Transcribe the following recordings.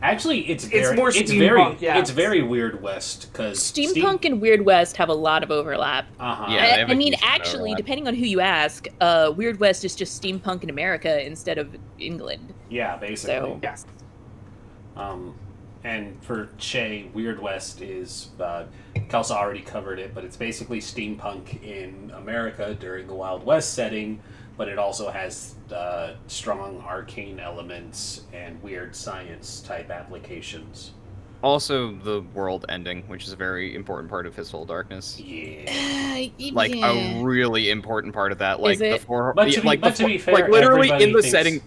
Actually, more steampunk. It's very Weird West because steampunk and Weird West have a lot of overlap. Yeah, I mean, actually, depending on who you ask, Weird West is just steampunk in America instead of England. Yeah, basically. So. Yes. And for Shae, Weird West is Kelsa already covered it, but it's basically steampunk in America during the Wild West setting, but it also has strong arcane elements and weird science type applications. Also, the world ending, which is a very important part of Fistful of Darkness. Yeah, like a really important part of that. Like is it? the four, but to be fair, like literally in the thinks... setting.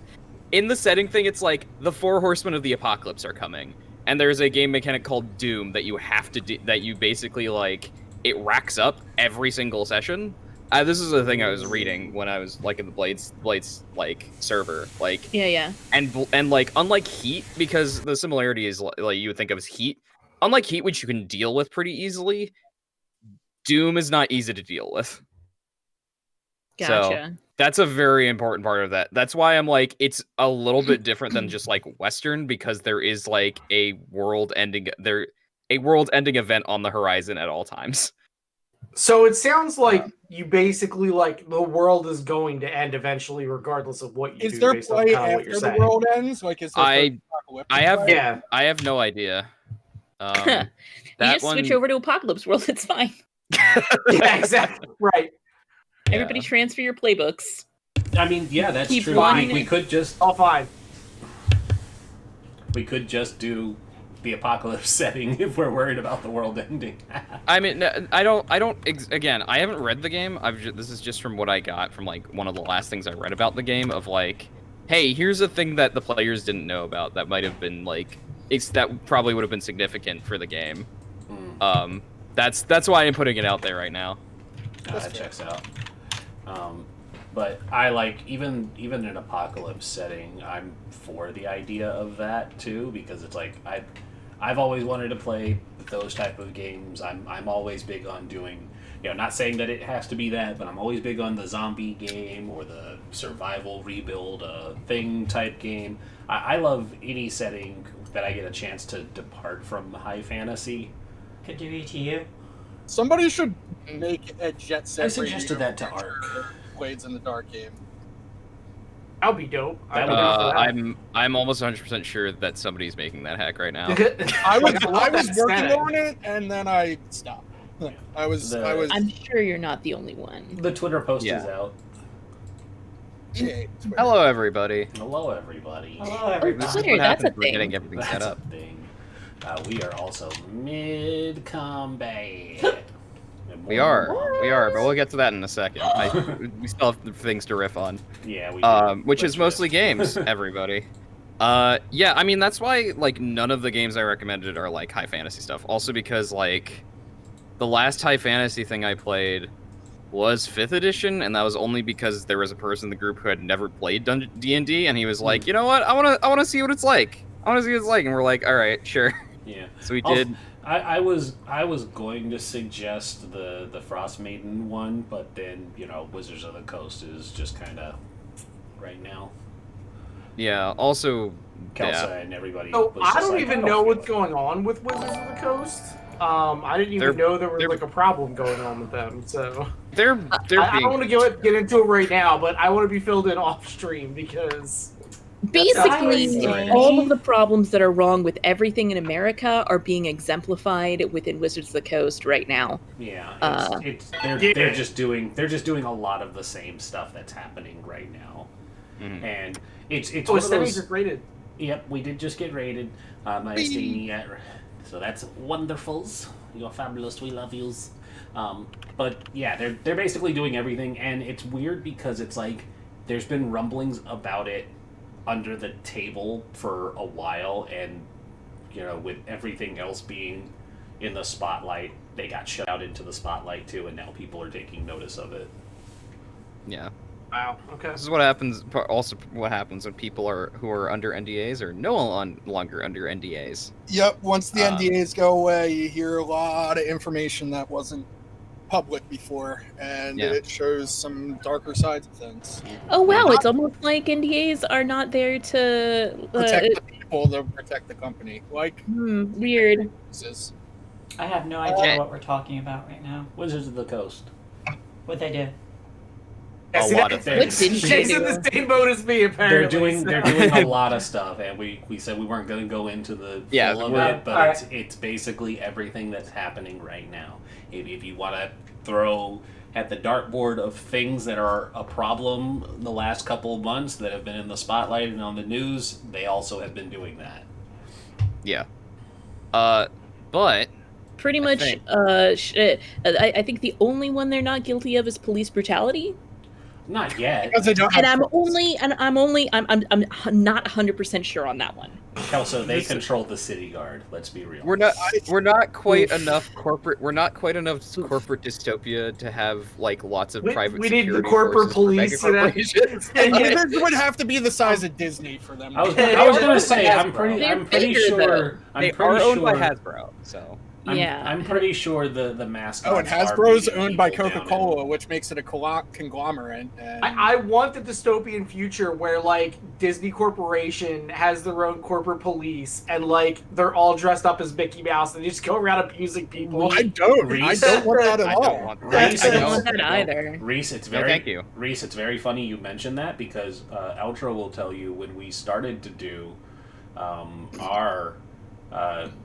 In the setting thing, it's like the 4 horsemen of the apocalypse are coming, and there's a game mechanic called Doom that you have to that you basically like it racks up every single session. This is the thing I was reading when I was like in the Blades like server, like yeah, and like unlike Heat, because the similarity is like you would think of as Heat, unlike Heat, which you can deal with pretty easily. Doom is not easy to deal with. Gotcha. So, that's a very important part of that. That's why I'm like, it's a little bit different than just like Western, because there is like a world-ending event on the horizon at all times. So it sounds like you basically like the world is going to end eventually, regardless of what you do. Is there based on play kind of what you're after the saying. world ends? Like, is there I have no idea. You just switch over to Apocalypse World. It's fine. Yeah, exactly. Right. Everybody transfer your playbooks. I mean, yeah, that's Keep true. We could just all fine. We could just do the apocalypse setting if we're worried about the world ending. I mean, I don't. Again, I haven't read the game. This is just from what I got from like one of the last things I read about the game. Of like, hey, here's a thing that the players didn't know about that might have been like, that probably would have been significant for the game. That's why I'm putting it out there right now. That checks out. But I like even in an apocalypse setting, I'm for the idea of that too, because it's like I've always wanted to play those type of games. I'm always big on doing, not saying that it has to be that, but I'm always big on the zombie game or the survival rebuild thing type game. I love any setting that I get a chance to depart from high fantasy. Could do ETU. Somebody should make a Jet Set. I suggested that to Ark. Blades in the Dark game. That'll be dope. I'm almost 100% sure that somebody's making that hack right now. I was working on it, and then I stopped. I was. I'm sure you're not the only one. The Twitter post is out. Hello, everybody. Hello, everybody. Hello, everybody. Twitter, that's a We're thing. getting everything set up. We are also mid-combat. We are, but we'll get to that in a second. We still have things to riff on. Yeah, we do. Which is mostly games, everybody. Yeah, I mean, that's why, like, none of the games I recommended are, like, high fantasy stuff. Also because, like, the last high fantasy thing I played was 5th edition, and that was only because there was a person in the group who had never played D&D, and he was like, you know what, I wanna see what it's like. And we're like, alright, sure. Yeah. So we did... I was going to suggest the Frost Maiden one, but then Wizards of the Coast is just kind of right now. Yeah. Also, Kelsa and everybody. So I don't even know what's going on with Wizards of the Coast. I didn't even know there was like a problem going on with them. So I don't want to get into it right now, but I want to be filled in off stream because. Basically, all of the problems that are wrong with everything in America are being exemplified within Wizards of the Coast right now. Yeah, they're just doing a lot of the same stuff that's happening right now, and it's one of those. Just rated. Yep, we did just get rated. My Estini, so that's wonderfuls. You're fabulous. We love yous. But yeah, they're basically doing everything, and it's weird because it's like there's been rumblings about it under the table for a while, and with everything else being in the spotlight, they got shut out into the spotlight too, and now people are taking notice of it. Yeah. Wow. Okay. This is what happens. Also, what happens when people who are under NDAs are no longer under NDAs. Yep. Once the NDAs go away, you hear a lot of information that wasn't public before, and it shows some darker sides of things. Oh wow, it's almost like NDAs are not there to protect the people to protect the company. Like, weird. Jesus. I have no idea what we're talking about right now. Wizards of the Coast. What'd they do? A lot of things. She's in the same boat as me, apparently. They're doing a lot of stuff, and we said we weren't going to go into the full of it, but it's basically everything that's happening right now. If you want to throw at the dartboard of things that are a problem in the last couple of months that have been in the spotlight and on the news, they also have been doing that. Yeah. But pretty much, I think the only one they're not guilty of is police brutality. Not yet. And I'm not 100% sure on that one. Kelsa, they control the city guard. Let's be real. We're not quite enough corporate dystopia to have like lots of private. We security need the corporate police. This would have to be the size of Disney for them. I was going to say I'm pretty sure they are owned by Hasbro, so. I'm pretty sure the mascots. Oh, and Hasbro's owned by Coca-Cola, which makes it a conglomerate. And... I want the dystopian future where like Disney Corporation has their own corporate police, and like they're all dressed up as Mickey Mouse, and they just go around abusing people. I don't want that at all. I don't want that either. Rhys, thank you. Rhys, it's very funny you mentioned that because Outro will tell you when we started to do our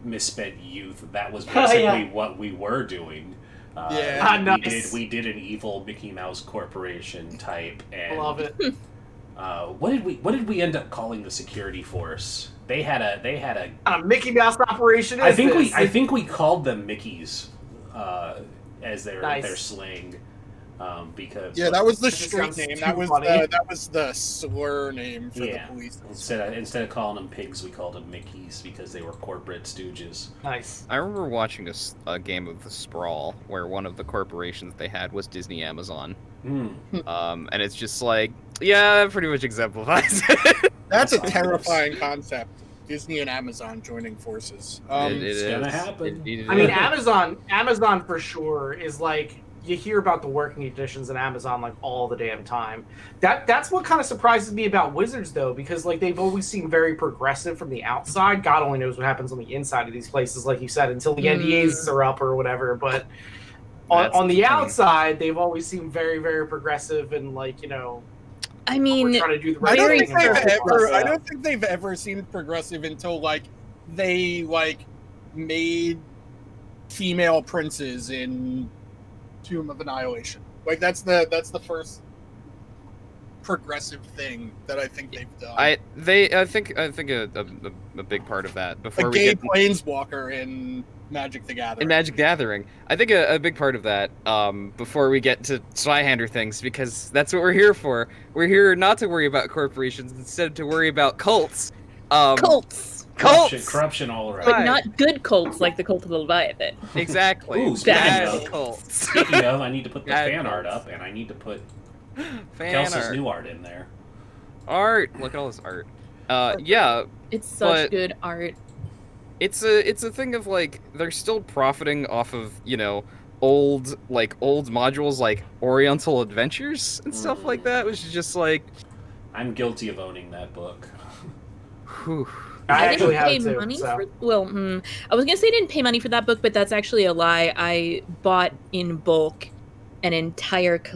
misspent youth, that was basically what we were doing. Nice. We did an evil Mickey Mouse Corporation type, and love it. What did we end up calling the security force? They had a Mickey Mouse operation. I think we called them Mickeys as their slang. Because that was the street name. That was the slur name for the police. Instead of calling them pigs, we called them Mickeys because they were corporate stooges. Nice. I remember watching a game of the Sprawl where one of the corporations they had was Disney Amazon. And it's just like, that pretty much exemplifies it. That's a terrifying concept. Disney and Amazon joining forces. It's gonna happen. I mean, Amazon for sure is like. You hear about the working conditions in Amazon like all the damn time. That's what kind of surprises me about Wizards though, because like they've always seemed very progressive from the outside. God only knows what happens on the inside of these places, like you said, until the NDAs are up or whatever. But on the outside, they've always seemed very, very progressive and like I mean, we're trying to do the right I thing. I don't think they've ever seemed progressive until like they like made female princes in Tomb of Annihilation. Like that's the first progressive thing that I think they've done. I think a big part of that before we get planeswalker in Magic the Gathering. In Magic Gathering, I think a big part of that before we get to Zweihander things, because that's what we're here for. We're here not to worry about corporations, instead to worry about cults. Corruption all around. But not good cults like the cult of the Leviathan. Exactly. Ooh, bad cults. Speaking of, I need to put the fan art up, and I need to put Kelsa's new art in there. Art! Look at all this art. It's such good art. It's a thing of like they're still profiting off of old modules like Oriental Adventures and stuff like that, which is just like I'm guilty of owning that book. Whew. I didn't pay money for. Well, I was gonna say I didn't pay money for that book, but that's actually a lie. I bought in bulk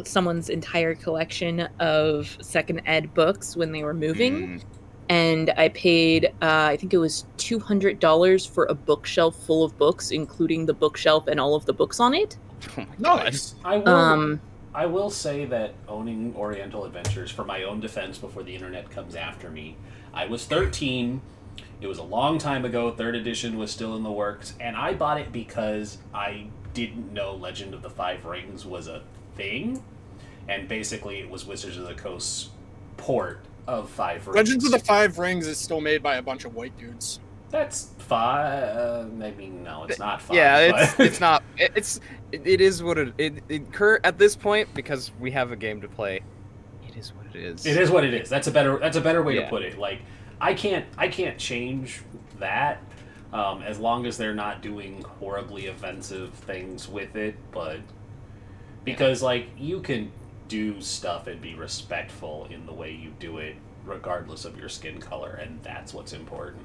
someone's entire collection of second ed books when they were moving, and I paid I think it was $200 for a bookshelf full of books, including the bookshelf and all of the books on it. Oh my God. I will say that owning Oriental Adventures, for my own defense, before the internet comes after me, I was 13. It was a long time ago. 3rd edition was still in the works, and I bought it because I didn't know Legend of the Five Rings was a thing, and basically it was Wizards of the Coast's port of Five Rings. Legends of the Five Rings is still made by a bunch of white dudes. That's fine. I mean, no, it's not fine. Yeah, it's not. It is what it at this point, because we have a game to play. It is what it is. It is what it is. That's a better way to put it. Like, I can't change that as long as they're not doing horribly offensive things with it. But because like you can do stuff and be respectful in the way you do it, regardless of your skin color, and that's what's important.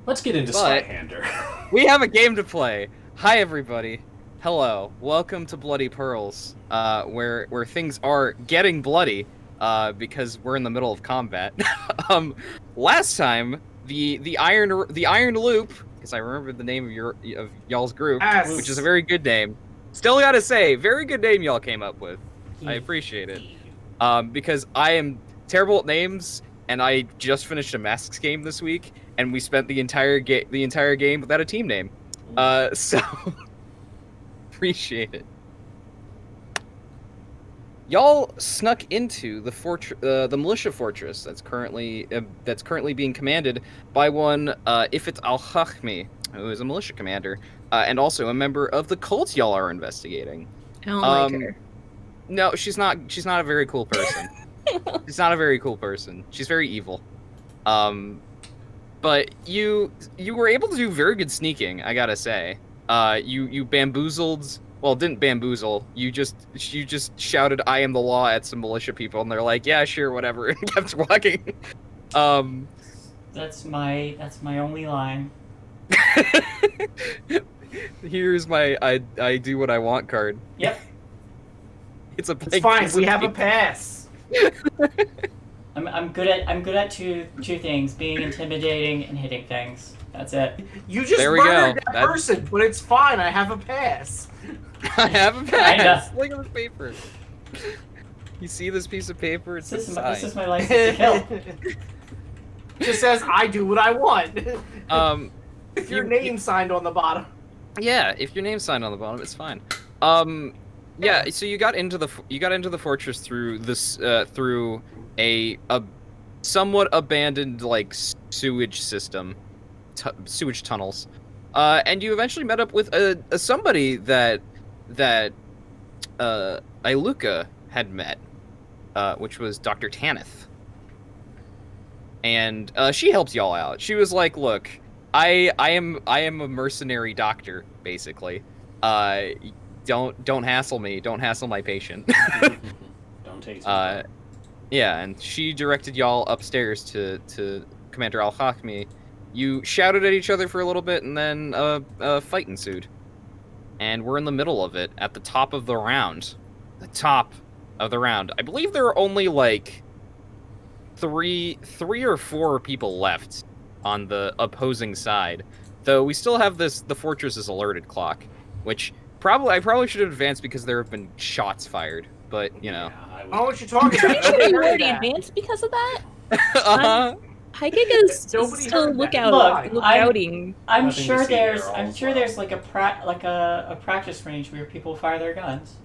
Let's get into But- Zweihander. We have a game to play. Hi, everybody. Hello. Welcome to Bloody Pearls, where things are getting bloody, because we're in the middle of combat. Last time, the Iron Loop, because I remember the name of y'all's group, Yes. which is a very good name. Still gotta say, very good name y'all came up with. I appreciate it. Because I am terrible at names, and I just finished a Masks game this week, and we spent the entire game without a team name. So appreciate it. Y'all snuck into the militia fortress that's currently being commanded by one Ifrit al-Hachmi, who is a militia commander, and also a member of the cult y'all are investigating. I don't like her. No, she's not a very cool person. She's not a very cool person. She's very evil. But you were able to do very good sneaking, I gotta say. You bamboozled. Well, didn't bamboozle. You just shouted "I am the law" at some militia people, and they're like, "Yeah, sure, whatever," and kept walking. That's my only line. Here's my I do what I want card. Yep. It's a It's blank fine. piece We of have a paper. pass. I'm good at two things: being intimidating and hitting things. That's it. You just There we murdered go. that person, but it's fine. I have a pass. I have a Kinda. pass. Look at this paper. You see this piece of paper? It's This a is sign. my license to kill. Just says I do what I want. If Your you- name signed on the bottom. Yeah, if your name's signed on the bottom, it's fine. Yeah. So you got into the fortress through this through a somewhat abandoned like sewage system, sewage tunnels, and you eventually met up with a somebody that Iluka had met, which was Dr. Tanith, and she helps y'all out. She was like, "Look, I am a mercenary doctor, basically. Don't hassle me. Don't hassle my patient." Don't take it. Yeah, and she directed y'all upstairs to Commander Al-Hachmi. You shouted at each other for a little bit, and then a fight ensued. And we're in the middle of it, at the top of the round. The top of the round. I believe there are only like three or four people left on the opposing side, though we still have the fortress's alerted clock, which I probably should have advanced because there have been shots fired, but you know. Yeah, I would- Oh, what you talking Pretty about? sure Nobody you heard already that. advanced because of that. Uh-huh. Higega's Nobody still heard that. lookouting. I'm Nothing sure to see here, there's all's there's well. like a practice range where people fire their guns.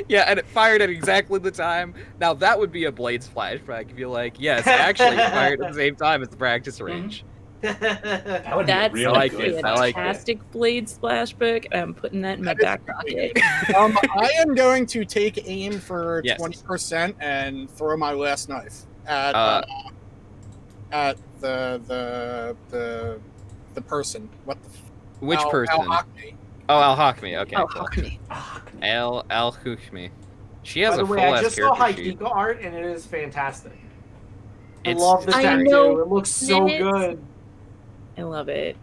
Yeah, and it fired at exactly the time. Now that would be a Blades flashback if you're like, yes, actually it fired at the same time as the practice range. That would be That's really I like good. it. a I like it. fantastic Blades flashback, and I'm putting that in my That is back pocket. I am going to take aim for Yes. 20% and throw my last knife at the person. What the? Which person? Al-Hachmi. Oh, Al-Hachmi. Okay. Oh, cool. fuck me. Al-Hachmi. She has By the a way, full I ass just saw character sheet. Hikika art, and it is fantastic. I It's- love the I tattoo. know It looks so minutes. good. I love it.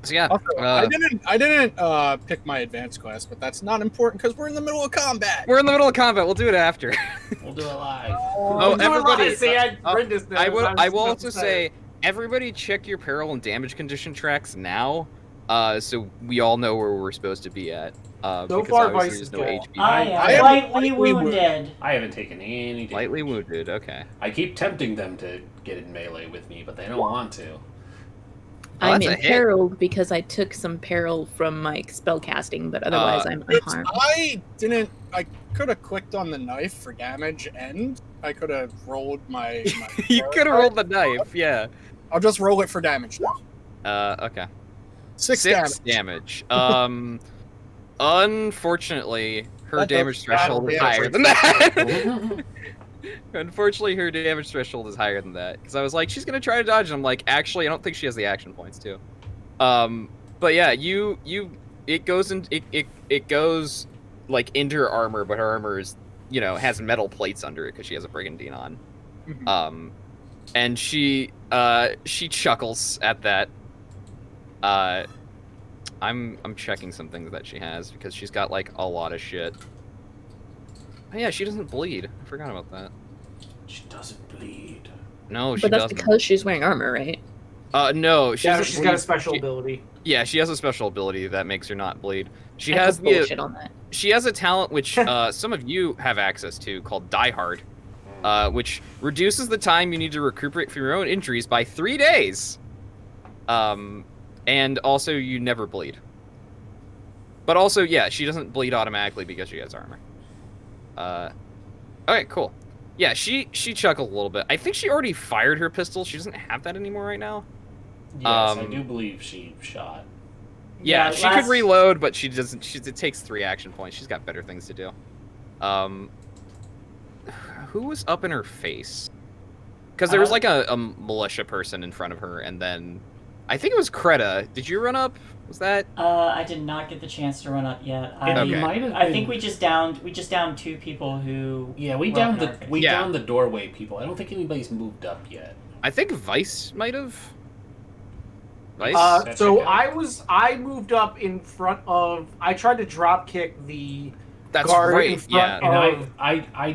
So yeah, Also, I didn't pick my advanced class, but that's not important because we're in the middle of combat. we're in the middle of combat. We'll do it after. We'll do it live. Oh, Do it everybody- live. See, I read this I will. was I will about also to say, everybody check your peril and damage condition tracks now, so we all know where we're supposed to be at. Because far, obviously Vice there's is no good. HP. I I am am lightly lightly wounded. I haven't taken any damage. Lightly wounded. Okay. I keep tempting them to get in melee with me, but they don't want to. Oh, I'm that's a hit. imperiled because I took some peril from my spell casting, but otherwise I'm unharmed. I could have clicked on the knife for damage, and I could have rolled my. You could have rolled the knife. Yeah. I'll just roll it for damage now. Okay. 6 damage. Unfortunately, her That damage does threshold is battle higher damage. than that. Unfortunately, her damage threshold is higher than that. Because I was like, she's gonna try to dodge, and I'm like, actually, I don't think she has the action points too. But yeah, it goes like into her armor, but her armor is, has metal plates under it because she has a brigandine on. And she chuckles at that. I'm checking some things that she has because she's got like a lot of shit. Oh yeah, she doesn't bleed. I forgot about that. She doesn't bleed. No, she But that's doesn't. because she's wearing armor, right? No, She's got a special ability. Yeah, she has a special ability that makes her not bleed. She I has call bullshit on that. She has a talent which some of you have access to called Die Hard, which reduces the time you need to recuperate from your own injuries by 3 days. And also you never bleed. But also, yeah, she doesn't bleed automatically because she has armor. Okay, cool. Yeah, she chuckled a little bit. I think she already fired her pistol. She doesn't have that anymore right now. Yes, I do believe she shot. Yeah, she could reload, but she doesn't. It takes 3 action points. She's got better things to do. Who was up in her face? Because there was like a militia person in front of her, and then I think it was Kreta. Did you run up? Was that? I did not get the chance to run up yet. I think we just downed 2 people who. Yeah, we downed the doorway people. I don't think anybody's moved up yet. I think Vice might have. Vice. So I moved up in front of. I tried to drop kick the. That's guard right. in front of I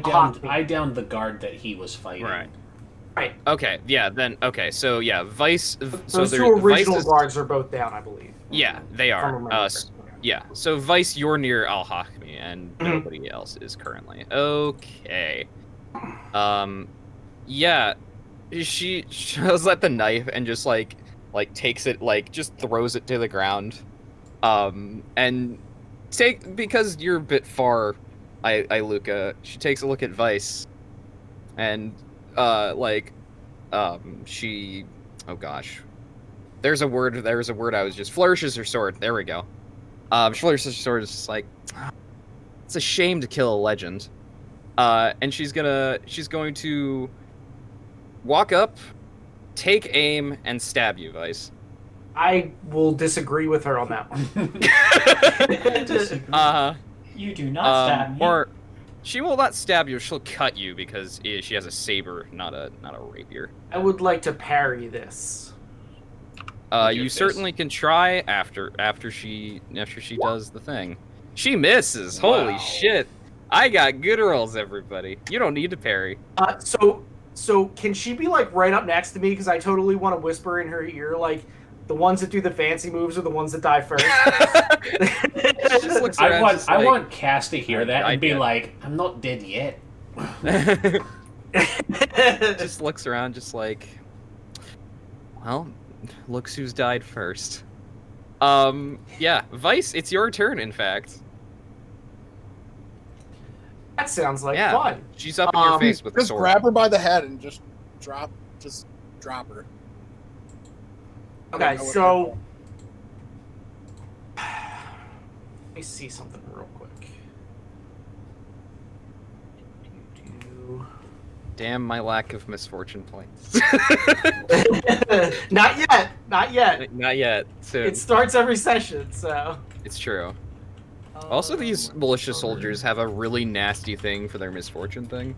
downed the guard that he was fighting. Right. Okay. Yeah. Then. Okay. So yeah, Vice. Those 2 original guards are both down, I believe. Yeah, they are. Yeah. So Vice, you're near Al Hakmi, and nobody else is currently. Okay. Yeah. She shows at the knife and just like takes it, like just throws it to the ground, and because you're a bit far, Luca. She takes a look at Vice, and she, oh gosh, there's a word I was just flourishes her sword. There we go. She flourishes her sword. Is just like, it's a shame to kill a legend, and she's going to walk up, take aim, and stab you, Vice. I will disagree with her on that one. You do not stab me. Or she will not stab you. She'll cut you because she has a saber, not a rapier. I would like to parry this. You certainly can try after she does the thing. She misses. Holy shit! I got good rolls, everybody. You don't need to parry. So can she be like right up next to me? Because I totally want to whisper in her ear, like, the ones that do the fancy moves are the ones that die first. I want Cass to hear that and be like, I'm not dead yet. Just looks around, just like, well, looks who's died first. Yeah, Vice, it's your turn, in fact. That sounds like fun. She's up in your face with the sword. Just grab her by the head and just drop her. Okay, so let me see something real quick. Damn my lack of misfortune points. Not yet. Not yet. Soon. It starts every session, so. It's true. Also, these militia soldiers have a really nasty thing for their misfortune thing.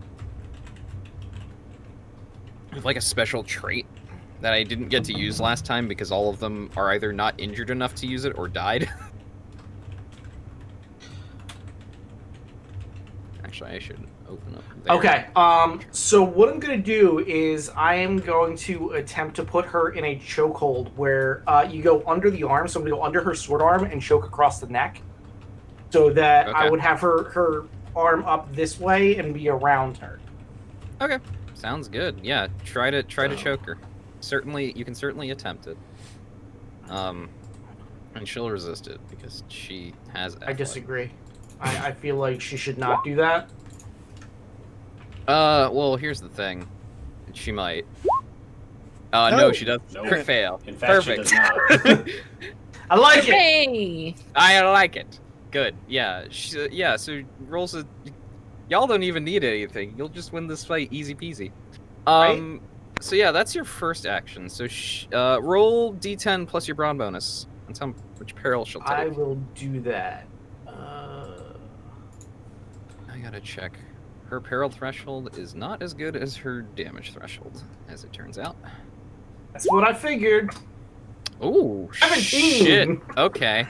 They have like a special trait that I didn't get to use last time because all of them are either not injured enough to use it or died. Actually, I should open up there. Okay, so what I'm going to do is I am going to attempt to put her in a chokehold where you go under the arm, so I'm going to go under her sword arm and choke across the neck so that I would have her arm up this way and be around her. Okay, sounds good. Yeah, try to choke her. You can certainly attempt it. And she'll resist it because she has. I disagree. I feel like she should not do that. Well, here's the thing. She might. No, she does. No. Crit fail. In fact, Perfect. she does not. I like it. Hey! I like it. Good. Yeah. So rolls a. Y'all don't even need anything. You'll just win this fight easy peasy. Right? So yeah, that's your first action. So roll d10 plus your brawn bonus. And tell which peril she'll take. I will do that. I gotta check her peril threshold is not as good as her damage threshold, as it turns out. That's what I figured. Ooh, 17. shit. Okay.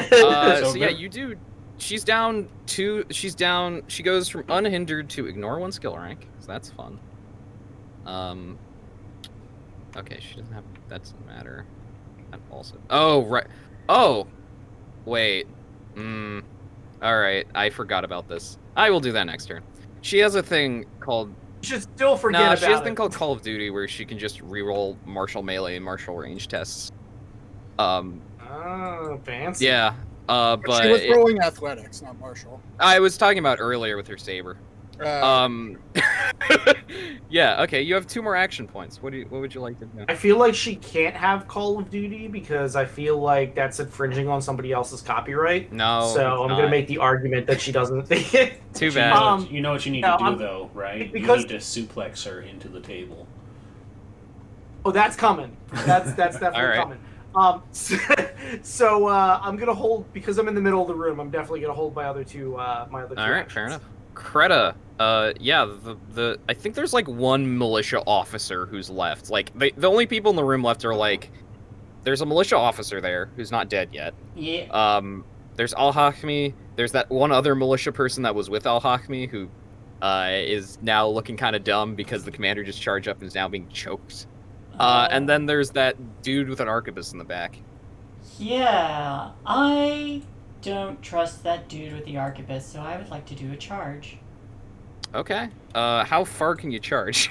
So yeah, you do. She's down 2. She's down. She goes from unhindered to ignore 1 skill rank. So that's fun. Okay, she doesn't have. That doesn't matter. That also. Oh right. Oh, wait. All right. I forgot about this. I will do that next turn. She has a thing called. You should still forget about it. She has a thing called Call of Duty where she can just reroll martial melee and martial range tests. Oh, fancy. Yeah. But she was rolling athletics, not martial. I was talking about earlier with her saber. Yeah. Okay. You have 2 more action points. What would you like to do? I feel like she can't have Call of Duty because I feel like that's infringing on somebody else's copyright. No. So I'm going to make the argument that she doesn't think it. Too bad. You know what you need to do, though, right? Because you need to suplex her into the table. Oh, that's coming. That's definitely All right. coming. So I'm gonna hold because I'm in the middle of the room. I'm definitely gonna hold my other two. All right, actions. fair enough. Kreta, yeah, the I think there's like 1 militia officer who's left. Like the only people in the room left are like, there's a militia officer there who's not dead yet. Yeah. There's Al-Hakmi. There's that one other militia person that was with Al-Hakmi who is now looking kind of dumb because the commander just charged up and is now being choked. And then there's that dude with an arquebus in the back. Yeah, I don't trust that dude with the arquebus, so I would like to do a charge. Okay. How far can you charge?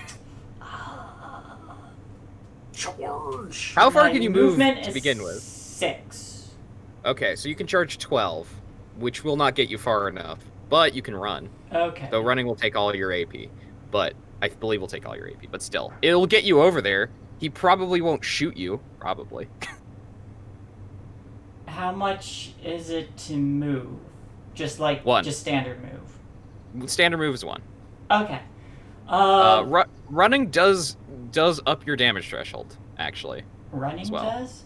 Charge. How far My can you move movement to is begin with? 6. Okay, so you can charge 12, which will not get you far enough, but you can run. Okay. Though running will take all your AP, but I believe will take all your AP, but still. It'll get you over there. He probably won't shoot you, probably. How much is it to move? Just like 1. Just standard move. Standard move is 1. Okay. Running does up your damage threshold, actually. Running as well. does?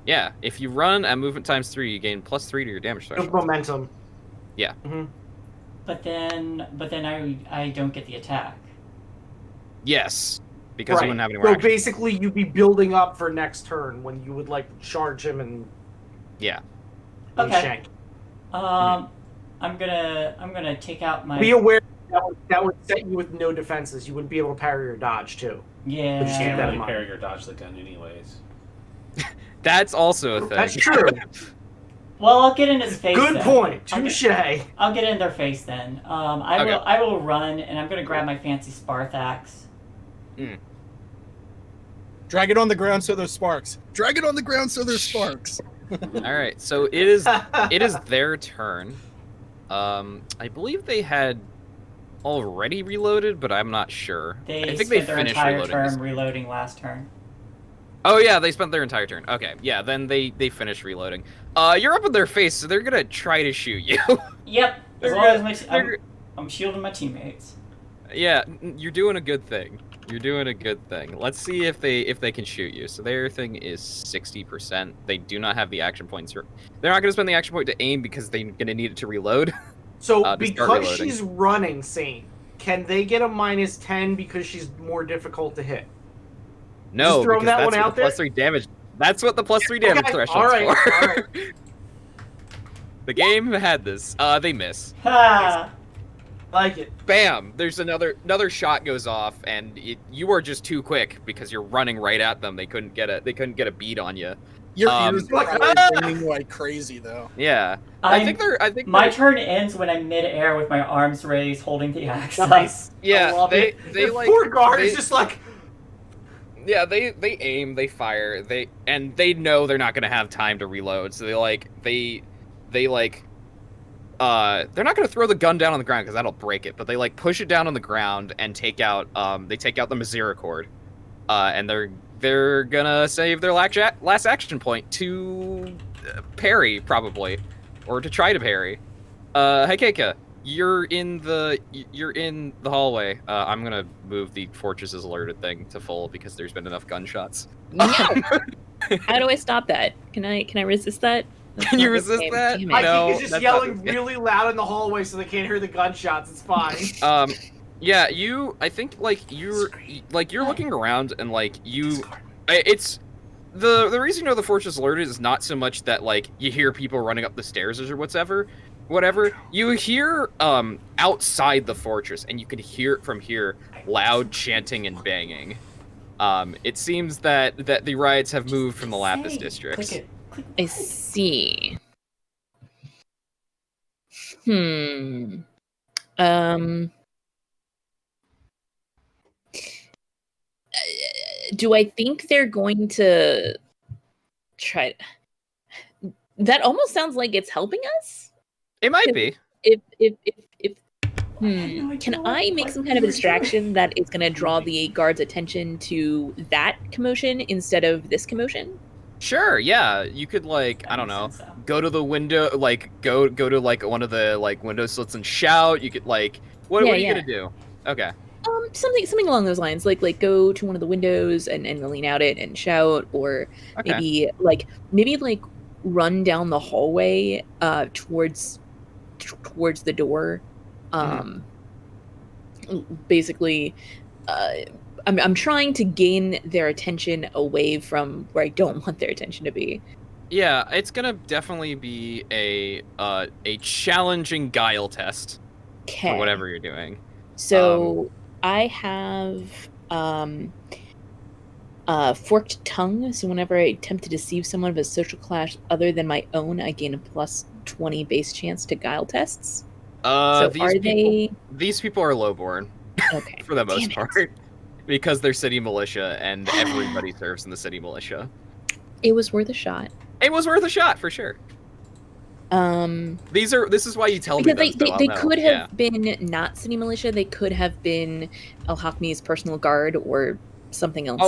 Yeah, if you run at movement times 3, you gain +3 to your damage With threshold. momentum. Yeah. Mm-hmm. But then I don't get the attack. Yes, because you wouldn't have any more So action. basically, you'd be building up for next turn when you would like charge him and Yeah. Okay. shank. I'm gonna take out my. Be aware that would set you with no defenses. You wouldn't be able to parry or dodge too. Yeah. But you You keep can't that in really mind. parry or dodge the gun anyways. That's also a thing. That's true. Well, I'll get in his face. Good then. point. I'll Touche. I'll get in their face then. I will run, and I'm gonna grab my fancy Sparthax. Drag it on the ground so there's sparks. Drag it on the ground so there's sparks. All right, so it is their turn. I believe they had already reloaded, but I'm not sure. They I think spent they their finished entire reloading. turn reloading last turn. Oh yeah, they spent their entire turn. Okay, yeah, then they finished reloading. You're up in their face, so they're gonna try to shoot you. Yep. As They're long gonna- as I'm shielding my teammates. Yeah, you're doing a good thing. You're doing a good thing. Let's see if they can shoot you. So their thing is 60%. They do not have the action points. They're not going to spend the action point to aim because they're going to need it to reload. So to start because reloading. she's running, Saint, can they get a -10 because she's more difficult to hit? No, Just throwing because that that's one what out the +3 damage. That's what the +3 damage Okay, threshold's all right, for. all right. The game had this. They miss. Ha! Like it. Bam! There's another shot goes off, and you are just too quick because you're running right at them. They couldn't get a beat on you. Your Um, ears are probably ringing like crazy, though. Yeah, I think my they're- turn ends when I'm mid-air with my arms raised, holding the axe. Nice. I Yeah, love they it. they The like poor guard they- is just like. Yeah, they aim, they fire, they know they're not gonna have time to reload, so they're not gonna throw the gun down on the ground because that'll break it, but they like push it down on the ground and take out the misericord, and they're gonna save their last action point to parry probably, or to try to parry. Hey Keika, you're in the hallway. I'm gonna move the Fortress's alerted thing to full because there's been enough gunshots. How do I stop that? Can I resist that? Can you resist that? Damn it. I No, think he's just that's yelling not this really loud in the hallway so they can't hear the gunshots. It's fine. Yeah, I think you're looking around and it's the reason you know the fortress alerted is not so much that you hear people running up the stairs or whatever. You hear outside the fortress, and you can hear it from here, loud chanting and banging. It seems that the riots have moved from the Lapis districts. Click it. I see. Do I think they're going to try? That almost sounds like it's helping us. It might be. Can I make some kind of a distraction that is going to draw the guards' attention to that commotion instead of this commotion? Sure, yeah. You could I don't know, go to the window, go to one of the window slits and shout. You could what are you gonna do? Okay. Something along those lines. Like go to one of the windows and lean out it and shout, or Okay. maybe run down the hallway towards the door. Basically, I'm trying to gain their attention away from where I don't want their attention to be. Yeah, it's gonna definitely be a challenging guile test for whatever you're doing. So I have forked tongue. So whenever I attempt to deceive someone of a social class other than my own, I gain a plus 20 base chance to guile tests. These people are lowborn. Okay. For the most part. Because they're city militia and everybody serves in the city militia. It was worth a shot. It was worth a shot for sure. This is why you tell me because they could have been not city militia. They could have been Al-Hakmi's personal guard or something else.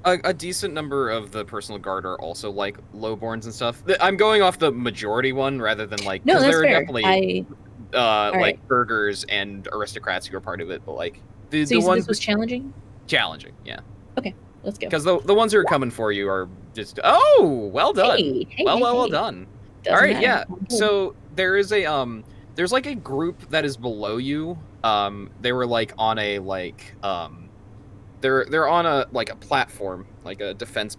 A decent number of the personal guard are also lowborns and stuff. I'm going off the majority one rather than no, that's there are fair. definitely right. burghers and aristocrats who are part of it, but the so ones this was challenging. Challenging, yeah. Okay, let's go. Because the ones who are coming for you are just well done. Hey, well done. Doesn't all right, matter. yeah. So there is there's a group that is below you. They were on a they're on a platform, a defense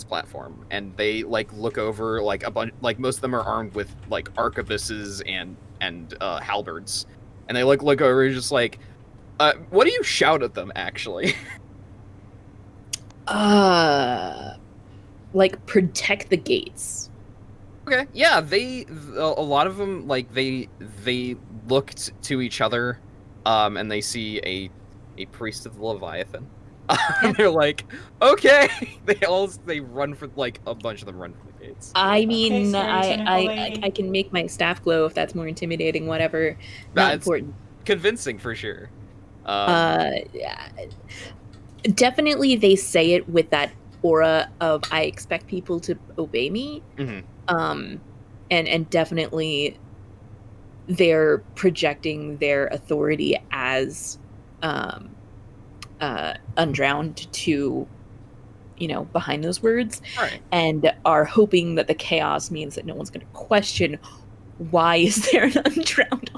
platform, and they look over a bunch, most of them are armed with arquebuses and halberds, and they look over and just what do you shout at them, actually? Protect the gates. Okay, yeah, a lot of them, they looked to each other, and they see a priest of the Leviathan. They're okay. They run for, a bunch of them run for the gates. I mean, Okay, I can make my staff glow if that's more intimidating, whatever. Not important. Convincing, for sure. Yeah. Definitely they say it with that aura of I expect people to obey me. Mm-hmm. And definitely they're projecting their authority as undrowned to behind those words, right, and are hoping that the chaos means that no one's going to question why is there an undrowned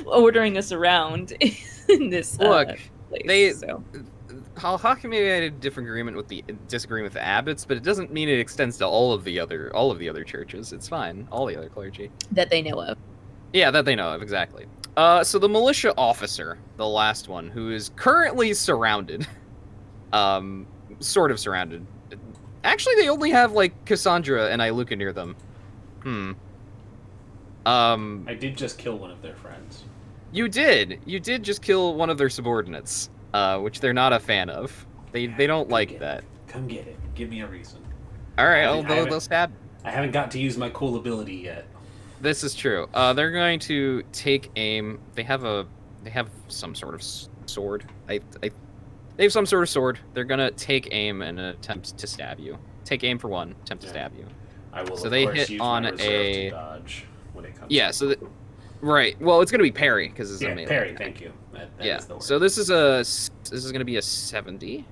ordering us around in this look place. Al-Hakmi had a disagreement with the abbots, but it doesn't mean it extends to all of the other churches. It's fine, all the other clergy that they know of. Yeah, that they know of, exactly. So the militia officer, the last one, who is currently surrounded, sort of surrounded. Actually, they only have Cassandra and Iluka near them. I did just kill one of their friends. You did just kill one of their subordinates, which they're not a fan of. They don't like that. Come get it. Give me a reason. All right, they'll stab. I haven't got to use my cool ability yet. This is true. They're going to take aim. They have some sort of sword. They have some sort of sword. They're gonna take aim and attempt to stab you. Take aim for one, attempt to stab you. I will. So of they course, hit use on my reserve a to dodge when it comes. Yeah. To Right. Well, it's gonna be parry because it's a melee parry. attack. Thank you. That Yeah. is the word. So this is gonna be a 70.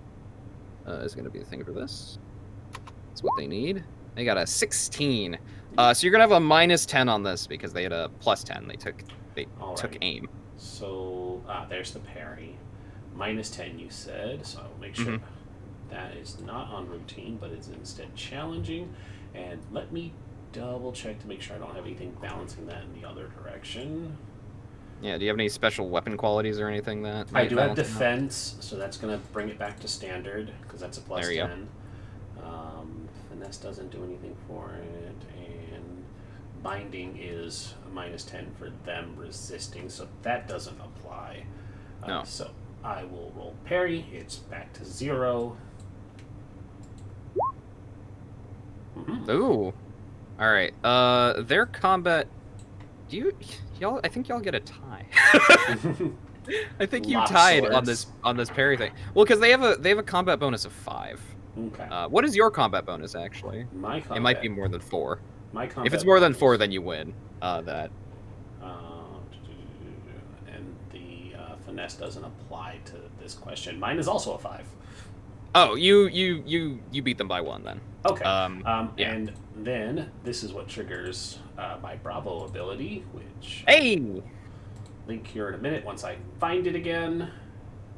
Is gonna be the thing for this. That's what they need. They got a 16. So you're gonna have a -10 on this because they had a +10. They took Alright. aim. So there's the parry. -10 you said, so I'll make sure that is not on routine, but it's instead challenging. And let me double check to make sure I don't have anything balancing that in the other direction. Yeah, do you have any special weapon qualities or anything that I might do have balance them out? defense, so that's going to bring it back to standard, because that's a plus There you go. 10. Finesse doesn't do anything for it, and binding is a -10 for them resisting, so that doesn't apply. No. So I will roll parry, it's back to 0. Ooh. Alright. Their combat... Y'all... I think y'all get a tie. I think you Lock tied swords. on this parry thing. Well, because they have a combat bonus of 5. Okay. What is your combat bonus, actually? My combat, It might be more than 4. My combat If it's more than bonus- 4, then you win. That. And the finesse doesn't apply to this question. Mine is also a 5. Oh, you beat them by 1 then. Okay. Yeah. And then this is what triggers my Bravo ability, which Hey! link here in a minute once I find it again.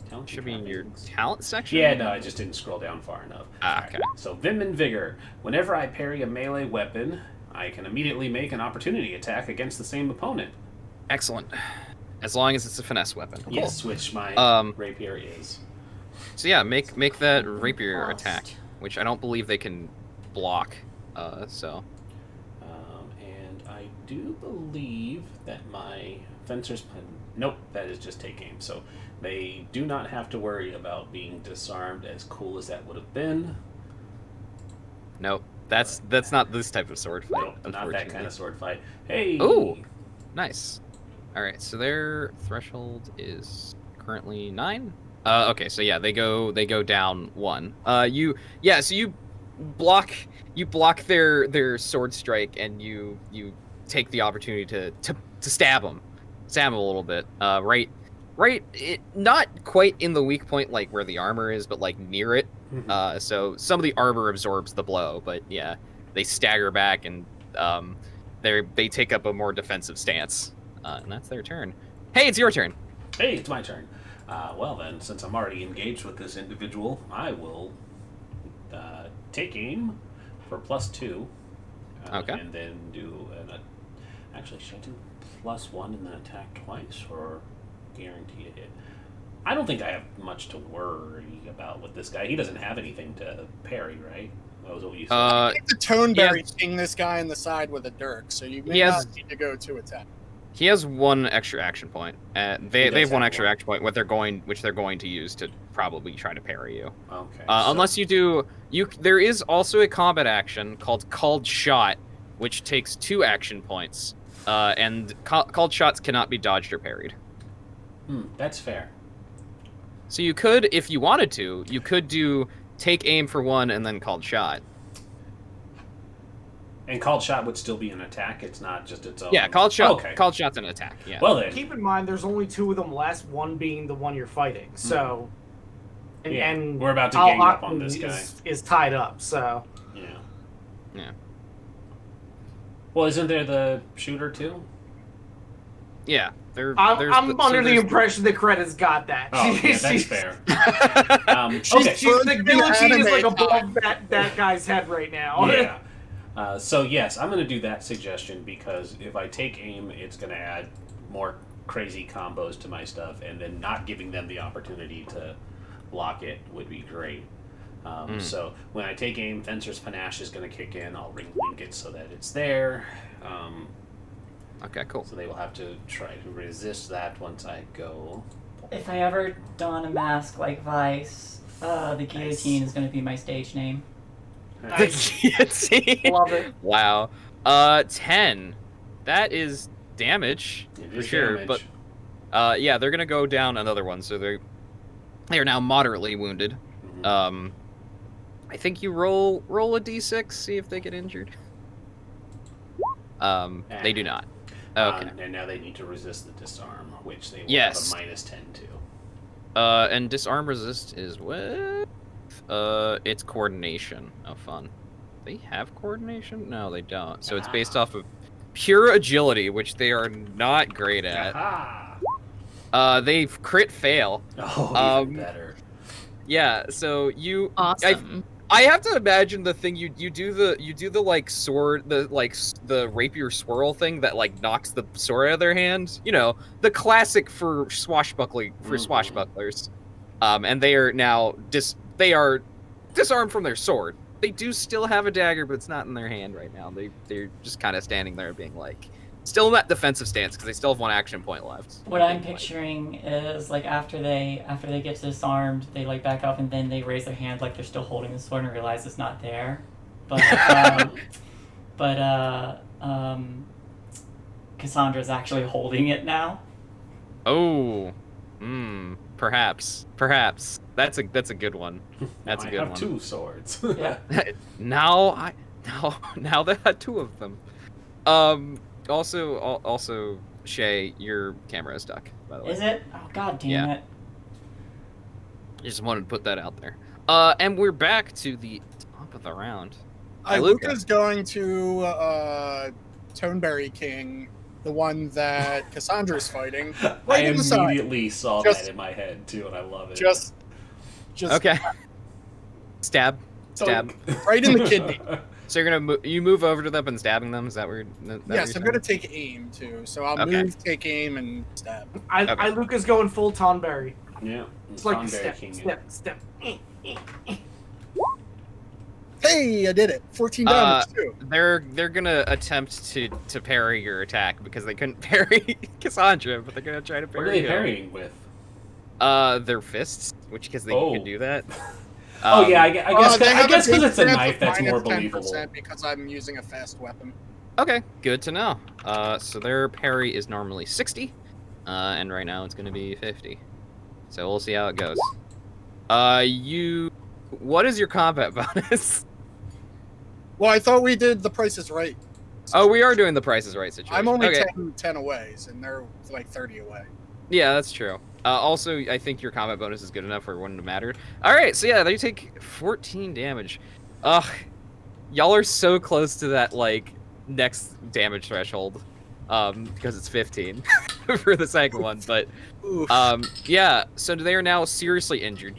Talent Should be in your trappings. talent section. Yeah, no, I just didn't scroll down far enough. Okay. So Vim and Vigor. Whenever I parry a melee weapon, I can immediately make an opportunity attack against the same opponent. Excellent. As long as it's a finesse weapon. Cool. Yes, which my rapier is. So yeah, make that rapier attack, which I don't believe they can block. And I do believe that my fencer's nope, that is just take aim. So they do not have to worry about being disarmed, as cool as that would have been. Nope. That's not this type of sword fight. Nope, not that unfortunately. kind of sword fight. Hey. Ooh. Nice. All right, so their threshold is currently 9. Okay, so yeah, they go down 1. So you block their sword strike, and you take the opportunity to stab them a little bit. Not quite in the weak point, like where the armor is, but like near it. So some of the armor absorbs the blow, but yeah, they stagger back, and they take up a more defensive stance, and that's their turn. Hey, it's your turn. Hey, it's my turn. Well then, since I'm already engaged with this individual, I will take aim for +2. Okay. And then do actually, should I do +1 and then attack twice, or guarantee a hit? I don't think I have much to worry about with this guy. He doesn't have anything to parry, right? That was what you said. I think the Toneberry sting this guy in the side with a dirk, so you may not need to go to attack. He has 1 extra action point. They have 1 extra one. action point, which they're going to use to probably try to parry you. Okay. Unless you do, there is also a combat action called Shot, which takes 2 action points, and called shots cannot be dodged or parried. That's fair. So you could, if you wanted to, do take aim for 1 and then called shot. And called shot would still be an attack. It's not just its own. Yeah, called shot. Okay. Called shot's an attack. Yeah. Well then, Keep in mind, there's only 2 of them left, one being the one you're fighting. So, and we're about to Al gang up on Akman this guy. is tied up. So, Yeah. Well, isn't there the shooter too? Yeah. I'm under the impression that Credit's got that. Oh, yeah, that's fair. She's Okay. the guillotine is like anime above that guy's head right now. Yeah. So yes, I'm going to do that suggestion, because if I take aim, it's going to add more crazy combos to my stuff, and then not giving them the opportunity to block it would be great. So when I take aim, Fencer's Panache is going to kick in. I'll link it so that it's there. Okay, cool. So they will have to try to resist that once I go. If I ever don a mask like Vice, the guillotine is going to be my stage name. Nice. The guillotine. Love it. Wow. 10. That is damage It for is sure. damage. But yeah, they're gonna go down another one, so they are now moderately wounded. I think you roll a d6, see if they get injured. They do not. Okay. And now they need to resist the disarm, which they will Yes. have a -10 to. And disarm resist is what? It's coordination. Oh, fun. they have coordination? No, they don't. So it's based off of pure agility, which they are not great at. They crit fail. Oh, even better. Yeah, so you Awesome. I have to imagine the thing you do the like sword, the rapier swirl thing that like knocks the sword out of their hand. You know, the classic for swashbucklers. And they are now disarmed from their sword. They do still have a dagger, but it's not in their hand right now. They're just kind of standing there being like still in that defensive stance because they still have 1 action point left. What I'm picturing is like after they get disarmed, they like back up and then they raise their hand like they're still holding the sword and realize it's not there. But Cassandra's actually holding it now. Oh, perhaps. That's a good one. That's a good one. I have 2 swords. Yeah. now they had 2 of them. Also, Shae, your camera is stuck, by the way. Is it? Oh, god damn it. Just wanted to put that out there. And we're back to the top of the round. Luca's going to Toneberry King, the one that Cassandra's fighting. I immediately saw that in my head, too, and I love it. Just okay. Stab. Right in the kidney. So you're gonna you move over to them and stabbing them? Is that where? Yes, I'm gonna take aim too. So I'll move, take aim, and stab. Luca's going full Tonberry. Yeah, it's like step. Hey, I did it. 14 damage too. They're gonna attempt to parry your attack because they couldn't parry Cassandra, but they're gonna try to parry. What are they parrying with? Their fists, which because they can do that. I guess because it's a knife that's more believable. Because I'm using a fast weapon. Okay, good to know. So their parry is normally 60, and right now it's going to be 50. So we'll see how it goes. What is your combat bonus? Well, I thought we did the Price is Right. Oh, we are doing the Price is Right situation. I'm only 10 away, and they're like 30 away. Yeah, that's true. Also, I think your combat bonus is good enough for it wouldn't have mattered. Alright, so yeah, they take 14 damage. Ugh. Y'all are so close to that, like, next damage threshold. Because it's 15 for the second one, but... yeah, so they are now seriously injured.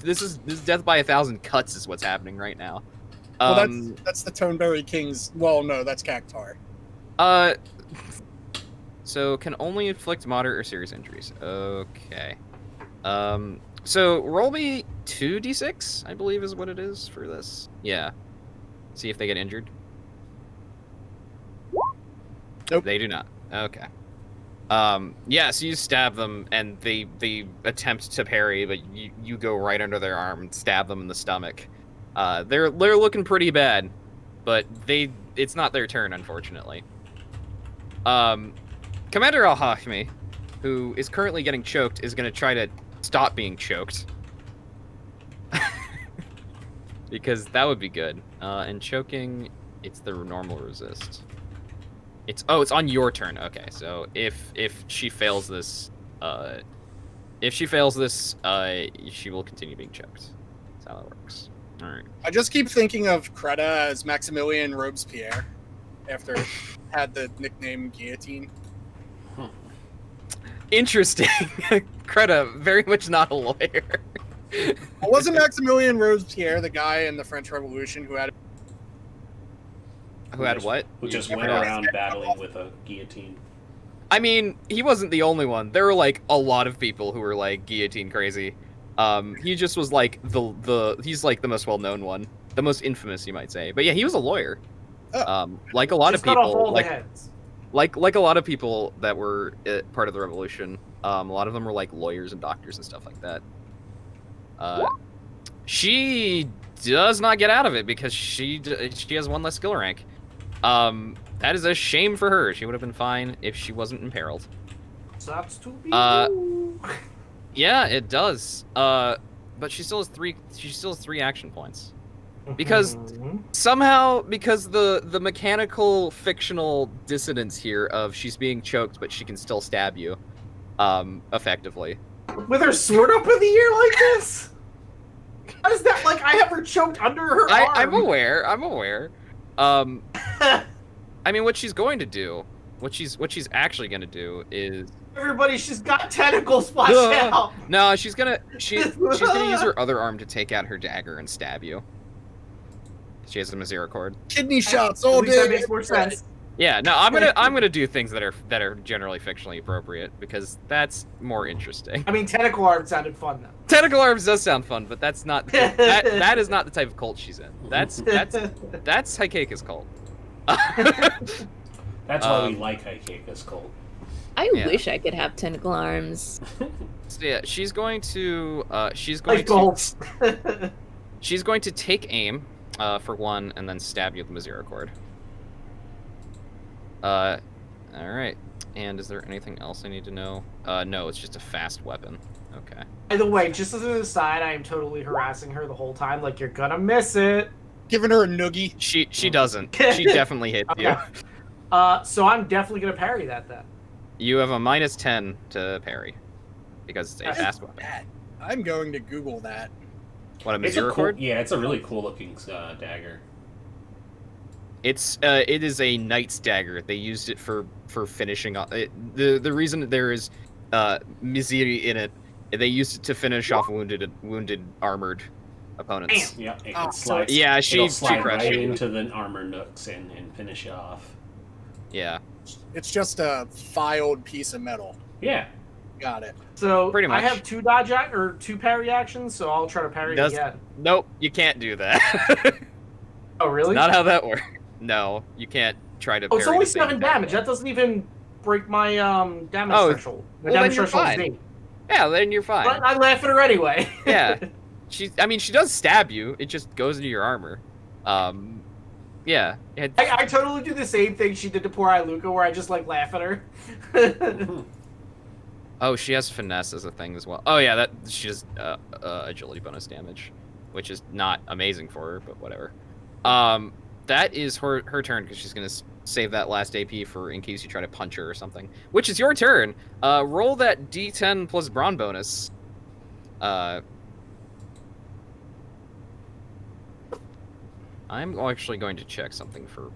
This is death by 1,000 cuts is what's happening right now. Well, that's the Toneberry King's... Well, no, that's Cactar. So can only inflict moderate or serious injuries. Okay. So roll me 2d6, I believe is what it is for this. Yeah. See if they get injured. Nope. They do not. Okay. Yeah, so you stab them and they attempt to parry, but you go right under their arm and stab them in the stomach. They're looking pretty bad, but it's not their turn, unfortunately. Commander Al-Hachmi, who is currently getting choked, is going to try to stop being choked. Because that would be good. And choking, it's the normal resist. It's on your turn. Okay, so if she fails this, she will continue being choked. That's how that works. All right. I just keep thinking of Creta as Maximilian Robespierre after had the nickname Guillotine. Interesting. Creta, very much not a lawyer. Well, wasn't Maximilian Robespierre the guy in the French Revolution who had what? Who just went around battling with a guillotine. I mean, he wasn't the only one. There were like a lot of people who were like guillotine crazy. He just was like he's like the most well-known one, the most infamous, you might say. But yeah, he was a lawyer. Like a lot of people, like a lot of people that were part of the revolution. A lot of them were like lawyers and doctors and stuff like that. She does not get out of it because she has one less skill rank. That is a shame for her. She would have been fine if she wasn't imperiled. Sucks to be yeah, it does. But she still has three action points. Because somehow, because the mechanical fictional dissonance here of she's being choked but she can still stab you, effectively. With her sword up in the air like this? How is that like I ever choked under her arm? I'm aware. I mean, what she's going to do, what she's actually going to do is Everybody, she's got tentacles splashed out. No, she's gonna use her other arm to take out her dagger and stab you. She has a misericord. Kidney shots all day. That makes more sense. Yeah, no, I'm gonna do things that are generally fictionally appropriate because that's more interesting. I mean, tentacle arm sounded fun though. Tentacle arms does sound fun, but that's not that is not the type of cult she's in. That's Haikeika's cult. That's why we like Haikeika's cult. I wish I could have tentacle arms. So yeah, she's going to take aim for one and then stab you with the misericord. All right. And is there anything else I need to know? No, it's just a fast weapon. Okay. By the way, just as an aside, I am totally harassing her the whole time. Like, you're gonna miss it. Giving her a noogie. She doesn't. She definitely hits you. So I'm definitely gonna parry that then. You have a -10 to parry because it's a fast weapon. Bad. I'm going to Google that. What, a misericord? Yeah, it's a really cool looking dagger. It is a knight's dagger. They used it for finishing off. The reason there is miseri in it, they used it to finish off wounded armored opponents. Yeah, it can slide. Yeah, it'll she slide crushed right you. into the armor nooks and finish you off. Yeah. It's just a filed piece of metal. Yeah. Got it. So Pretty much. I have two parry actions, so I'll try to parry again. Nope, you can't do that. Oh, really? Not how that works. No, you can't try to. Oh, it's parry only the same 7 damage. attack. That doesn't even break my damage threshold. My well, damage then you're threshold is fine. 8. Yeah, then you're fine. But I laugh at her anyway. Yeah, she does stab you. It just goes into your armor. Yeah. I totally do the same thing she did to poor Iluka, where I just like laugh at her. Oh, she has finesse as a thing as well. Oh yeah, that she does agility bonus damage, which is not amazing for her, but whatever. That is her turn because she's gonna save that last AP for in case you try to punch her or something. Which is your turn. Roll that D10 plus brawn bonus. I'm actually going to check something for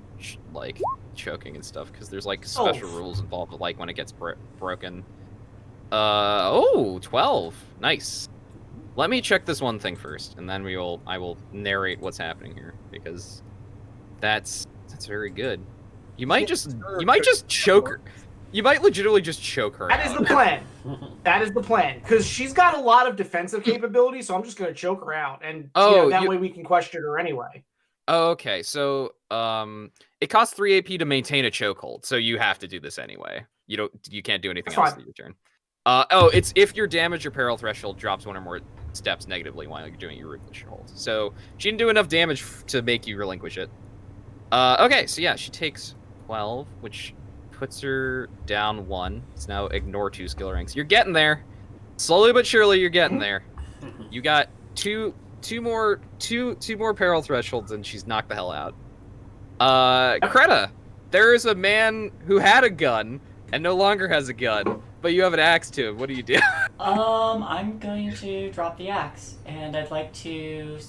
like choking and stuff because there's like special rules involved with like when it gets broken. 12. Nice. Let me check this one thing first, and then I will narrate what's happening here because that's very good. You might just choke her. You might legitimately just choke her. That is the plan. That is the plan. Because she's got a lot of defensive capability, so I'm just going to choke her out. And that way we can question her anyway. Oh, okay. So it costs 3 AP to maintain a chokehold, so you have to do this anyway. You can't do anything else in your turn. It's if your damage or peril threshold drops 1 or more steps negatively while you're doing your ruthless hold. So she didn't do enough damage to make you relinquish it. Okay, so yeah, she takes 12, which puts her down 1. It's now ignore 2 skill ranks. You're getting there. Slowly but surely, you're getting there. You got two more peril thresholds, and she's knocked the hell out. Kreta, there is a man who had a gun and no longer has a gun, but you have an axe to him. What do you do? I'm going to drop the axe, and I'd like to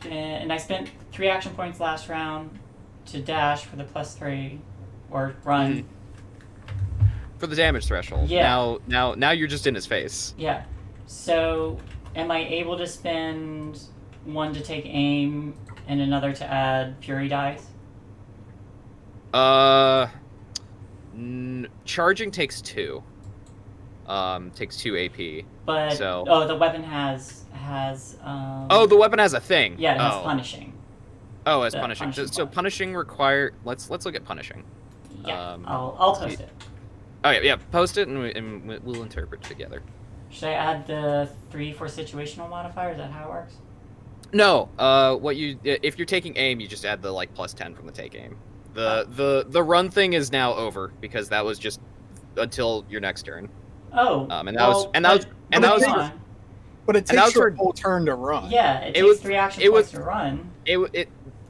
and I spent 3 action points last round to dash for the +3 or run. For the damage threshold. Yeah. Now you're just in his face. Yeah. So, am I able to spend 1 to take aim and another to add fury dice? Charging takes 2. Takes 2 AP. But the weapon has the weapon has a thing. Yeah, it has punishing. Oh, it's punishing. So punishing require. Let's look at punishing. Yeah, I'll post it. Oh yeah, post it and we'll interpret together. Should I add the 3 for situational modifier? Is that how it works? No. If you're taking aim, you just add the +10 from the take aim. The run thing is now over because that was just until your next turn. Oh. But it takes your whole turn to run. Yeah, it takes 3 action points to run.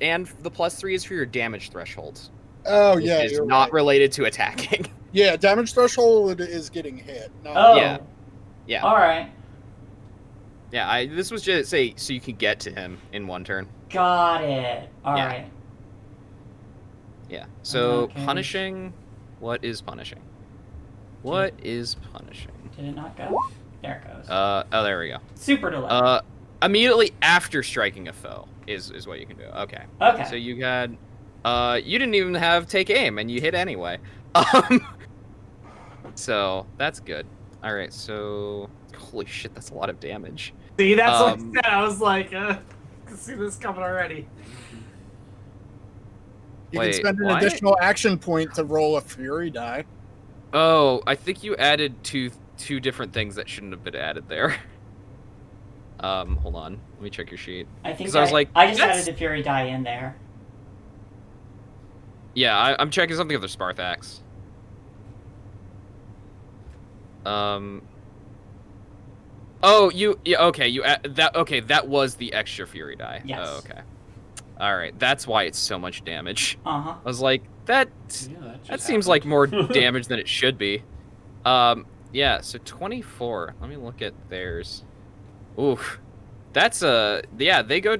And the +3 is for your damage threshold. Oh yeah, it's not related to attacking. Yeah, damage threshold is getting hit. Oh. Yeah. All right. Yeah, this was just so you can get to him in one turn. Got it. All right. Yeah. So Okay. punishing. What is punishing? What is punishing? Did it not go? There it goes. Oh, there we go. Super delay. Immediately after striking a foe is what you can do. Okay. Okay. So you had, you didn't even have take aim, and you hit anyway. So that's good. All right. So holy shit, that's a lot of damage. See, that's what I said. I was like, I can see this coming already. You Wait, can spend an what? additional action point to roll a fury die. Oh, I think you added two different things that shouldn't have been added there. Hold on. Let me check your sheet. I think 'Cause I was like, I just that's- added the Fury die in there. Yeah, I'm checking something with the Sparthax. Oh, okay, that was the extra Fury die. Yes. Oh, okay. All right, that's why it's so much damage. Uh-huh. I was like, that seems like more damage than it should be. Yeah, so 24. Let me look at theirs. Oof. That's yeah, they go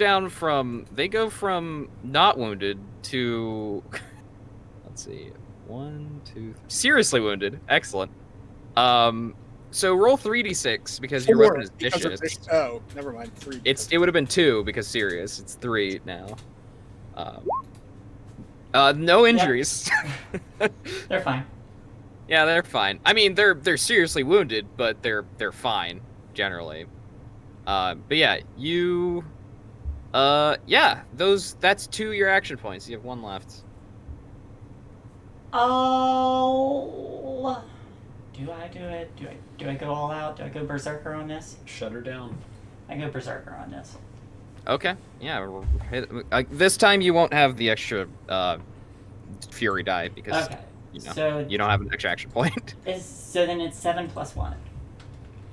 from not wounded to let's see. 1, 2, 3. Seriously wounded. Excellent. So roll 3d6 because your weapon is vicious. Oh, never mind. 3. It would have been 2 because serious. It's 3 now. No injuries. They're fine. Yeah, they're fine. I mean, they're seriously wounded, but they're fine generally. But yeah, you. Yeah, that's 2 your action points. You have 1 left. Oh. Do I do it? Do I go all out? Do I go berserker on this? Shut her down. I go berserker on this. Okay. Yeah. This time you won't have the extra fury die because So you don't have an extra action point. So then it's 7 + 1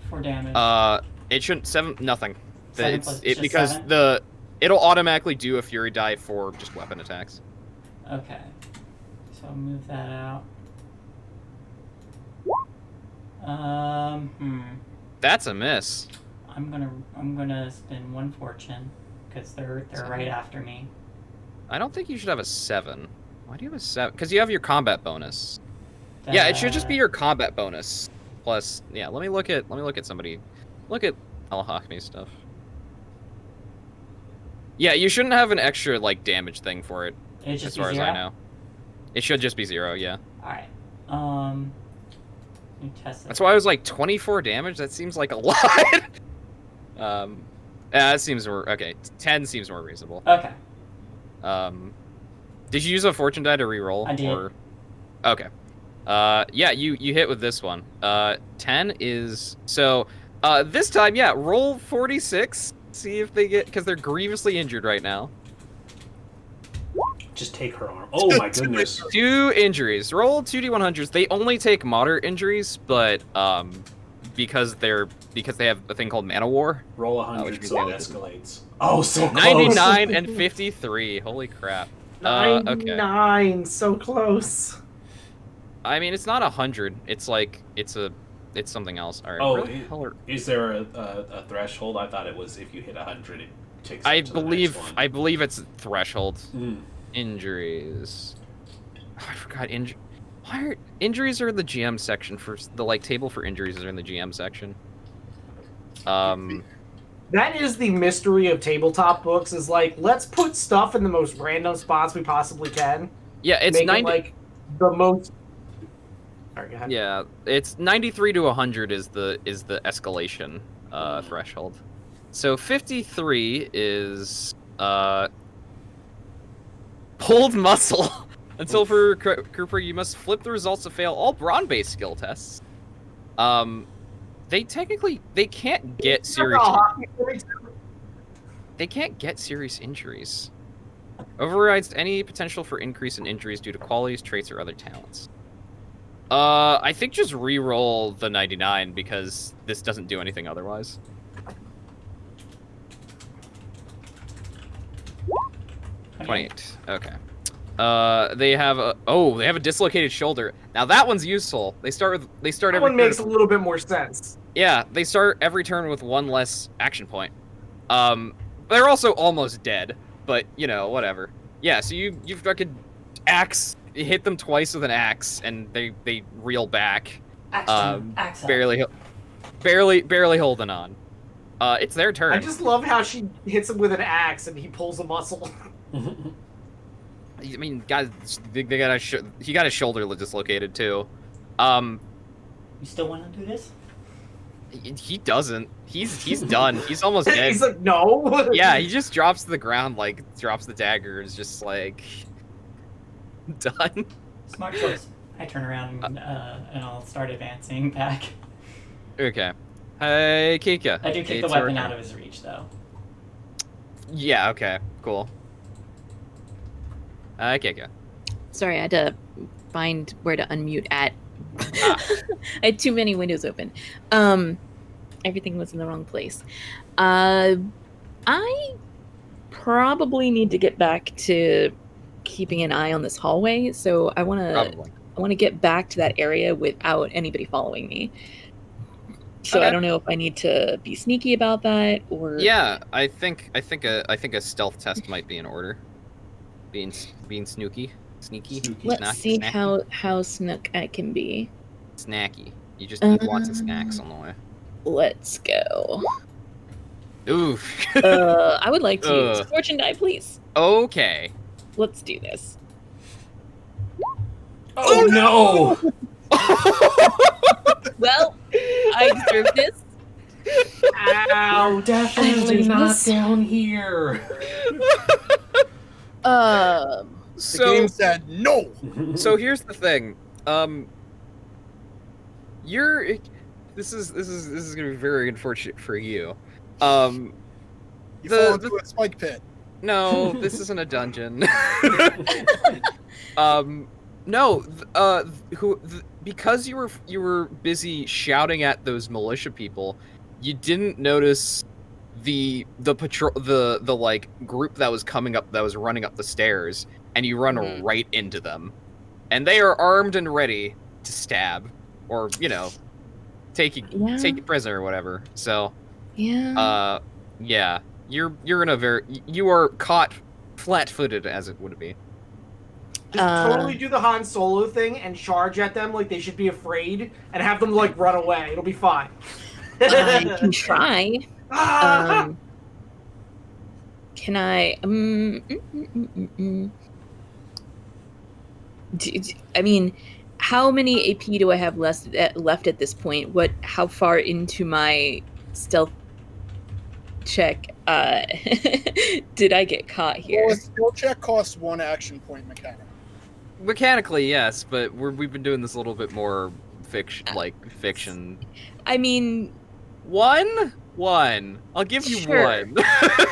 for damage. It shouldn't 7 nothing. 7 It's plus- it just because 7? it'll automatically do a fury die for just weapon attacks. Okay. So I'll move that out. That's a miss. I'm gonna spend 1 fortune because they're right after me. I don't think you should have a 7. Why do you have a 7? Because you have your combat bonus. Yeah, it should just be your combat bonus plus. Yeah, let me look at somebody. Look at Al-Hakmi's stuff. Yeah, you shouldn't have an extra like damage thing for it. As far as I know, it should just be 0. Yeah. All right. Let me test it. That's why I was like 24 damage. That seems like a lot. That seems more okay. 10 seems more reasonable. Okay. Did you use a fortune die to reroll? I did. Or... Okay. Yeah, you hit with this one. 10 is so. This time, yeah, roll 46. See if they get because they're grievously injured right now. Just take her arm. Oh my goodness. 2 injuries. Roll 2d100s. They only take moderate injuries, but because they have a thing called Mana War. Roll 100 so it escalates. Oh, so close. 99 and 53. Holy crap. 99, so close. I mean, it's not 100. It's like it's something else. All right. Oh, is there a threshold? I thought it was if you hit 100, it takes. I it to the next one. believe it's threshold. Mm. Injuries. Oh, I forgot injuries are in the GM section for the table for injuries are in the GM section. That is the mystery of tabletop books. Is like let's put stuff in the most random spots we possibly can. Yeah, it's Make 90. it, like the most. Sorry, go ahead. Yeah, it's 93 to 100 is the escalation threshold. So 53 is pulled muscle. Until for Cooper, you must flip the results to fail all brawn-based skill tests. They can't get serious. They can't get serious injuries. Overrides any potential for increase in injuries due to qualities, traits, or other talents. I think just re-roll the 99 because this doesn't do anything otherwise. $28. Okay. They have a dislocated shoulder. Now that one's useful. That one makes a little bit more sense. Yeah, they start every turn with 1 less action point. They're also almost dead, but you know, whatever. Yeah, so you fucking axe, hit them twice with an axe, and they reel back. Axe Barely holding on. It's their turn. I just love how she hits him with an axe and he pulls a muscle. I mean, guys, he got his shoulder dislocated too. You still want to do this? He doesn't. He's done. He's almost dead. He's like, no. Yeah, he just drops to the ground, like drops the dagger, is just like done. Smart choice. I turn around and I'll start advancing back. Okay. Hey, Kika. I do kick the weapon out of his reach, though. Yeah. Okay. Cool. Kika. Sorry, I had to find where to unmute at. I had too many windows open. Everything was in the wrong place. I probably need to get back to keeping an eye on this hallway, so I want to get back to that area without anybody following me. So Okay. I don't know if I need to be sneaky about that or Yeah, I think a stealth test might be in order. Being sneaky. Let's see how snook I can be. Snacky. You just eat lots of snacks on the way. Let's go. Ooh. I would like to use fortune die, please. Okay. Let's do this. Oh no! Well, I deserve this. Ow. Definitely not down here. The game said no. So here's the thing. This is gonna be very unfortunate for you. You fall into a spike pit. No, this isn't a dungeon. Because you were busy shouting at those militia people, you didn't notice the patrol the like group that was running up the stairs, and you run right into them, and they are armed and ready to stab or take you prisoner or whatever. So yeah, you are caught flat-footed, as it would be. Just totally do the Han Solo thing and charge at them like they should be afraid and have them like run away. It'll be fine. I can try. Can I? I mean, how many AP do I have left at this point? How far into my stealth check did I get caught here? Well, a skill check costs 1 action point Mechanically, yes, but we've been doing this a little bit more fiction. I mean, one. I'll give you one.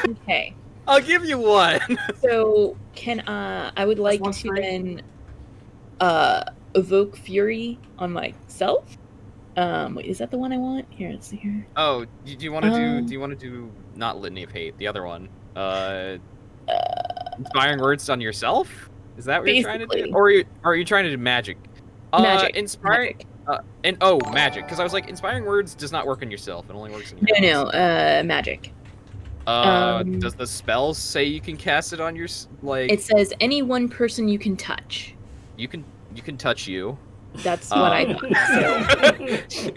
Okay. I'll give you one. So can I would like to then evoke fury on myself. Wait, is that the one I want? Here, let's see here. Oh, do you want to do not litany of hate? The other one. Inspiring words on yourself. Is that what you're trying to do? Or are you trying to do magic? Magic. Inspiring. Magic. Because I was like, inspiring words does not work on yourself. It only works on your No, magic. Does the spell say you can cast it on your It says any one person you can touch. You can touch you. That's what I thought. So.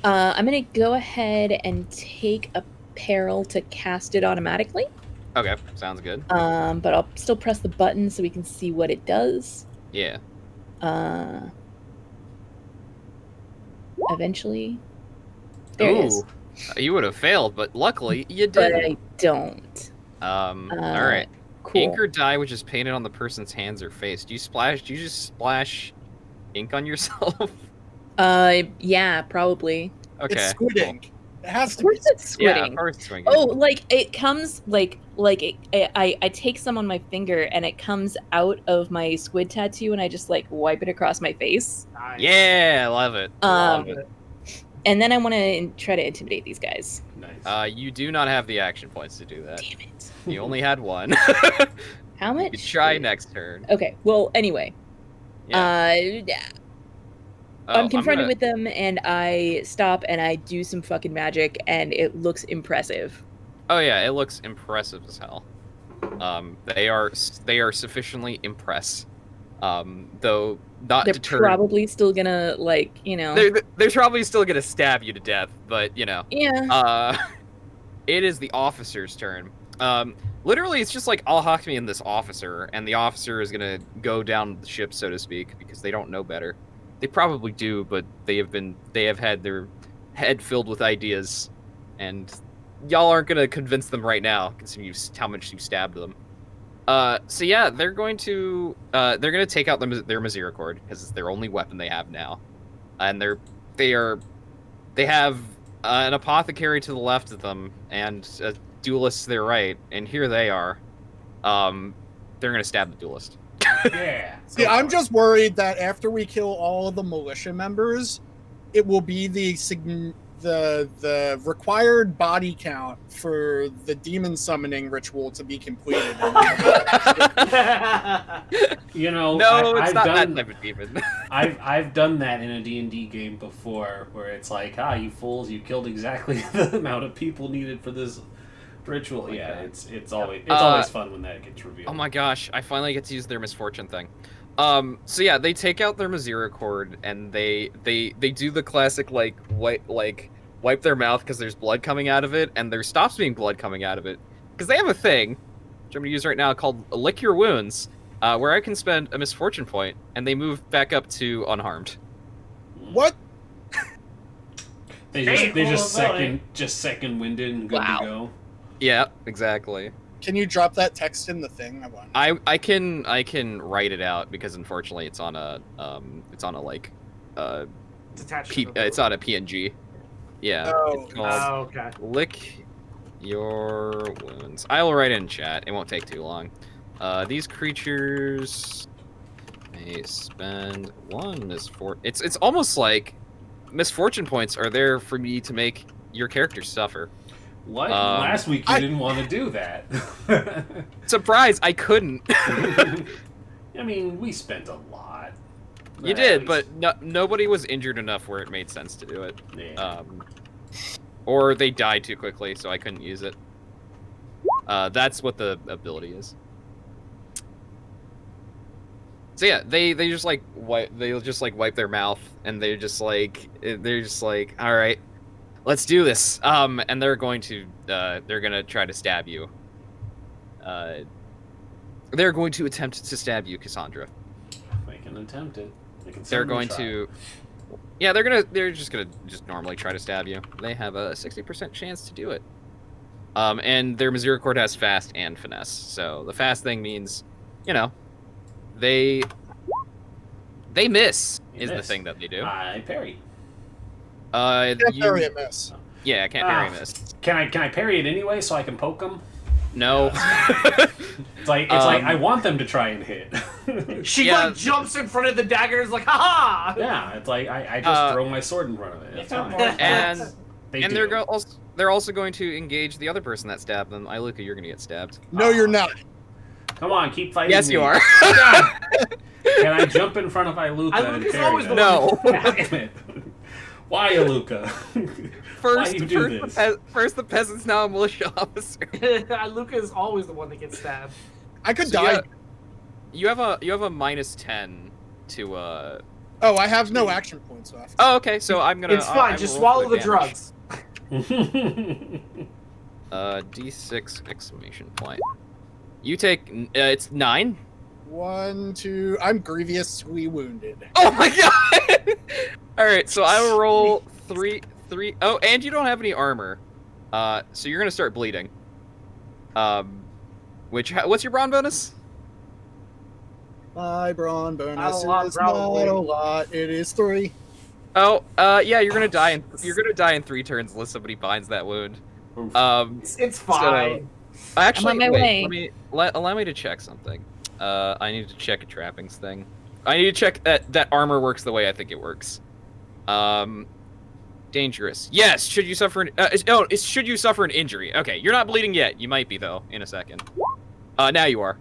I'm gonna go ahead and take a peril to cast it automatically. Okay, sounds good. But I'll still press the button so we can see what it does. Yeah. Eventually. There it is. You would have failed, but luckily you did. But I don't. All right. Cool. Ink or dye which is painted on the person's hands or face. Do you just splash ink on yourself? Yeah, probably. Okay. It's squid ink. It has to Of course be. it's squid ink. Of course it's squid ink. Oh, like it comes I take some on my finger and it comes out of my squid tattoo and I just like wipe it across my face. Nice. Yeah, I love it. Love it. And then I want to try to intimidate these guys. Nice. You do not have the action points to do that. Damn it. You only had one. How much? You could try next turn. Okay. Well, anyway. Yeah. I'm confronted with them, and I stop and I do some fucking magic, and it looks impressive. Oh yeah, it looks impressive as hell. They are sufficiently impressed. Though not they're deterred. Probably still gonna They're probably still gonna stab you to death, but Yeah. It is the officer's turn. Literally, it's just like, I'll hock me in this officer, and the officer is gonna go down the ship, so to speak, because they don't know better. They probably do, but they have had their head filled with ideas, and y'all aren't gonna convince them right now, considering how much you stabbed them. So yeah, they're gonna take out their misericord, because it's their only weapon they have now, and they have an apothecary to the left of them, and a duelist to their right, and here they are. They're gonna stab the duelist. Yeah. See, I'm just worried that after we kill all of the militia members, it will be the required body count for the demon summoning ritual to be completed. You know, no, it's not that type of demon. I've done that in a D&D game before, where it's like, you fools, you killed exactly the amount of people needed for this ritual. Yeah, it's always fun when that gets revealed. Oh my gosh, I finally get to use their misfortune thing. So yeah, they take out their misericord, and they do the classic wipe their mouth because there's blood coming out of it, and there stops being blood coming out of it because they have a thing, which I'm gonna use right now, called Lick Your Wounds, where I can spend a misfortune point, and they move back up to unharmed. What? They just second winded and good to go. Yeah, exactly. Can you drop that text in the thing? I can write it out because unfortunately it's on a it's on a PNG. Yeah. Oh. It's called okay. Lick Your Wounds. I will write it in chat. It won't take too long. These creatures may spend one misfortune. It's almost like misfortune points are there for me to make your character suffer. What? Last week you didn't want to do that. Surprise! I couldn't. I mean, we spent a lot. You did, but nobody was injured enough where it made sense to do it. Yeah. Or they died too quickly, so I couldn't use it. That's what the ability is. So yeah, they just wipe their mouth, and they're just like, all right, let's do this. And they're gonna try to stab you. They're going to attempt to stab you, Cassandra. They can attempt it. They're going to. Yeah, they're just gonna normally try to stab you. They have a 60% chance to do it. And their misericord has fast and finesse. So the fast thing means, they miss the thing that they do. I parry. Can't parry a miss. Yeah, I can't parry a miss. Can I parry it anyway so I can poke them? No. It's like I want them to try and hit. She jumps in front of the dagger and is like, ha! Yeah, it's like I just throw my sword in front of it. It's fine. And they're also going to engage the other person that stabbed them. Iluka, you're gonna get stabbed. No, you're not. Come on, keep fighting. Yes, me. you are. Can I jump in front of Iluka and Iluka's parry always them? the one. Damn it. Why, Iluka? First the peasant's now a militia officer. Iluka is always the one that gets stabbed. I could die. You have a -10 to Oh, I have no action points left. Oh, okay. So I'm gonna. It's fine. Just swallow the drugs. D6 exclamation point. You take it's 9. 1, 2. I'm grievously wounded. Oh my god! All right, so I will roll 3. Oh, and you don't have any armor, so you're gonna start bleeding. What's your brawn bonus? My brawn bonus Not is not a lot. It is 3. Oh, yeah, you're gonna die in 3 turns unless somebody binds that wound. It's fine. So, actually, I'm on my wait. Allow me to check something. I need to check a trappings thing. I need to check that armor works the way I think it works. Dangerous. Yes. Should you suffer should you suffer an injury? Okay, you're not bleeding yet. You might be though in a second. Now you are.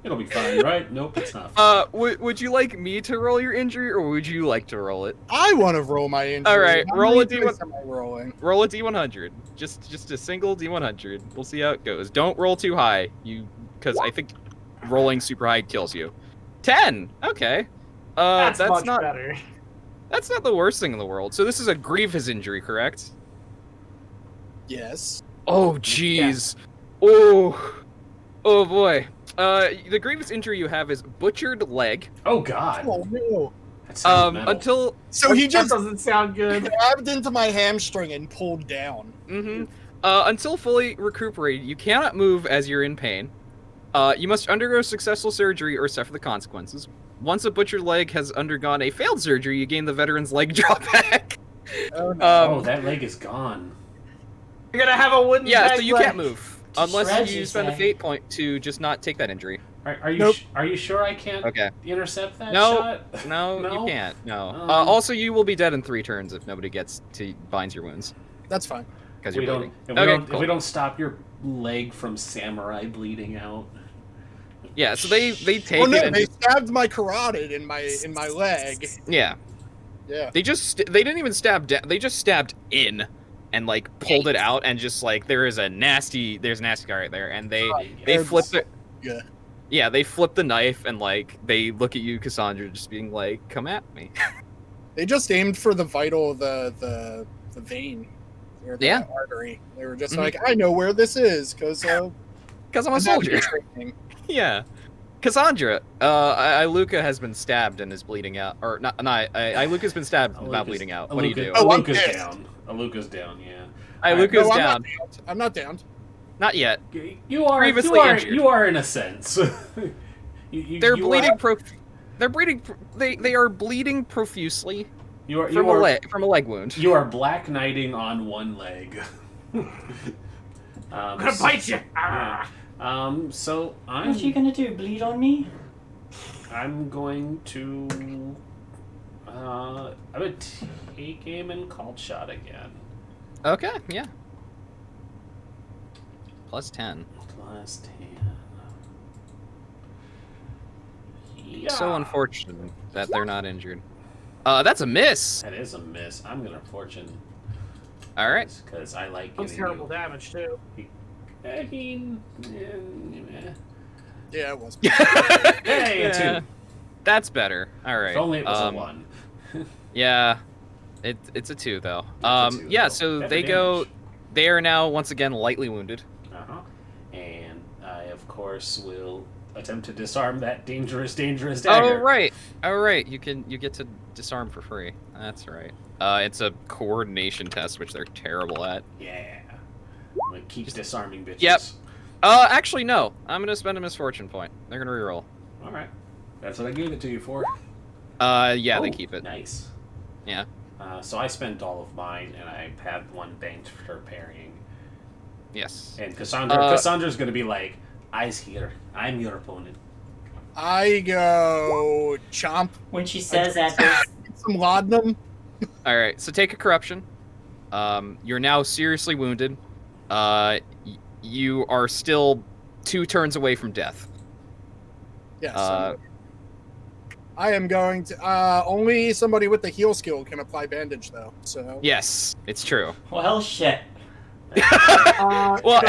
It'll be fine, right? Nope, it's not fine. Would you like me to roll your injury, or would you like to roll it? I want to roll my injury. All right, How roll many a D1. dice am I rolling? Roll a D100. Just a single D100. We'll see how it goes. Don't roll too high, because I think rolling super high kills you. 10. Okay. That's much not better. That's not the worst thing in the world. So this is a grievous injury, correct? Yes. Oh, jeez. Oh boy. The grievous injury you have is butchered leg. Oh God. Oh no. That sounds metal. Until So he That just doesn't sound good. grabbed into my hamstring and pulled down. until fully recuperated, you cannot move as you're in pain. You must undergo successful surgery or suffer the consequences. Once a butchered leg has undergone a failed surgery, you gain the veteran's leg drawback. Oh no. Oh, that leg is gone. You're gonna have a wooden Yeah, peg so you leg. can't move To unless shred, you you spend a say. fate point to just not take that injury. Are you Nope. are you sure I can't Okay. intercept that No, shot? No, No? you can't. No. Um, Also, you will be dead in 3 turns if nobody gets to binds your wounds That's fine. because We you're don't. bleeding. If cool. we don't stop your leg from samurai bleeding out. Yeah, so they take Oh no, it and they stabbed my carotid in my leg. yeah, Yeah. they didn't even stab down. They just stabbed in and like pulled it out and just like there's a nasty guy right there and they They're flip it. Yeah. Yeah, they flip the knife and like they look at you, Cassandra, just being like, "Come at me." They just aimed for the vital, the vein, or the Yeah. artery. They were just Mhm. like, I know where this is because Because I'm a soldier. Yeah. Cassandra, Iluka has been stabbed and is bleeding out. Or not, Iluka's been stabbed and not bleeding out. What do you do? Oh, I'm Aluka's pissed. down. Aluka's down. Yeah. Iluka's No, down. I'm not down. Not yet. You are. Grievously injured. You are in a sense. They're you bleeding. Are, They're bleeding. They are bleeding profusely you are. from You are. from a leg wound. You are black knighting on one leg. I'm gonna bite you. Yeah. So What are you gonna do? Bleed on me? I'm going to. I'm gonna take aim and called shot again. Okay. Yeah. Plus 10. Plus 10. Yeah. So unfortunate that they're not injured. That's a miss. That is a miss. I'm gonna fortune. All right. Because I like That's giving terrible you. damage too. I mean, Yeah, it was. hey, a Yeah. 2. That's better. All right. If only it was a Um, 1. Yeah. It's a 2 though. a 2, Yeah. though. So Better they go. damage. They are now once again lightly wounded. And I, of course, will attempt to disarm that dangerous Oh dagger. right. You get to disarm for free. That's right. It's a coordination test, which they're terrible at. Yeah. I'm gonna keep disarming bitches. Yep. Actually no. I'm gonna spend a misfortune point. They're gonna reroll. All right. That's what I gave it to you for. Yeah, they Oh, keep it. Nice. Yeah. So I spent all of mine, and I had 1 banked for parrying. Yes. And Cassandra's gonna be like, "Eyes here. I'm your opponent." I go chomp When she says that, there's some laudanum. All right. So take a corruption. You're now seriously wounded. You are still 2 turns away from death. Yes. Uh, I am going to. Only somebody with the heal skill can apply bandage, though. So. Yes, it's true. well, shit. Well,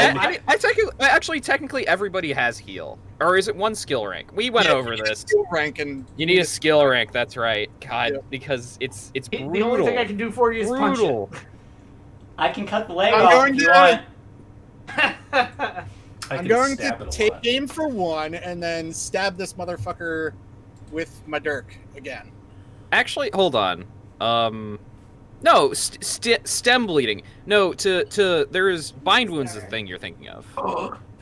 So technically, everybody has heal, or is it 1 skill rank? We went over you need a this. skill rank and You need a skill rank. That's right. God, Yeah. because it's brutal. the only thing I can do for you is punch brutal. I can cut the leg I'm off going if you to- want. it. I I'm can going stab to it a take lot. aim for 1 and then stab this motherfucker with my dirk again. Actually, hold on. No, stem bleeding. No, there is bind wounds. The thing you're thinking of.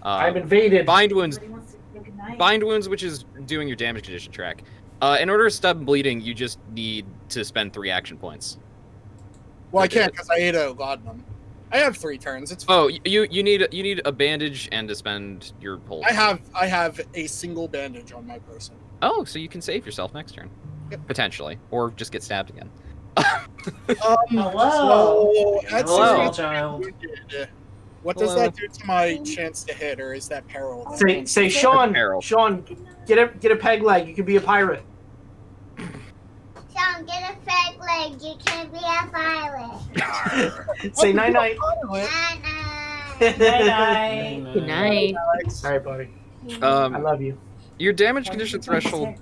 I'm invaded. Bind wounds. Everybody wants to say goodnight. Bind wounds, which is doing your damage condition track. In order to stop bleeding, you just need to spend 3 action points. Well, I Okay. can't because I ate a laudanum. I have 3 turns. It's fine. Oh, you need a bandage and to spend your whole. I have a single bandage on my person. Oh, so you can save yourself next turn, Yep. potentially, or just get stabbed again. Hello. So, that's Hello. seriously Child. wounded. What does that do to my chance to hit, or is that peril? Say, Sean, Peril. Sean, get a peg leg. You can be a pirate. Sean, get a peg leg. You can be a pilot. Say night night. Night-night. Night-night. Good night. All right, buddy. I love you. Your damage condition threshold.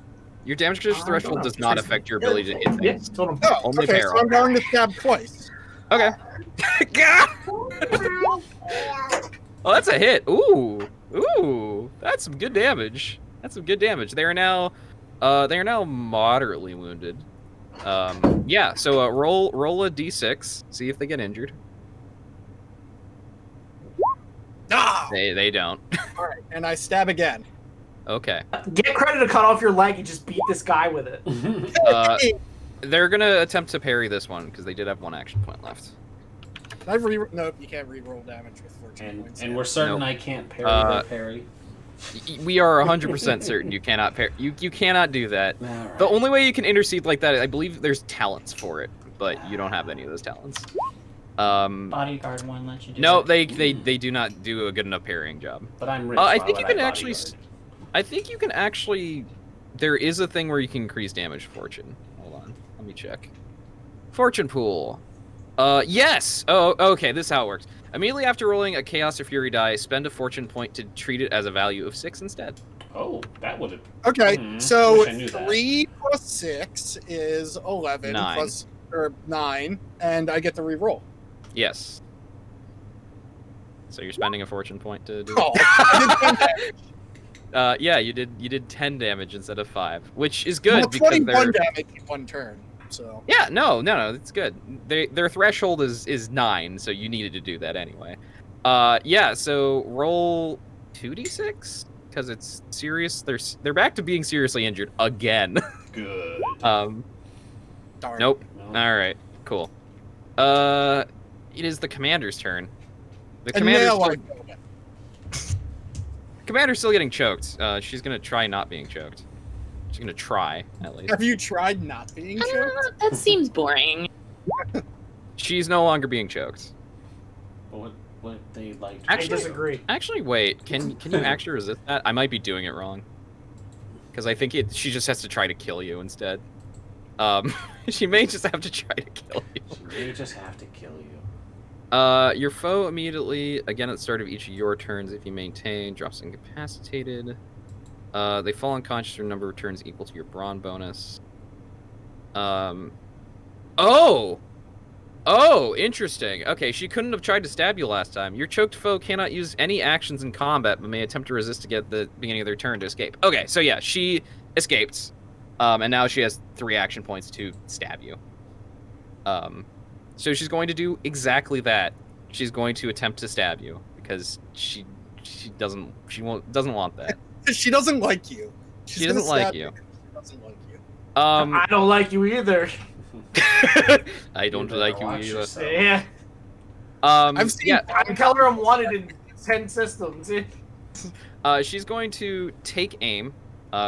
Your damage condition threshold does not affect your ability to hit Yeah, things. told him. Oh, Only okay, peril. so I'm going to stab twice. Okay. Oh, that's a hit. Ooh, that's some good damage. They are now moderately wounded. Yeah. So roll a d6. See if they get injured. Ah! They don't. All right, and I stab again. Okay. Get credit to cut off your leg and just beat this guy with it. They're gonna attempt to parry this one because they did have one action point left. Nope, you can't re-roll damage with 14 points. And we're certain Nope. I can't parry that parry. We are 100% certain you cannot parry. You cannot do that. Alright. The only way you can intercede like that, I believe there's talents for it, but you don't have any of those talents. Bodyguard one lets you do No, it. they do not do a good enough parrying job. But I'm rich. I why think would you can bodyguard? actually I think you can actually. There is a thing where you can increase damage fortune. Hold on, let me check. Fortune pool. Yes. Oh, okay. This is how it works. Immediately after rolling a Chaos or Fury die, spend a fortune point to treat it as a value of 6 instead. Oh, that would have. Okay, so wish I knew that. 3 plus 6 is 11 9. plus or 9, and I get to re-roll. Yes. So you're spending a fortune point to do. Oh, I did 10 damage. Yeah, you did 10 damage instead of 5, which is good Well, because 21 they're. damage in one turn. So Yeah, no, it's good. Their threshold is 9, so you needed to do that anyway. Yeah, so roll 2d6 because it's serious. They're back to being seriously injured again. Good. darn. Nope. No. All right, cool. It is the commander's turn. The And commander's now I still, go again. commander's still getting choked. She's gonna try not being choked. She's gonna try at least. Have you tried not being choked? That seems boring. She's no longer being choked. But what they like? I Actually- disagree. Actually, wait. Can you actually resist that? I might be doing it wrong. Because I think she just has to try to kill you instead. She may just have to try to kill you. They just have to kill you. Your foe immediately, again at the start of each of your turns, if you maintain, drops incapacitated. They fall unconscious for a number of turns equal to your brawn bonus. Oh, interesting. Okay, she couldn't have tried to stab you last time. Your choked foe cannot use any actions in combat, but may attempt to resist to get the beginning of their turn to escape. Okay, so yeah, she escaped. And now she has 3 action points to stab you. So she's going to do exactly that. She's going to attempt to stab you because she doesn't want that. She doesn't like you. She's She doesn't gonna like stab you. because She doesn't like you. I don't like you either. I don't better like you watch either. yourself. Yeah, I've seen. Yeah, I'm telling her I'm wanted in 10 systems. she's going to take aim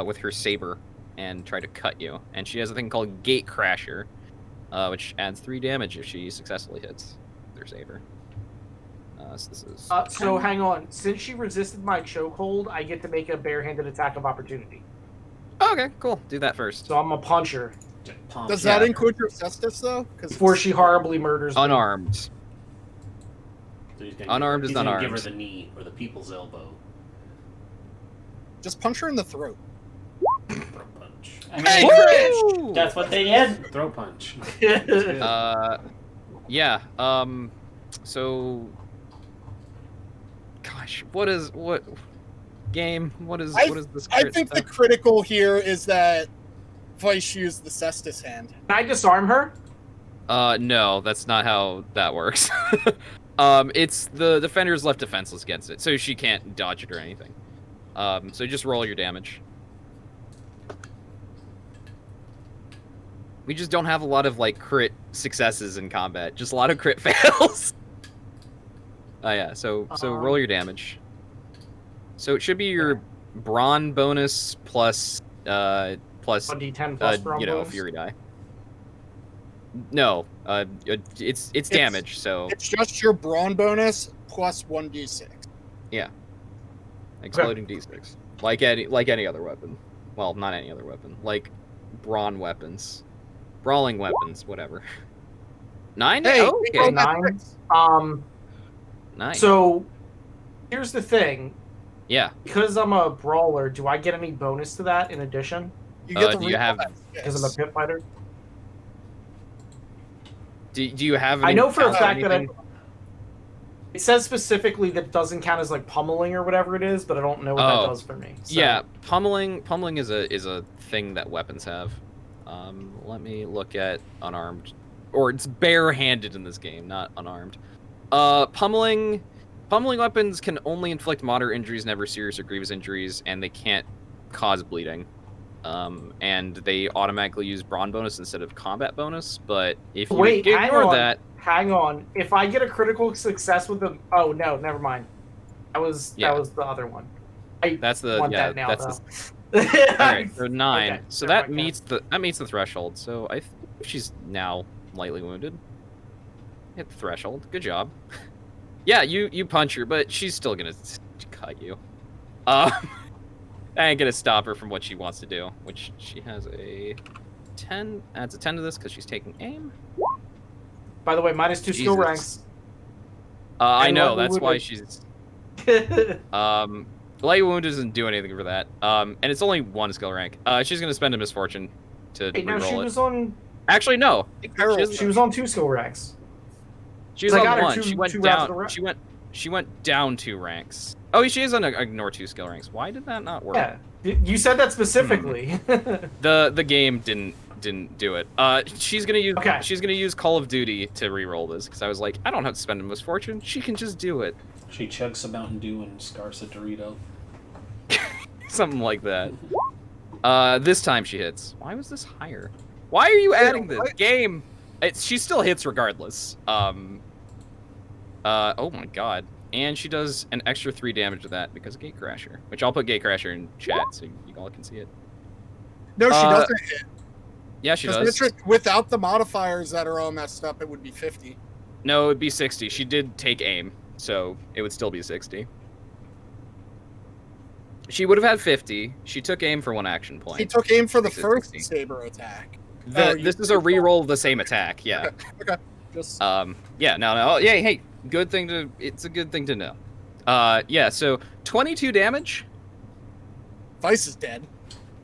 with her saber and try to cut you. And she has a thing called Gate Crasher, which adds 3 damage if she successfully hits their saber. So this is So hang on. Since she resisted my chokehold, I get to make a barehanded attack of opportunity. okay, cool. Do that first. So I'm a puncher Just pump Does it. that Yeah. include your cestus though? before she horribly murders me. Unarmed. So he's gonna Unarmed give is her, he's gonna unarmed. Give her the knee or the people's elbow. Just punch her in the throat. Throat punch. I mean, Hey, Woo! that's what they did. Throat punch. That's good. Yeah. So, gosh, what game? What is this? I crit think the stuff? critical here is that Vice used the cestus hand. Can I disarm her? No, that's not how that works. It's the defender's left defenseless against it, so she can't dodge it or anything. So just roll your damage. We just don't have a lot of like crit successes in combat, just a lot of crit fails. Oh yeah, so roll your damage. So it should be your brawn bonus plus 1d10 plus brawn you know, bonus? fury die. No, it's damage. So it's just your brawn bonus plus 1d6. yeah, exploding d6, like any other weapon. Well, not any other weapon, like brawn weapons, brawling weapons, whatever. 9? Hey, oh, okay. 9. 9. So here's the thing. Yeah. Because I'm a brawler, do I get any bonus to that in addition? You get do you have? Because I'm a pit fighter? Do you have? I Any know for a counts or fact that anything? it says specifically that it doesn't count as like pummeling or whatever it is, but I don't know what that does for me. So. Yeah, pummeling is a thing that weapons have. Let me look at unarmed, or it's barehanded in this game, not unarmed. Pummeling weapons can only inflict moderate injuries, never serious or grievous injuries, and they can't cause bleeding. And they automatically use brawn bonus instead of combat bonus. But if you ignore that, hang on. If I get a critical success with them, oh no, never mind. That was the other one. That's the that now, that's though. the. All right, so 9. Okay, so never that mind, meets the threshold. So I think she's now lightly wounded. Hit the threshold. Good job. Yeah, you punch her, but she's still gonna cut you. That ain't gonna stop her from what she wants to do, which she has a 10. Adds a 10 to this because she's taking aim. By the way, minus 2 skill Jesus. ranks. I know, that's why she's... Light wound doesn't do anything for that. And it's only 1 skill rank. She's gonna spend a misfortune to no, she reroll it. was on. Actually, no. She was on 2 skill ranks. She was So I on got her 1. two- She went two rounds down. of the She went down 2 ranks. Oh, she is on ignore 2 skill ranks. Why did that not work? Yeah, you said that specifically. The game didn't do it. She's gonna use Okay. she's gonna use Call of Duty to re-roll this because I was like, I don't have to spend a misfortune. She can just do it. She chugs some Mountain Dew and scarfs a Dorito. Something like that. This time she hits. Why was this higher? Why are you adding this game? She still hits regardless. Oh my god. And she does an extra 3 damage to that because of Gatecrasher, which I'll put Gatecrasher in chat so you all can see it. No, she doesn't hit. Yeah, she does. Without the modifiers that are all messed up, it would be 50. No, it'd be 60. She did take aim, so it would still be 60. She would have had 50. She took aim for 1 action point. He took aim for the first 60. saber attack. This is a re-roll of the same attack, yeah. Okay. Just... yeah, no. Yeah, hey, it's a good thing to know. Yeah, so 22 damage. Vice is dead.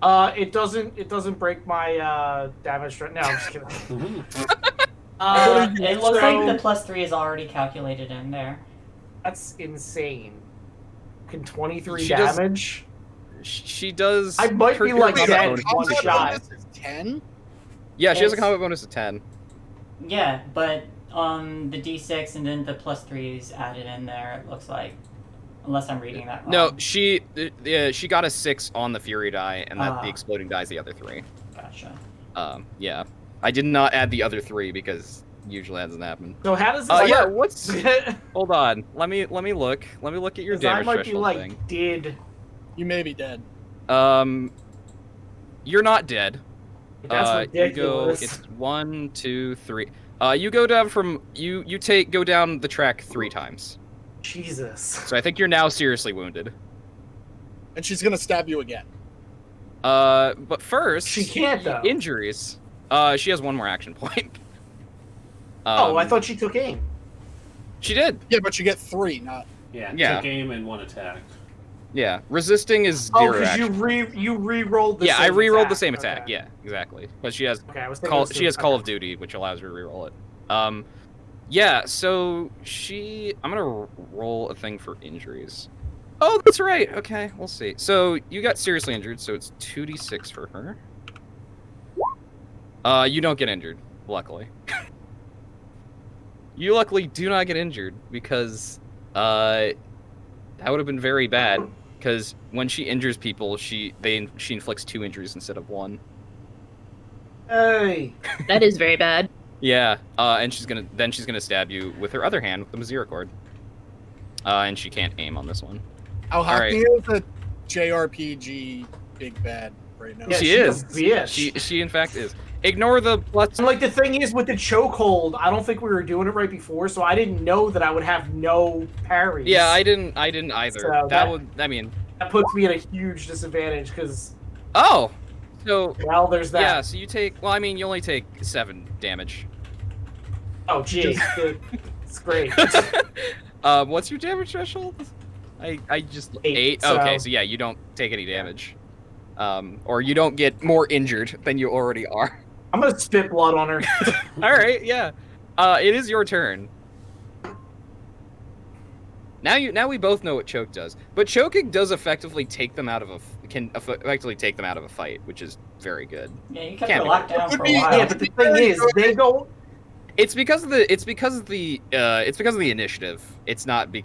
It doesn't break my damage. No, I'm just kidding. It looks like the +3 is already calculated in there. That's insane. Can 23 She damage? She does. I might be like dead one shot. 10? Yeah, she has a combat bonus of 10. Yeah, but on the d6 and then the +3 is added in there, it looks like. Unless I'm reading that wrong. No, she got a 6 on the Fury die, and the exploding die is the other 3. Gotcha. Yeah. I did not add the other 3 because usually that doesn't happen. So how does this yeah, work? what's... Hold on. Let me look. Let me look at your damage I might be threshold like thing. dead. You may be dead. You're not dead. That's ridiculous. It's 1, 2, 3. You go down from go down the track 3 times. Jesus. So I think you're now seriously wounded. And she's gonna stab you again. But first, she can't though. Injuries. She has 1 more action point. I thought she took aim. She did. Yeah, but you get 3, not. Yeah. Took aim and 1 attack. Yeah, resisting is 0 because action. you re-rolled the yeah, same I re-rolled attack. the same attack. Okay. Yeah, exactly. But she has Okay, Call of Duty, which allows her to re-roll it. Yeah, so I'm gonna roll a thing for injuries. Oh, that's right. Okay, we'll see. So you got seriously injured, so it's 2d6 for her. You don't get injured, luckily. You luckily do not get injured because that would have been very bad. Because when she injures people, she inflicts 2 injuries instead of 1. Hey. That is very bad. Yeah, and she's gonna stab you with her other hand with the misericord. And she can't aim on this one. How happy is a JRPG big bad right now? Yeah, she is. A bitch. She in fact is. Ignore the plus. And like the thing is with the chokehold, I don't think we were doing it right before, so I didn't know that I would have no parries. Yeah, I didn't either. So that puts me at a huge disadvantage because. Oh, so. Well, there's that. Yeah, so you take. Well, I mean, you only take 7 damage. Oh, geez, it's great. What's your damage threshold? I just 8. So... Okay, so yeah, you don't take any damage. Or you don't get more injured than you already are. I'm gonna spit blood on her. All right, yeah. It is your turn. Now we both know what choke does, but choking does effectively take them out of a fight, which is very good. Yeah, you kept her locked down for a while. Yeah, but the thing is, they go. It's because of the initiative. It's not It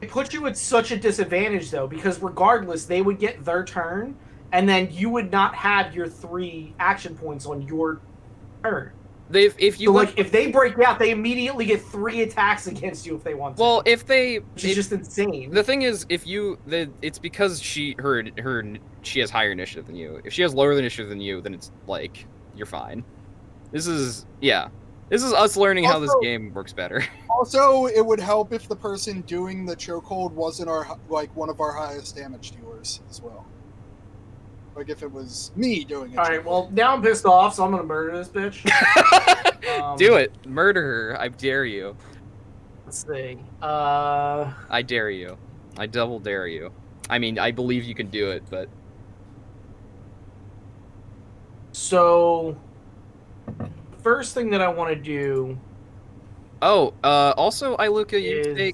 puts you at such a disadvantage though, because regardless, they would get their turn, and then you would not have your 3 action points on your turn. If they break out, they immediately get 3 attacks against you if they want to. Well, which is just insane. The thing is, it's because she has higher initiative than you. If she has lower initiative than you, then it's like you're fine. This is us learning how this game works better. Also, it would help if the person doing the chokehold wasn't one of our highest damage dealers as well. Like if it was me doing it. All right, well now I'm pissed off, so I'm gonna murder this bitch. Do it, murder her! I dare you. Let's see. I dare you. I double dare you. I mean, I believe you can do it, but. So, first thing that I want to do. Oh, also, Iluka,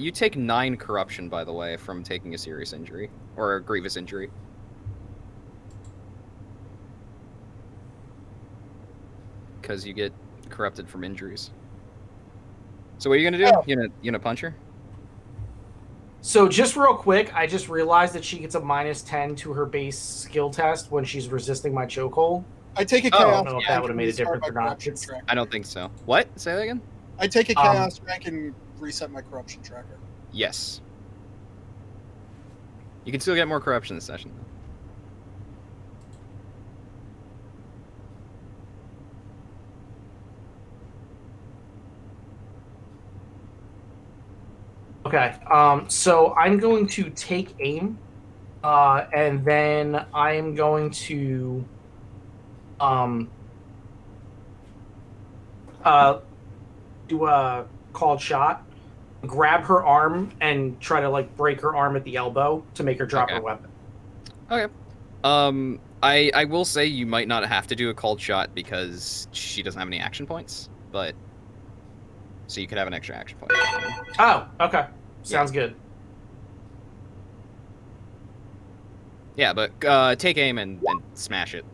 you take 9 corruption, by the way, from taking a serious injury or a grievous injury. Because you get corrupted from injuries. So what are you gonna do? Oh. You gonna punch her? So just real quick, I just realized that she gets a -10 to her base skill test when she's resisting my chokehold. I take a I chaos. don't know if that would have made a difference or not. I don't think so. What? Say that again? I take a chaos rank and reset my corruption tracker. Yes. You can still get more corruption this session, though. Okay, so I'm going to take aim, and then I am going to, do a called shot, grab her arm, and try to, like, break her arm at the elbow to make her drop her weapon. Okay. I will say you might not have to do a called shot because she doesn't have any action points, but... So you could have an extra action point. Oh, okay. Sounds good. Yeah, but take aim and smash it.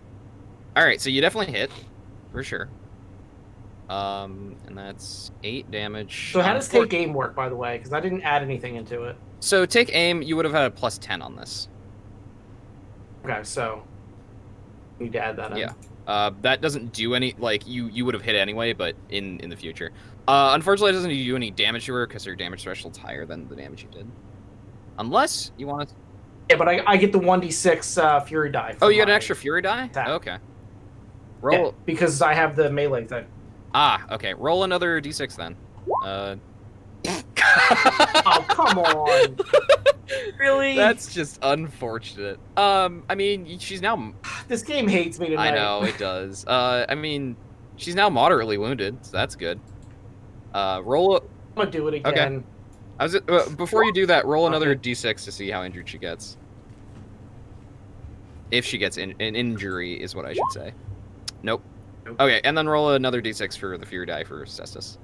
Alright, so you definitely hit, for sure. And that's 8 damage. So how does take aim work, by the way? Because I didn't add anything into it. So take aim, you would have had a +10 on this. Okay, so... need to add that in. Yeah. That doesn't do any, like, you would have hit anyway, but in the future. Unfortunately, it doesn't do any damage to her because her damage threshold's higher than the damage you did. Unless you want to... Yeah, but I get the 1d6 Fury die. Oh, you got an extra Fury die? Attack. Okay. Roll... Yeah, because I have the melee thing. Ah, okay. Roll another d6 then. Oh, come on. Really? That's just unfortunate. I mean, she's now... This game hates me tonight. I know, it does. I mean, she's now moderately wounded, so that's good. Roll... I'm gonna do it again. Okay. Before you do that, roll another d6 to see how injured she gets. If she gets an injury, is what I should say. Nope. Okay, and then roll another d6 for the Fury die for Cestus.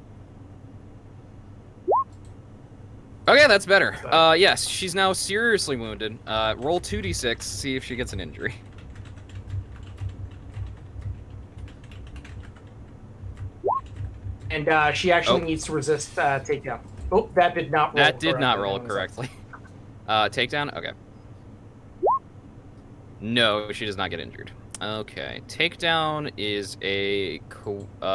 Okay, that's better. Yes, she's now seriously wounded. Roll 2d6, see if she gets an injury. And she actually needs to resist takedown. Oh, that did not roll. That did not roll correctly. Takedown? Okay. No, she does not get injured. Okay, takedown is a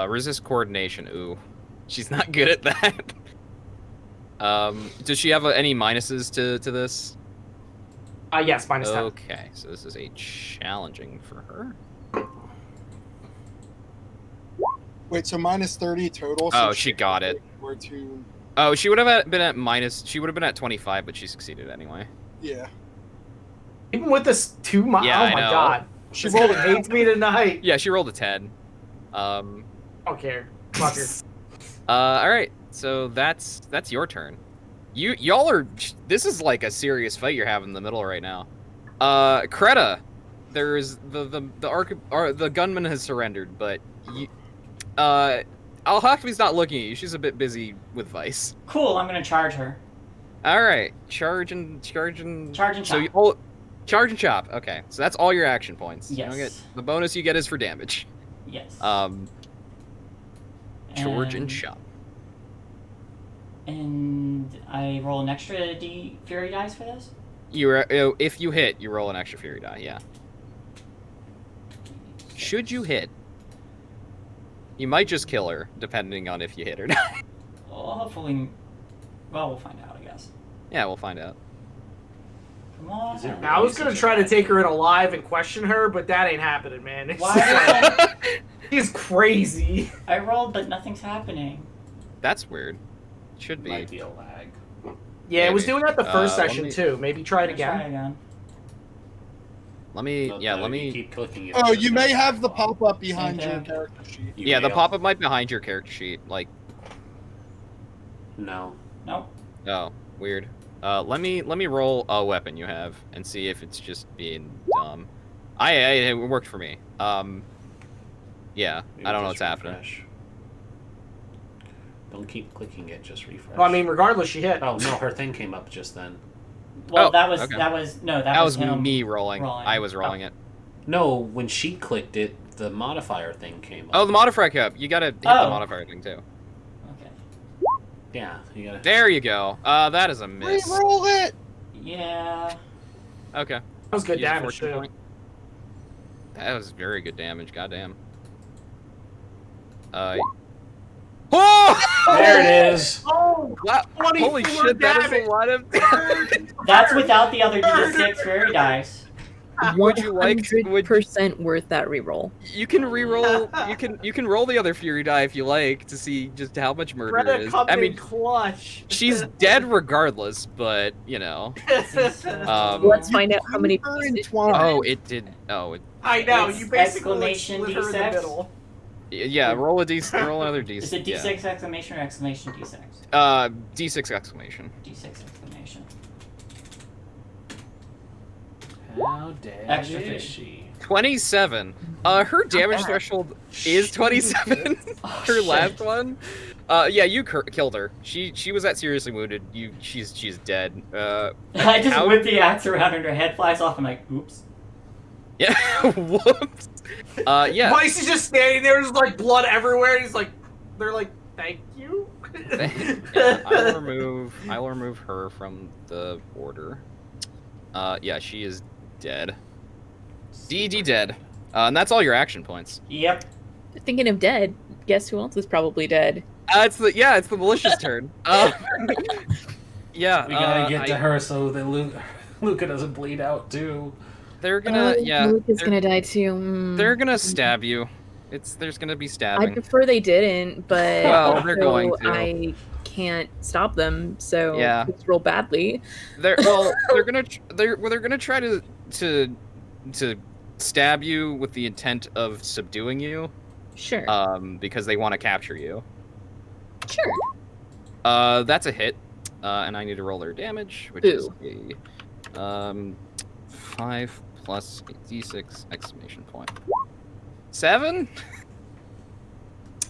resist coordination. Ooh, she's not good at that. Does she have any minuses to this? Yes, -10. Okay, so this is a challenging for her. Wait, so minus 30 total? Oh, So she got it. Or to... Oh, she would have been at minus. She would have been at 25, but she succeeded anyway. Yeah. Even with this 2 miles, Yeah, oh I my know. god. This game hates me tonight. Yeah, she rolled a 10. I don't care. Fuck her. All right. So that's your turn. Y'all are. This is like a serious fight you're having in the middle right now. Kreta, there is the gunman has surrendered, but Alhaki's not looking at you. She's a bit busy with Vice. Cool, I'm gonna charge her. All right, charge and Charge and So chop. charge and chop. Okay, so that's all your action points. Yes. You don't get, the bonus you get is for damage. Yes. Charge and chop. And I roll an extra fury dice for this? If you hit, you roll an extra fury die, yeah. Should you hit, you might just kill her, depending on if you hit or not. Well, hopefully... Well, we'll find out, I guess. Yeah, we'll find out. Come on. Now, I was gonna try to take her in alive and question her, but that ain't happening, man. It's Why? He's crazy. I rolled, but nothing's happening. That's weird. Should be. Might be a lag. Yeah, it was Maybe. doing that the first Let session, me- too. Maybe try it Try again. again. Let me. No, Yeah, no, let you me. keep clicking it. Oh, it's you just may gonna have the pop up. pop-up behind your Same thing. character sheet. You Yeah, the may pop-up might be behind your character sheet. Like, No. Nope. oh, weird. Let me roll a weapon you have and see if it's just being dumb. It worked for me. Yeah, Maybe I don't know just what's happening. refresh. Don't keep clicking it, just refresh. Well, I mean, regardless, she hit. Oh, no, her thing came up just then. Well, Oh, that was okay. that was no, That was him me rolling. I was rolling it. No, when she clicked it, the modifier thing came up. Oh, the modifier came up. You gotta hit the Oh. modifier thing too. Okay. Yeah, you gotta... There you go. That is a miss. Re-roll it! Yeah. Okay. That was good Use a damage, fortune too. point. That was very good damage. Goddamn. Oh! There it is! Oh! Wow. 24 Holy shit, that is damage. a lot of. That's without the other D6 fairy dice. Would you like? Would 100% worth that reroll. you can re-roll? You can roll the other fury die if you like to see just how much murder it Greta is. coming I mean, clutch. she's dead regardless, but you know. Let's find out how many Her pieces. entwined. Oh, it did. Oh, it, I know, It's you basically like, exclamation split her in the D6. middle. yeah. Roll another d. Is it D6 exclamation or exclamation D6? Yeah. D6 exclamation. D6 exclamation. How dead Extra is three. she? 27. Her damage threshold is 27. Oh, Her shit. last one. Yeah, you killed her. She was that seriously wounded. She's dead. I just how- whip the axe around and her head flies off. I'm like, oops. Yeah. Whoops. Yeah. Vice is just standing there, there's like blood everywhere. He's like, they're like, thank you. Yeah, I will remove her from the order. Yeah, she is dead. DD dead. And that's all your action points. Yep. Thinking of dead, guess who else is probably dead? It's the malicious turn. Yeah. We gotta get to her so that Luca doesn't bleed out too. They're gonna Luke is they're- gonna die too. Mm. They're gonna stab you. There's gonna be I stabbing. prefer they didn't, but Well, they're also going to. I can't stop them, so Yeah. it's roll badly. They're gonna try to stab you with the intent of subduing you. Sure. Because they want to capture you. Sure. That's a hit. And I need to roll their damage, which is a 5 plus a d6 exclamation point. 7?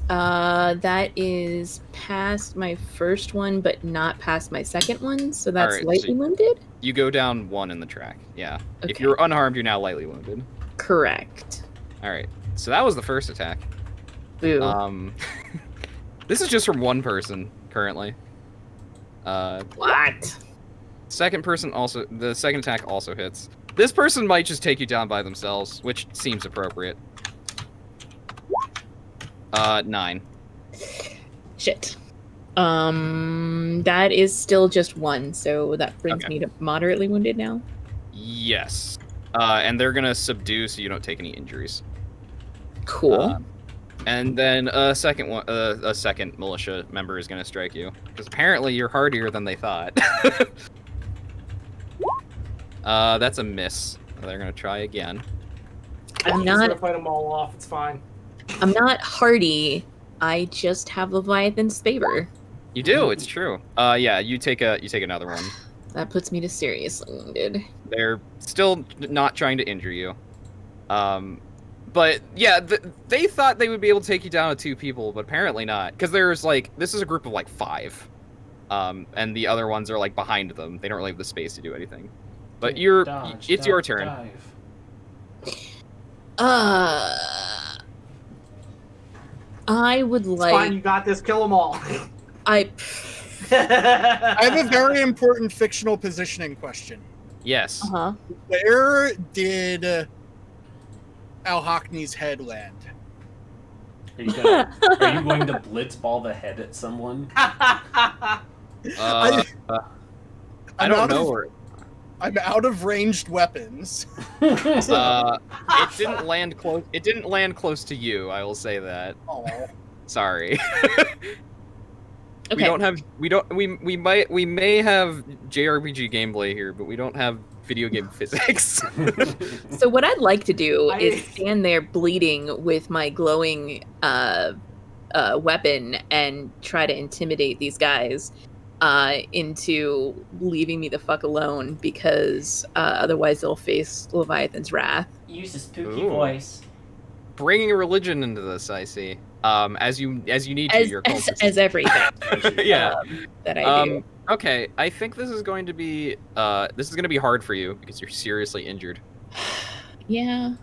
That is past my first one, but not past my second one, so that's Alright, lightly so- wounded? You go down 1 in the track. Yeah. If Okay. you're unharmed, you're now lightly wounded. Correct. Alright. So that was the first attack. Boo. This is just from one person currently. What? Second person also, the second attack also hits. This person might just take you down by themselves, which seems appropriate. 9. Shit. That is still just one, so that brings Okay. me to moderately wounded now. Yes. And they're gonna subdue so you don't take any injuries. Cool. And then a second militia member is going to strike you because apparently you're hardier than they thought. That's a miss. They're going to try again. I'm not gonna fight them all off. It's fine. I'm not hardy. I just have Leviathan's favor. You do. It's true. Yeah. You take another one. That puts me to seriously wounded. They're still not trying to injure you. But yeah, they thought they would be able to take you down with 2 people, but apparently not. Because there's this is a group of 5. And the other ones are behind them. They don't really have the space to do anything. But it's your turn. Dive. I would It's like. fine. You got this. Kill them all. I have a very important fictional positioning question. Yes. Uh-huh. Where did Al Hockney's head land? Are you going to blitzball the head at someone? I don't know where. I'm out of ranged weapons. It didn't land close. It didn't land close to you. I will say that. Oh. Sorry. Okay. We don't have. We may have JRPG gameplay here, but we don't have video game physics. So what I'd like to do is stand there bleeding with my glowing weapon and try to intimidate these guys into leaving me the fuck alone, because otherwise they'll face Leviathan's wrath. Use a spooky voice. Bringing religion into this, I see. As you need to. Your as everything. Yeah. That I do. Okay, I think this is going to be hard for you because you're seriously injured. Yeah.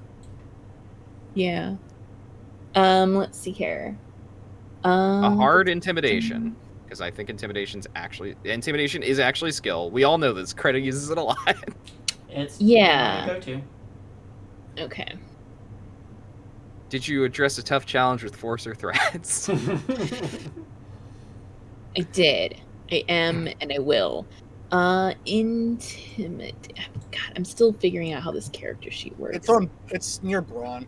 Let's see here. A hard intimidation, because I think intimidation is actually skill. We all know this. Credit uses it a lot. It's yeah. Go to. Okay. Did you address a tough challenge with force or threats? I did. I am, and I will. Intimidate. God, I'm still figuring out how this character sheet works. It's near Brawn.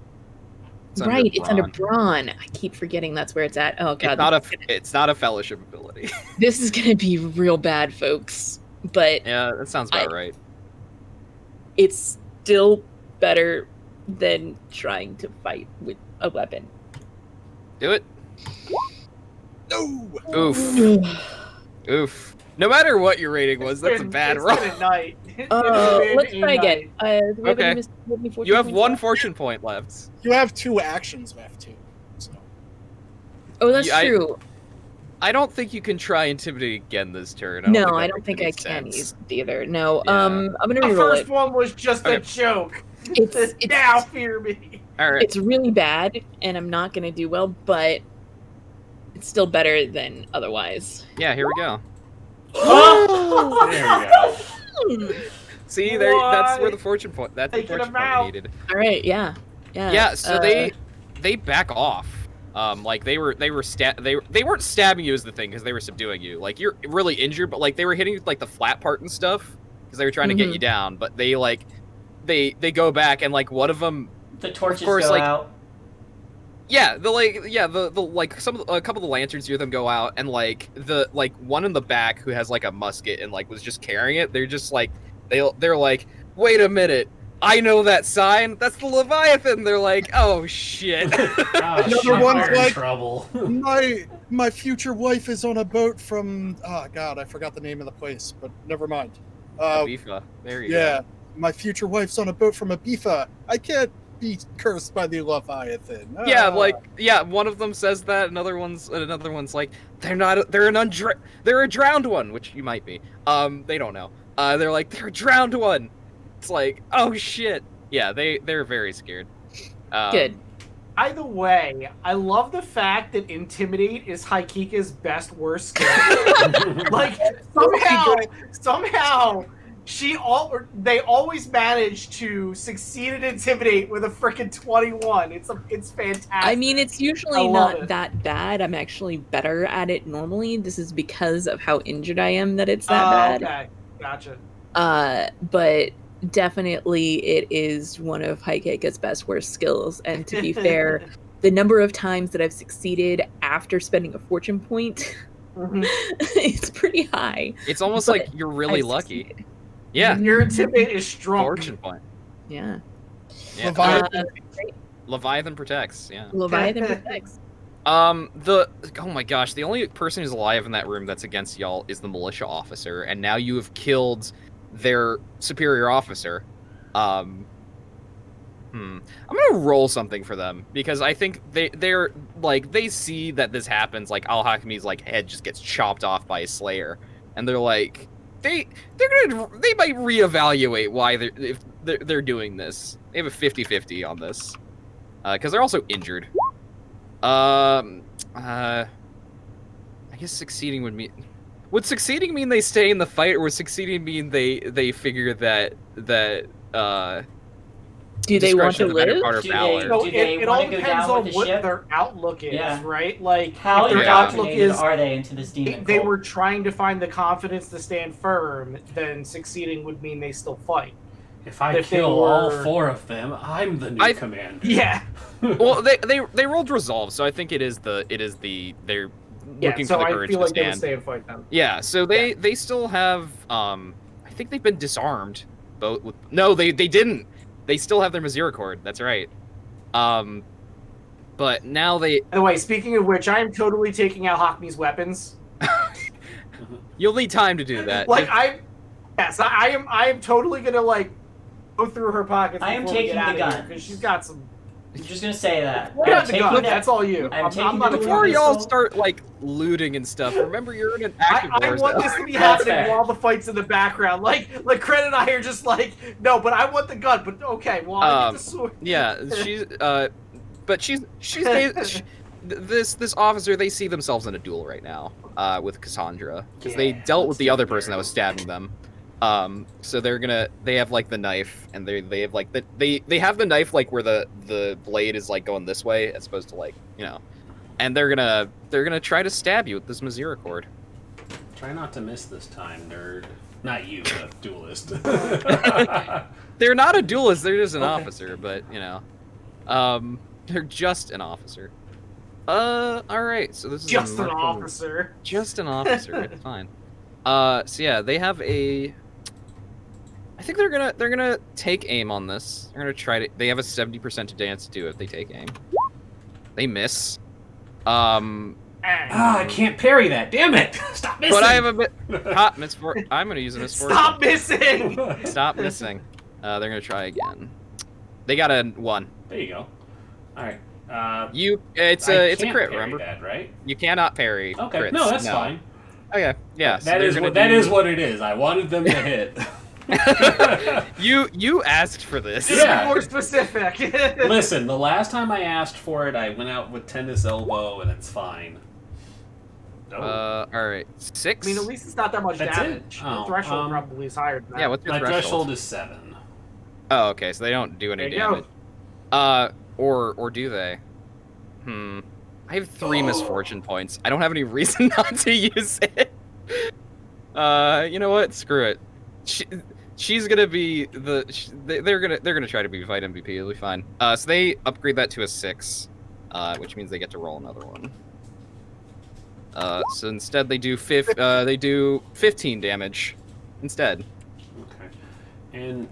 It's under Brawn. I keep forgetting that's where it's at. Oh god. It's not a fellowship ability. This is gonna be real bad, folks. But yeah, that sounds about right. It's still better than trying to fight with a weapon. Do it. No. Oof. No matter what your rating was, that's a bad roll. Let's try again. Okay. You have 1 fortune point left. You have 2 actions left too. So. Oh, that's true. I don't think you can try intimidate again this turn. I don't think I can either. No. Yeah. I'm gonna the reroll first one was just a joke. It's now fear me. All right. It's really bad, and I'm not gonna do well, but it's still better than otherwise. Yeah, here we go. Oh! There we go. See, that's where the fortune point. That's the fortune point needed. All right, yeah. Yeah. So they back off. They weren't stabbing you is the thing, because they were subduing you. You're really injured, but they were hitting you with the flat part and stuff because they were trying to get you down. But they go back, and one of them, the torches of course, go out. Yeah, a couple of the lanterns near them go out, and the one in the back who has a musket and was just carrying it. They're just they're like, wait a minute, I know that sign. That's the Leviathan. They're like, oh shit. Another one's in trouble. my future wife is on a boat from I forgot the name of the place, but never mind. Ibiza. There you go. Yeah, my future wife's on a boat from Ibiza. I can't be cursed by the Leviathan. Yeah, one of them says that. Another one's like, they're a drowned one, which you might be. They don't know. They're like, they're a drowned one. It's like, oh shit. Yeah, they're very scared. Good. Either way, I love the fact that Intimidate is Haikika's best worst skill. somehow they always manage to succeed at Intimidate with a frickin' 21. It's fantastic. I mean, it's usually not that bad. I'm actually better at it normally. This is because of how injured I am that it's that bad. Okay, gotcha. But definitely it is one of Haikika's best worst skills. And to be fair, the number of times that I've succeeded after spending a fortune point is pretty high. It's almost but like you're really I've lucky. succeeded. Yeah. Your intimidate is strong. Fortune point. Yeah. Yeah. Leviathan protects. Yeah. Leviathan protects. Oh my gosh, the only person who's alive in that room that's against y'all is the militia officer, and now you have killed their superior officer. I'm gonna roll something for them because I think they're like they see that this happens, like Al-Hakami's like head just gets chopped off by a slayer, and they're like they might reevaluate why they're doing this. They have a 50-50 on this because they're also injured. I guess succeeding would succeeding mean they stay in the fight, or would succeeding mean they figure that do they want to live? It all depends on what their outlook is, right? Like how their outlook is, are they into this demon they cult? were trying to find the confidence to stand firm, then succeeding would mean they still fight. If I kill all 4 of them, I'm the new commander. Yeah. Well, they rolled resolve, so I think they're looking for the courage feel to like stand. they would stay and fight them. Yeah, so they still have I think they've been disarmed. No, they didn't. They still have their misericord. That's right. But now they. By the way, speaking of which, I am totally taking out Hakami's weapons. You'll need time to do that. Like I am totally gonna like go through her pockets. I am taking the gun because she's got some. I'm just gonna say that. Got the gun. That's all you. I'm taking not before y'all start like looting and stuff. Remember, you're in an active I war want zone. this to be happening while the fight's in the background. Like Cred and I are just like, no, but I want the gun. But okay, well, I get the sword. Yeah, this officer, they see themselves in a duel right now with Cassandra because they dealt with the other person that was stabbing them. So they have like the knife, and they have like they have the knife like where the blade is like going this way as opposed to like, you know, and they're gonna try to stab you with this misericord. Try not to miss this time, nerd. Not you, the duelist. They're not a duelist, they're just an officer, but you know, they're just an officer. All right, so this is just an officer. Just an officer. It's fine. So yeah, they have a. I think they're gonna take aim on this. They're gonna try to. They have a 70% chance to do it if they take aim. They miss. I can't parry that. Damn it! Stop missing. But I have a bit. I'm gonna use a misfortune. Stop missing. Stop missing. They're gonna try again. They got a 1. There you go. All right. It's a crit. Remember that, right? You cannot parry. Okay. Crits. No, that's fine. Okay. Yeah. That is what it is. I wanted them to hit. You asked for this. Yeah. Be more specific. Listen, the last time I asked for it, I went out with tennis elbow, and it's fine. All right. 6. I mean, at least it's not that much That's damage. Oh, the threshold probably is higher than that. Yeah. What's your My threshold? threshold is 7. Oh, okay. So they don't do any There you damage. Or do they? I have 3 misfortune points. I don't have any reason not to use it. You know what? Screw it. She's gonna be they're gonna try to be fight MVP. It'll be fine. So they upgrade that to a 6, which means they get to roll another one. So instead they do 15 damage instead. Okay. And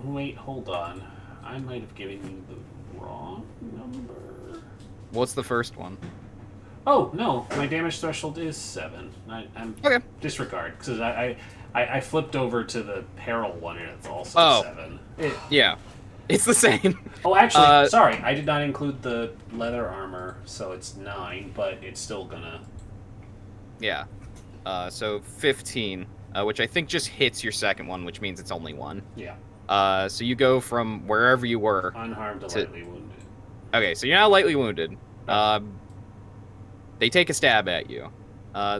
wait, hold on. I might have given you the wrong number. What's the first one? Oh no, my damage threshold is 7. I'm okay. Disregard because I flipped over to the peril one and it's also 7. Yeah, it's the same. Oh, actually, sorry, I did not include the leather armor, so it's 9, but it's still gonna. Yeah. So 15, which I think just hits your second one, which means it's only 1. Yeah. So you go from wherever you were unharmed to lightly wounded. Okay, so you're not lightly wounded. They take a stab at you.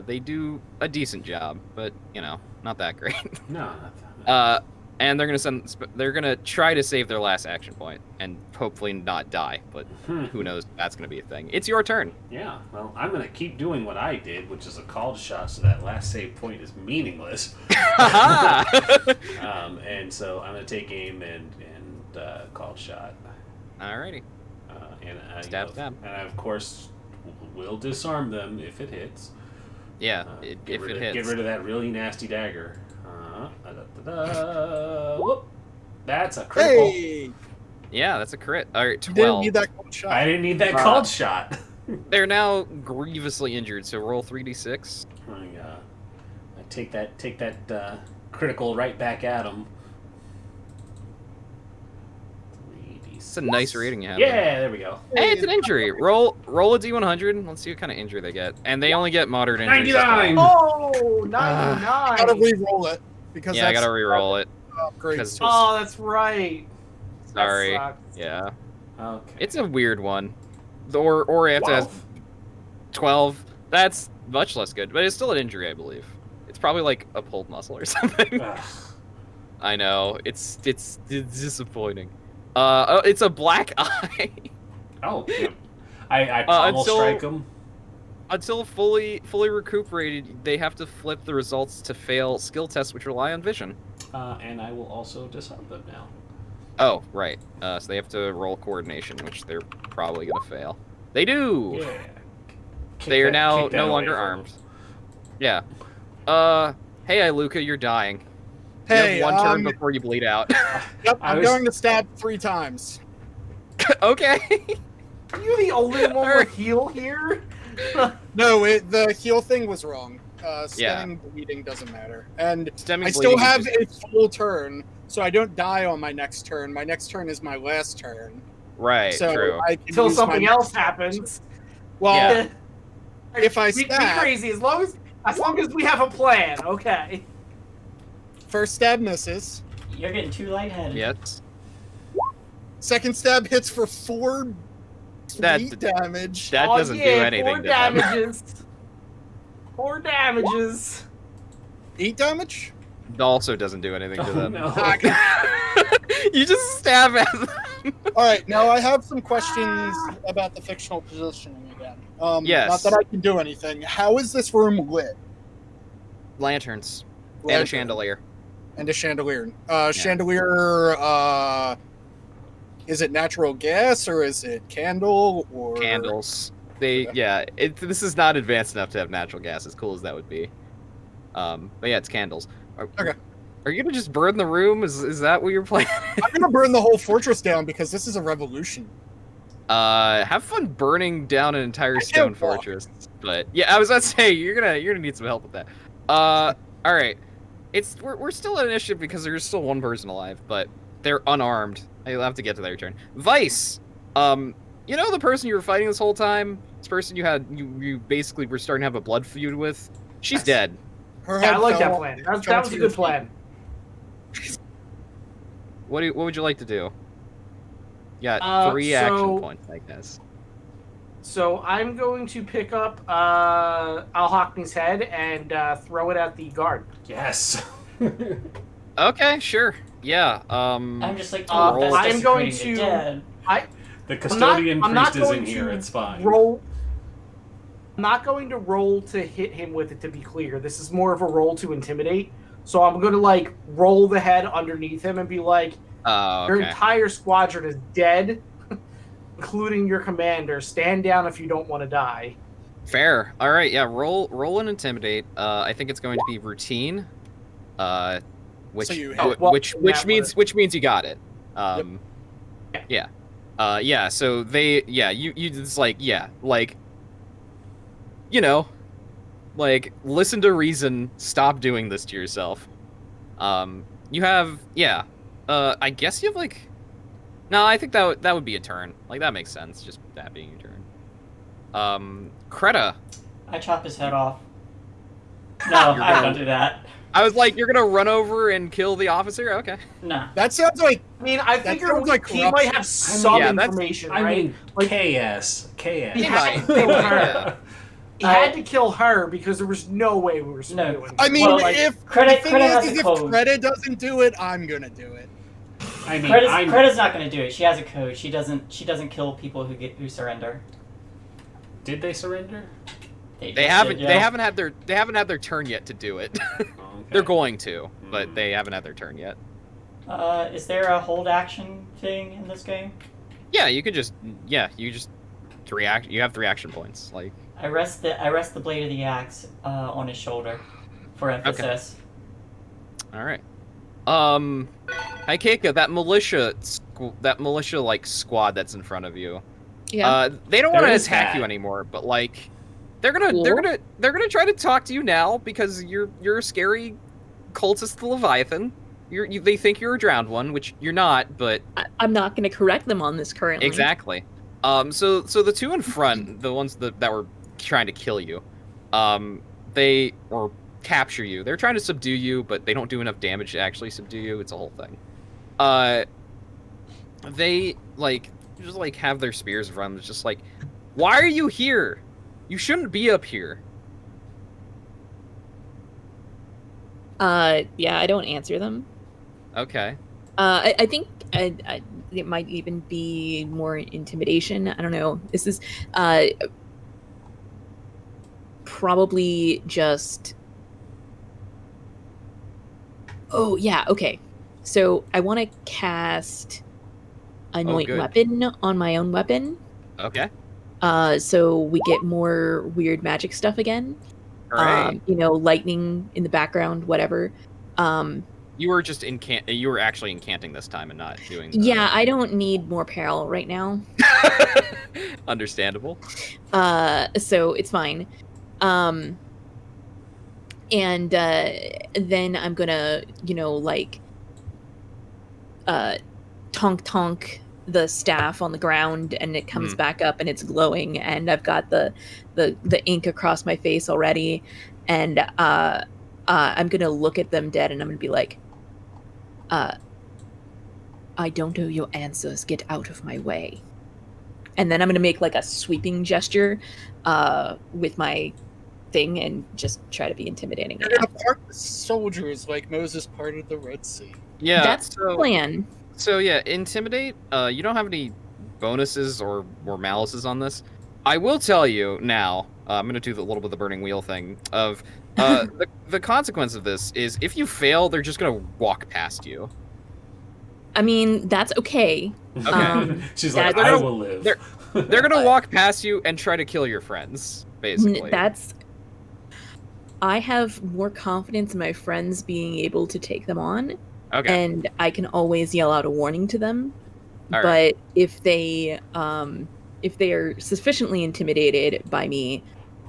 They do a decent job, but you know, not that great. No, not that. And they're gonna try to save their last action point and hopefully not die. But who knows? If that's gonna be a thing. It's your turn. Yeah. Well, I'm gonna keep doing what I did, which is a called shot, so that last save point is meaningless. And so I'm gonna take aim and called shot. Alrighty. Stab. And I, of course, will disarm them if it hits. Yeah, If it hits. Get rid of that really nasty dagger. Whoop. That's a critical. Hey! Yeah, that's a crit. All right, You didn't 12. need that cold shot. I didn't need that called shot. They're now grievously injured, so roll 3d6. I take that critical right back at them. It's a nice rating you have. Yeah, there we go. Hey, it's an injury. Roll a d100. Let's see what kind of injury they get. And they only get moderate injuries. 99! Oh, 99. I gotta re-roll it. Because Yeah, I gotta re-roll it. Great. 'cause- Oh, that's right. Sorry. That sucks. Yeah. Okay. It's a weird one. Or you have to have 12. That's much less good, but it's still an injury, I believe. It's probably like a pulled muscle or something. Ugh. I know. It's disappointing. It's a black eye. Oh, yeah. I pommel strike them. Until fully recuperated, they have to flip the results to fail skill tests which rely on vision. And I will also disarm them now. Oh, right. So they have to roll coordination, which they're probably gonna fail. They do. Yeah. They are now kick that no away longer from armed. them. Yeah. Hey, Iluka, you're dying. Hey, you have one turn before you bleed out. Yep, I I'm was- going to stab 3 times. Okay. Are you the only one with heal here? No, the heal thing was wrong. Stemming bleeding doesn't matter. And Stemming I still bleeding have is a full turn, so I don't die on my next turn. My next turn is my last turn. Right, So true. I can Until use something my else next turn. happens. Well, Yeah. if I Be stab, crazy as long as we have a plan. Okay. first stab misses. You're getting too lightheaded. Yes. Second stab hits for 4 That- sweet damage. That Oh, doesn't do yeah, anything 4 to them. damages. 4 damages. 8 damage? Also doesn't do anything to Oh, them. no. You just stab at them. Alright, now I have some questions about the fictional positioning again. Yes. Not that I can do anything. How is this room lit? Lanterns. And a Lantern. chandelier. And a chandelier. Chandelier, is it natural gas or is it candle or Candles. Okay. This is not advanced enough to have natural gas, as cool as that would be. But yeah, it's candles. Okay. Are you gonna just burn the room? Is that what you're planning? I'm gonna burn the whole fortress down because this is a revolution. Have fun burning down an entire stone can't walk. fortress. But yeah, I was about to say you're gonna need some help with that. All right. We're still at initiative because there's still one person alive, but they're unarmed. I'll have to get to their turn. Vice, you know the person you were fighting this whole time? This person you basically were starting to have a blood feud with? She's dead. Her Yeah, I head like fell that off. plan. That was a good plan. What would you like to do? You got 3 action points, I guess. So I'm going to pick up Al Hockney's head and throw it at the guard. Yes. Okay, sure. Yeah. I'm just like, roll. that's I'm going desecrating the to- dead. The custodian I'm not priest going isn't here. to It's fine. roll. I'm not going to roll to hit him with it. To be clear, this is more of a roll to intimidate. So I'm going to roll the head underneath him and be like, Oh, "Your okay. entire squadron is dead, including your commander. Stand down if you don't want to die." Fair. All right. Yeah. Roll and intimidate. I think it's going to be routine. Which So you Oh, hit. well, which that means you got it. Yeah. Yeah. So they you it's listen to reason. Stop doing this to yourself. You have I guess you have no, I think that would be a turn. That makes sense. Just that being your turn. Kreta. I chop his head off. No, You're I gonna- don't do that. I was like, you're gonna run over and kill the officer? Okay. Nah. That sounds like I mean, I That figure sounds like he might have corruption. some Yeah, that's- information, I right? mean, Like- KS. He He had might. to kill Yeah. her. He had to kill her because there was no way we were No. doing. I mean, Well, if Kreta the thing has is a if code. Kreta doesn't do it, I'm gonna do it. I mean, Kreta's not going to do it. She has a code. She doesn't kill people who surrender. Did they surrender? They just haven't did, they yeah. haven't had their turn yet to do it. Okay. They're going to, but they haven't had their turn yet. Is there a hold action thing in this game? Yeah, you could just react. You have 3 action points. Like I rest the blade of the axe on his shoulder for emphasis. Okay. All right. Hi Keika, that militia like squad that's in front of you. Yeah. They don't want to There is attack that. you anymore, but like they're gonna try to talk to you now because you're a scary cultist Leviathan. They think you're a drowned one, which you're not, but I'm not going to correct them on this currently. exactly. So the 2 in front, the ones that were trying to kill you, they or capture you. They're trying to subdue you, but they don't do enough damage to actually subdue you. It's a whole thing. They just like have their spears in front of them. It's just like, why are you here? You shouldn't be up here. Yeah, I don't answer them. Okay. I think it might even be more intimidation. I don't know. This is probably just. Oh yeah, okay. So I want to cast Anoint good. Weapon on my own weapon. Okay. So we get more weird magic stuff again. All right. Lightning in the background, whatever. You were just you were actually incanting this time and not doing. Yeah, I don't need more peril right now. Understandable. So it's fine. And then I'm gonna, tonk the staff on the ground, and it comes back up and it's glowing, and I've got the ink across my face already, and I'm gonna look at them dead, and I'm gonna be like, I don't know your answers. Get out of my way. And then I'm gonna make like a sweeping gesture with my thing and just try to be intimidating. You're gonna part the soldiers like Moses parted the Red Sea. Yeah, that's the plan. So yeah, intimidate. You don't have any bonuses or malices on this. I will tell you now. I'm gonna do a little bit of the burning wheel thing. Of the consequence of this is if you fail, they're just gonna walk past you. I mean, that's okay. Okay. She's like, they're I gonna- will live. They're gonna walk past you and try to kill your friends, basically. I have more confidence in my friends being able to take them on. Okay. And I can always yell out a warning to them. All but right. if they are sufficiently intimidated by me,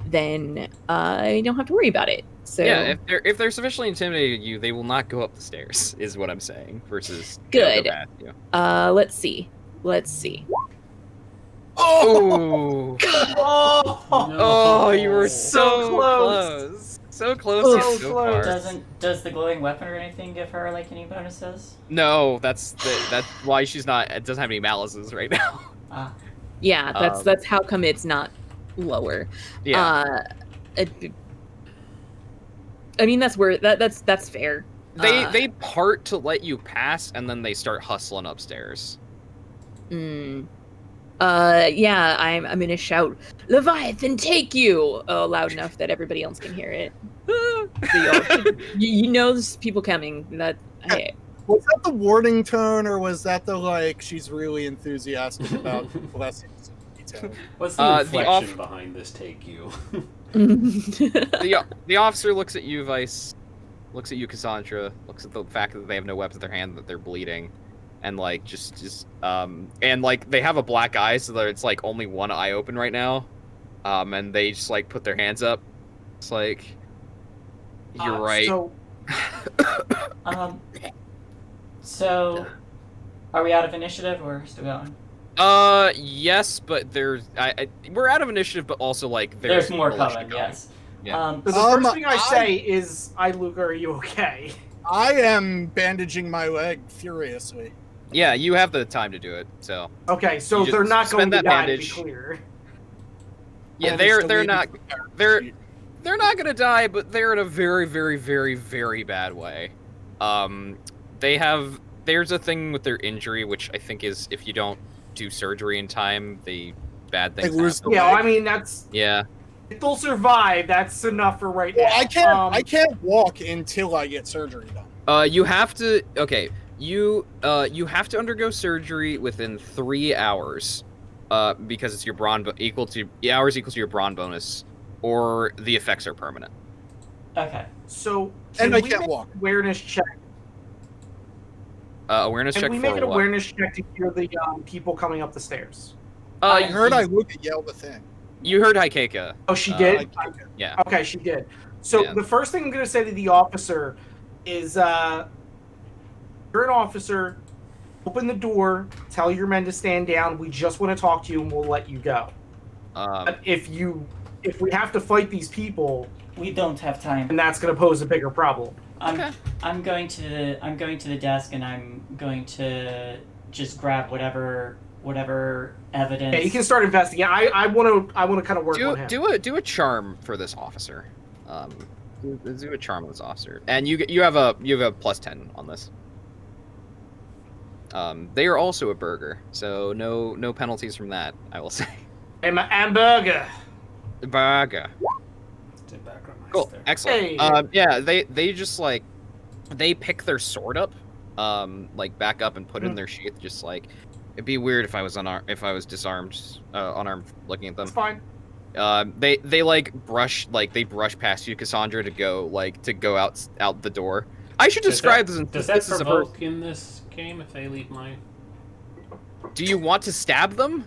then I don't have to worry about it. So yeah, if they're sufficiently intimidated you, they will not go up the stairs, is what I'm saying. Versus Good. Go past you. Let's see. Oh! Oh, Oh, you were so close. close. So close. Oh, yet so so close. far. Does the glowing weapon or anything give her like any bonuses? No, that's why she's not. It doesn't have any malices right now. Ah. Yeah, that's how come it's not lower. Yeah. I mean, that's where that's fair. They part to let you pass, and then they start hustling upstairs. Yeah, I'm gonna shout, "Leviathan, take you!" Loud enough that everybody else can hear it. So you know there's people coming. Was that the warning tone, or was that the like she's really enthusiastic about blessings and detail? What's the the inflection behind this take you? The officer looks at you, Vice. Looks at you, Cassandra. Looks at the fact that they have no weapons in their hand, that they're bleeding, and like and like they have a black eye, so that it's like only one eye open right now, and they just like put their hands up. It's like you're right. So, are we out of initiative or still going? Yes, but we're out of initiative, but also like There's more militia coming. going. Yes. Yeah. The first thing I say is, Luca, are you okay? I am bandaging my leg furiously. Yeah, you have the time to do it. So. Okay, so You just they're not going spend to that die, bandage. to be clear. Yeah, they're not gonna die, but they're in a very, very, very, very bad way. There's a thing with their injury, which I think is if you don't do surgery in time, bad things happen. Yeah, I mean that's. Yeah. If they'll survive, that's enough for right now. I can't walk until I get surgery done. You have to. Okay, You have to undergo surgery within 3 hours, because it's your brawn equal to your brawn bonus, or the effects are permanent. Okay. So And can I we can't make walk. an awareness check? Awareness Can check we for make an what? awareness check to hear the people coming up the stairs? I heard I would yell the thing. You heard Haikeka. Oh, she did? Yeah. Okay, she did. So Yeah. the first thing I'm going to say to the officer is, you're an officer. Open the door. Tell your men to stand down. We just want to talk to you, and we'll let you go. If we have to fight these people, We don't have time. and that's going to pose a bigger problem. I'm going to the desk and I'm going to just grab whatever evidence. Yeah, you can start investigating. I want to kind of work on him. Do a charm for this officer. Do a charm with this officer, and you have a +10 on this. They are also a burger, so no penalties from that, I will say. Hey, my hamburger. Burger. Cool. Excellent. Hey. Yeah, they just like they pick their sword up, like back up and put it in their sheath. Just like it'd be weird if I was disarmed, unarmed, looking at them. That's fine. They like brush past you, Cassandra, to go out the door. I should describe this. Does that provoke in this game if they leave my? Do you want to stab them?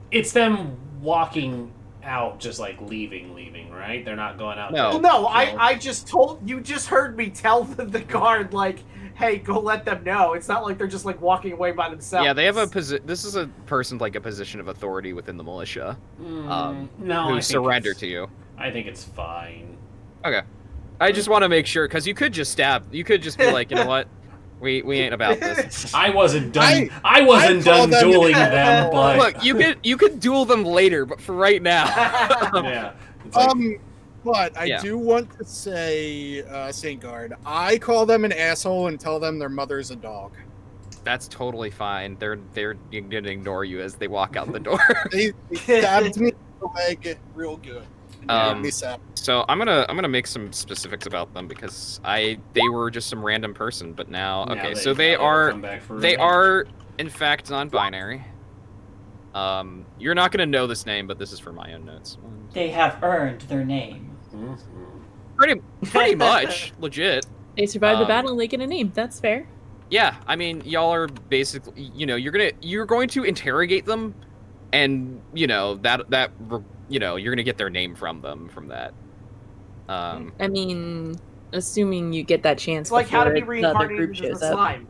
It's them walking out, just like leaving, right? They're not going out. No. Well, no, I just told you. Just heard me tell the guard, like, hey, go let them know. It's not like they're just like walking away by themselves. Yeah, they have a position. This is a person like a position of authority within the militia. No, who surrender to you. I think it's fine. Okay. I just want to make sure, because you could just stab. You could just be like, you know what? We ain't about this. I wasn't done. I wasn't done dueling them, but look, you could duel them later, but for right now. Yeah. Like, But I do want to say, Saintguard, I call them an asshole and tell them their mother's a dog. That's totally fine. They're gonna ignore you as they walk out the door. They stabbed me in the leg real good. Made me sad. So I'm gonna make some specifics about them because they were just some random person, but now okay. So they are in fact non-binary. You're not gonna know this name, but this is for my own notes. They have earned their name. Pretty much, legit. They survived the battle and they get a name. That's fair. Yeah, I mean, y'all are basically, you're going to interrogate them, and that you're gonna get their name from them from that. I mean, assuming you get that chance. It's like how to be before the other group reincarnated as shows a up. slime.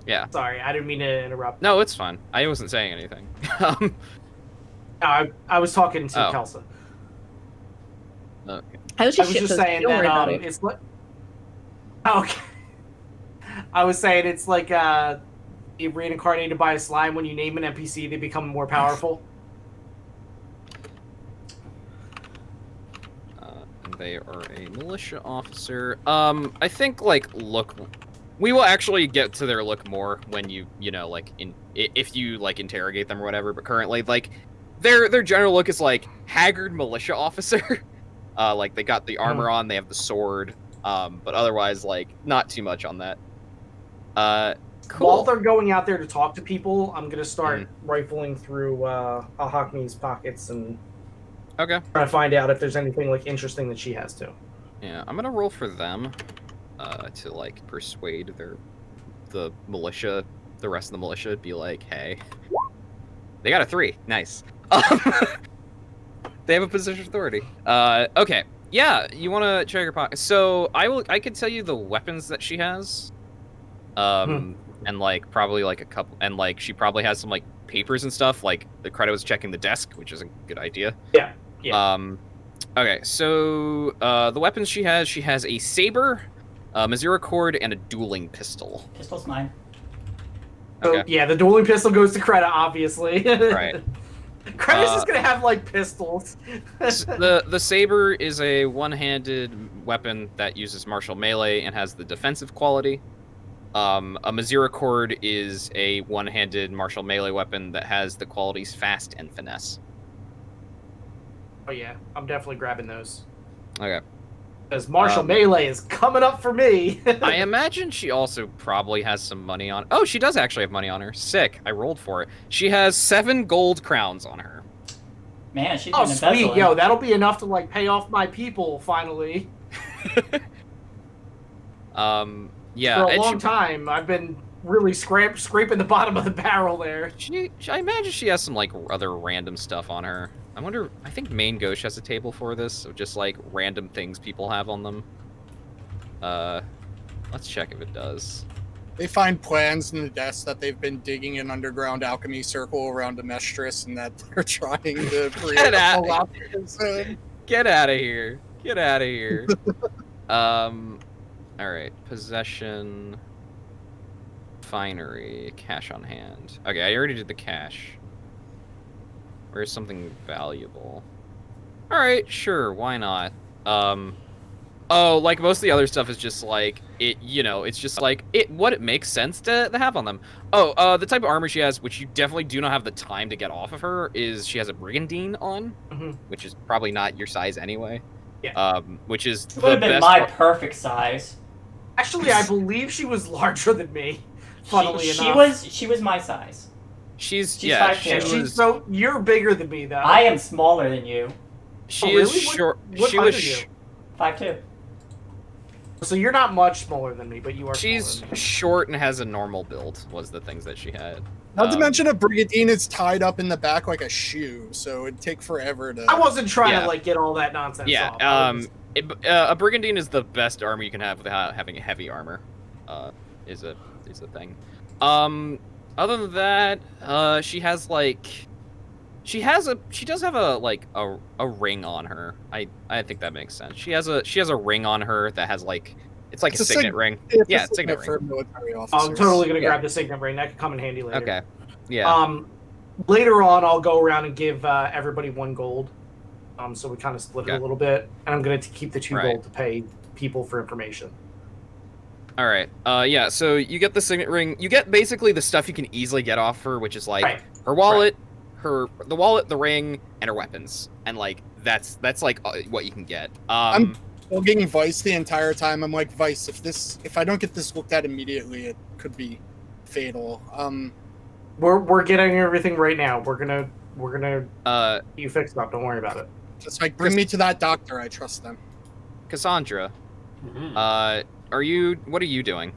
Yeah. Sorry, I didn't mean to interrupt. No, it's fine. I wasn't saying anything. I was talking to Kelsa. Okay. I was just saying don't worry about that it. it's like. Okay. I was saying it's like you're reincarnated by a slime. When you name an NPC, they become more powerful. They are a militia officer. I think look. We will actually get to their look more when if you interrogate them or whatever. But currently, their general look is haggard militia officer. They got the armor on, they have the sword. But otherwise, not too much on that. Cool. While they're going out there to talk to people, I'm gonna start rifling through Ahakmi's pockets and try to find out if there's anything interesting that she has too. Yeah, I'm gonna roll for them. To persuade the militia, the rest of the militia, be like, hey, they got a 3, nice. They have a position of authority. Okay, yeah, you want to check her pocket. So I could tell you the weapons that she has, and probably a couple, and she probably has some papers and stuff. The credit was checking the desk, which is a good idea. Yeah. Okay, so the weapons she has a saber, misericord, and a dueling pistol. Pistol's mine. So, yeah, the dueling pistol goes to Creta, obviously. Right. Creta's just gonna have pistols. The saber is a one-handed weapon that uses martial melee and has the defensive quality. A misericord is a one-handed martial melee weapon that has the qualities fast and finesse. Oh yeah, I'm definitely grabbing those. Okay. Because Martial Melee is coming up for me. I imagine she also probably has some money on... Oh, she does actually have money on her. Sick. I rolled for it. She has 7 gold crowns on her. Man, she's oh, been sweet. embezzling. Yo, that'll be enough to, like, pay off my people, finally. Yeah. For a long time, I've been really scraping the bottom of the barrel there. I imagine she has some, like, other random stuff on her. I wonder, I think Main Gauche has a table for this, of just, like, random things people have on them. Let's check if it does. They find plans in the desk that they've been digging an underground alchemy circle around Amestris and that they're trying to create a philosopher's zone. Get out of here. Get out of here. Alright. Possession. Finery. Cash on hand. Okay, I already did the cash. Where's something valuable? Alright, sure, why not? Oh, like most of the other stuff is just like, it's just like, what it makes sense to have on them. Oh, the type of armor she has, which you definitely do not have the time to get off of her, is she has a brigandine on, which is probably not your size anyway. Yeah. Which is it would have been my perfect size. Actually, I believe she was larger than me, funnily enough. She was my size. She's 5'2". So you're bigger than me, though. I am smaller than you. She is short. What height are you? 5'2". So you're not much smaller than me, but you are. She's short and has a normal build. Was the things that she had. Not to mention a brigandine is tied up in the back like a shoe, so it'd take forever to. I wasn't trying to like get all that nonsense off. A brigandine is the best armor you can have without having a heavy armor. Is a thing. Other than that, she has like. She does have a ring on her. I think that makes sense. She has a ring on her that has like it's like a signet ring. Yeah, it's a signet ring. Military officers. I'm totally gonna grab the signet ring. That could come in handy later. Okay. Yeah. Later on, I'll go around and give everybody 1 gold. So we kind of split it a little bit, and I'm gonna keep the 2 gold to pay people for information. All right. Yeah. So you get the signet ring. You get basically the stuff you can easily get off her, which is like her wallet. The wallet, the ring, and her weapons, and like that's like what you can get. I'm bugging Vice the entire time. I'm like, Vice, if I don't get this looked at immediately, it could be fatal. We're getting everything right now. We're gonna you fix it up. Don't worry about it. Just like bring me to that doctor. I trust them. Cassandra, what are you doing?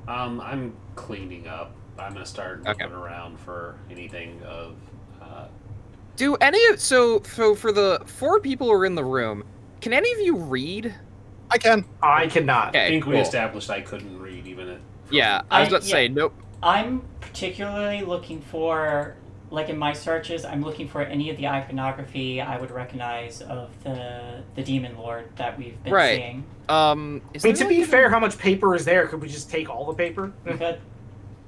I'm cleaning up. I'm gonna start looking around for anything of. Do any of so for the 4 people who are in the room, can any of you read? I can. I cannot. I think we established I couldn't read even if. Yeah, I was about to say nope. I'm particularly looking for, like in my searches, I'm looking for any of the iconography I would recognize of the demon lord that we've been seeing. To be fair, how much paper is there? Could we just take all the paper? We could.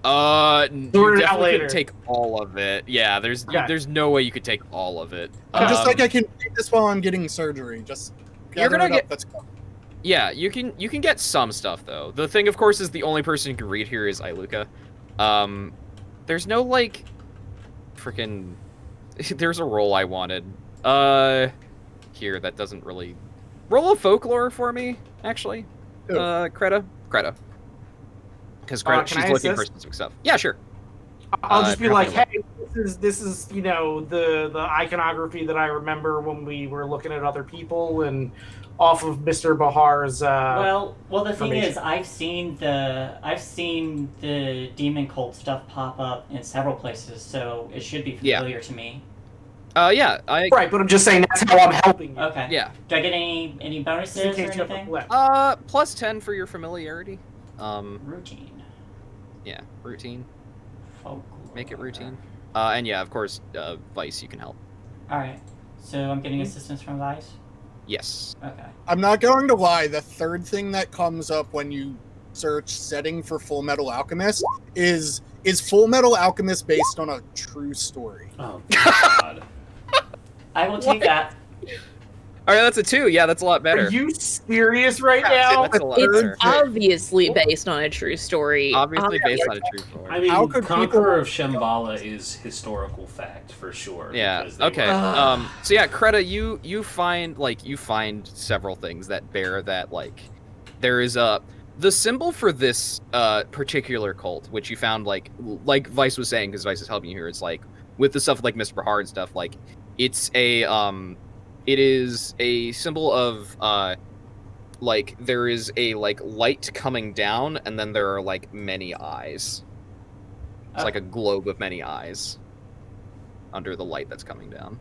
You definitely couldn't take all of it. Yeah, there's no way you could take all of it. Just like I can read this while I'm getting surgery. Just you're gonna get. That's cool. Yeah, you can get some stuff though. The thing, of course, is the only person who can read here is Iluka. There's no like, freaking. There's a roll I wanted. Here that doesn't really. Roll a folklore for me, actually. Creta. Because she's looking for specific stuff. Yeah, sure. I'll just be like, hey, this is the iconography that I remember when we were looking at other people and off of Mr. Bahar's. Well, the thing is, I've seen the demon cult stuff pop up in several places, so it should be familiar to me. Right, but I'm just saying that's how I'm helping you. Okay. Yeah. Do I get any bonuses or anything? Plus 10 for your familiarity. Routine. Yeah, routine. Folklore. Make it routine. And yeah, of course, Vice, you can help. Alright. So I'm getting assistance from Vice? Yes. Okay. I'm not going to lie, the third thing that comes up when you search setting for Full Metal Alchemist is Full Metal Alchemist based on a true story? Oh, God. I will take that. All right, that's a 2. Yeah, that's a lot better. Are you serious right now? That's a lot better. It's obviously based on a true story. Obviously based on a true story. I mean, How could Conqueror people- of Shambhala is historical fact for sure. Yeah. because they Okay. were- So yeah, Kreta, you find several things that bear that there is the symbol for this particular cult, which you found like Vice was saying, because Vice is helping you here. It's like with the stuff like Mr. Bahar and stuff, like it's it is a symbol of there is a light coming down, and then there are many eyes. It's like a globe of many eyes under the light that's coming down.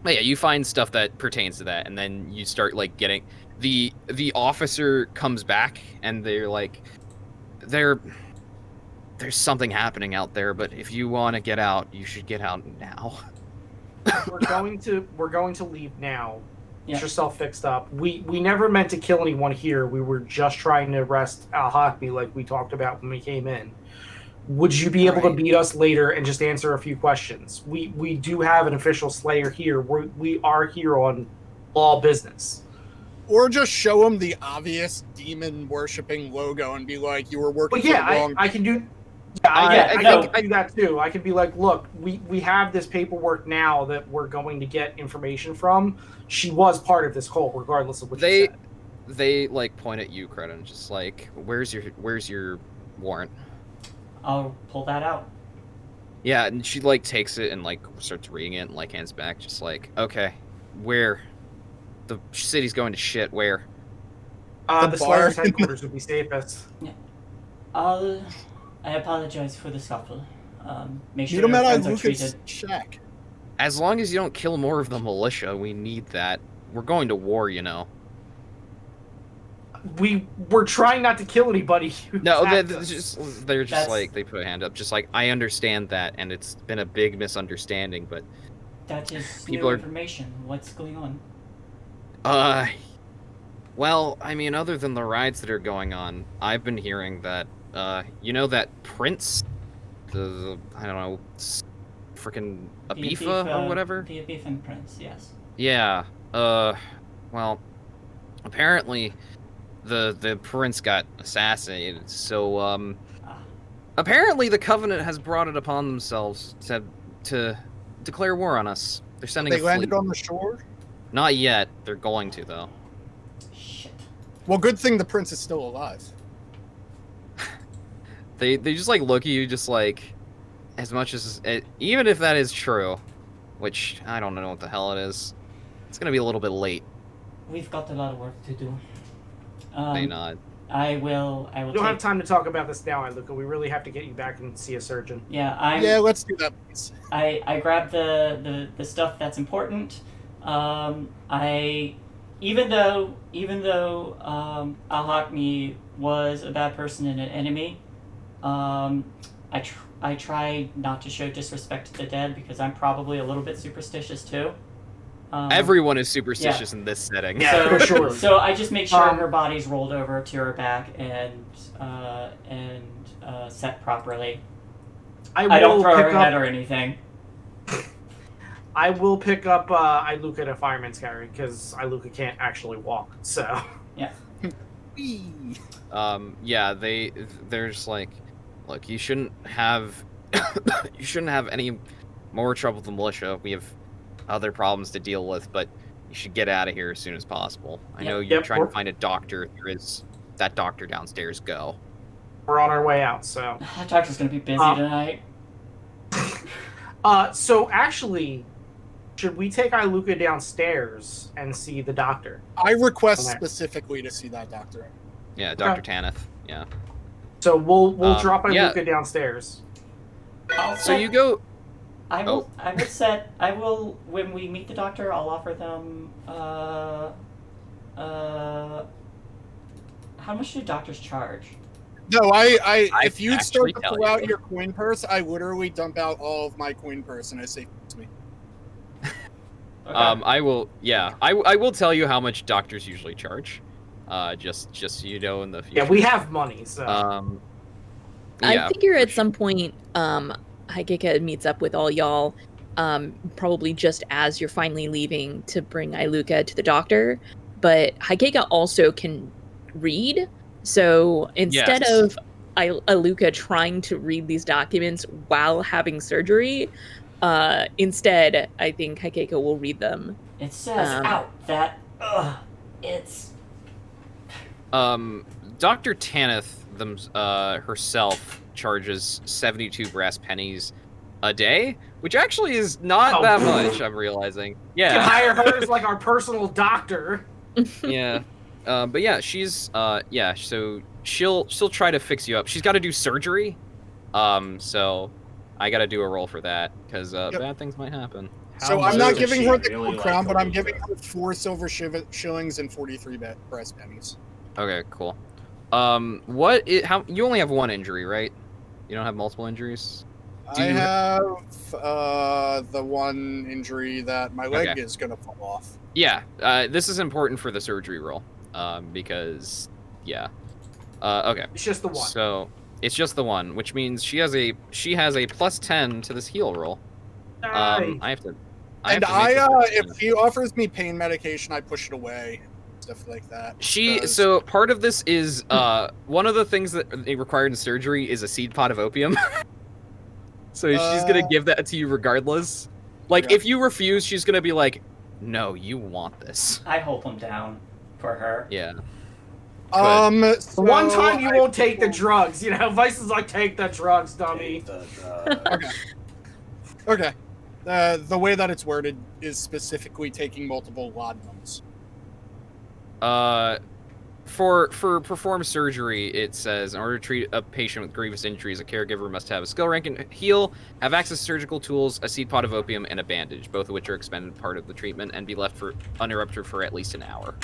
But yeah, you find stuff that pertains to that, and then you start getting the officer comes back, and they're there's something happening out there, but if you want to get out, you should get out now. We're going to leave now. Yeah. Get yourself fixed up. We never meant to kill anyone here. We were just trying to arrest Al-Hakmi like we talked about when we came in. Would you be able to beat us later and just answer a few questions? We do have an official slayer here. We are here on law business. Or just show them the obvious demon worshipping logo and be like, you were working But yeah, for the wrong. I can do. I can do that too. I can be like, look, we have this paperwork now that we're going to get information from. She was part of this cult, regardless of what she said. They point at you, Kreta, and just where's your warrant? I'll pull that out. Yeah, and she takes it and starts reading it and hands back, just okay, where? The city's going to shit. Where? The Slayer's headquarters would be safest. I apologize for the scuffle. Make sure Meet him your at friends are Lucas' treated. shack. As long as you don't kill more of the militia, we need that. We're going to war, you know. We're trying not to kill anybody. No, they're just they put a hand up, just I understand that, and it's been a big misunderstanding, but That is people new are- information. What's going on? Well, I mean, other than the riots that are going on, I've been hearing that, that prince, I don't know, freaking Abifa or whatever? The Abifan Prince, yes. Yeah, well, apparently the prince got assassinated, so, apparently the Covenant has brought it upon themselves to declare war on us. They're sending They a landed fleet. on the shore? Not yet. They're going to, though. Shit. Well, good thing the prince is still alive. They just look at you just as much as even if that is true, which I don't know what the hell it is. It's gonna be a little bit late. We've got a lot of work to do. They nod. I will. We don't have time to talk about this now, Luca. We really have to get you back and see a surgeon. Yeah, Yeah, let's do that, please. I grabbed the stuff that's important. Even though Al-Hakmi was a bad person and an enemy, I try not to show disrespect to the dead because I'm probably a little bit superstitious too. Everyone is superstitious in this setting. Yeah, so, for sure. So I just make sure her body's rolled over to her back and set properly. I don't throw her head or anything. I will pick up Iluka at a fireman's carry because Iluka can't actually walk. So Yeah. Yeah, they're just look, you shouldn't have any more trouble with the militia. We have other problems to deal with, but you should get out of here as soon as possible. I know you're trying to find a doctor. There is that doctor downstairs. Go. we're on our way out. So That doctor's gonna be busy tonight. so actually, should we take Iluka downstairs and see the doctor? I request specifically to see that doctor. Yeah, Dr. Tanith. Yeah. So we'll drop Iluka yeah. downstairs. So you go. I will when we meet the doctor, I'll offer them how much do doctors charge? No, I if you start actually to tell pull you. out your coin purse, I literally dump out all of my coin purse and I say, "It's me." Okay. I will. Yeah, I will tell you how much doctors usually charge. Just so you know in the future. Yeah, we have money. So Yeah, I figure at some point, Higekka meets up with all y'all, probably just as you're finally leaving to bring Iluka to the doctor. But Haikeka also can read, so instead of Iluka trying to read these documents while having surgery, instead, I think Haikeka will read them. It says out that it's Dr. Tanith herself charges 72 brass pennies a day, which actually is not that much, I'm realizing. Yeah. You can hire her as like our personal doctor. Yeah. But yeah, she's so she'll try to fix you up. She's got to do surgery. So I got to do a roll for that because bad things might happen. So I'm not giving her the gold crown, but I'm giving her 4 silver shillings and 43 brass pennies. Okay, cool. How you only have 1 injury, right? You don't have multiple injuries? I have the 1 injury that my leg is going to fall off. Yeah, this is important for the surgery roll, because, yeah. Okay. It's just the 1. So, it's just the 1, which means she has a plus 10 to this heal roll. Nice. If she offers me pain medication, I push it away. Stuff like that. So part of this is, one of the things that they require in surgery is a seed pot of opium. So she's gonna give that to you regardless. Like, if you refuse, she's gonna be like, no, you want this. I hold them down for her. Yeah. So one time you won't take the drugs. You know, Vice is like, take the drugs, dummy. Take the drugs. Okay. The way that it's worded is specifically taking multiple laudanums. For perform surgery, it says, in order to treat a patient with grievous injuries, a caregiver must have a skill rank in heal, have access to surgical tools, a seed pot of opium, and a bandage, both of which are expended part of the treatment, and be left for uninterrupted for at least an hour.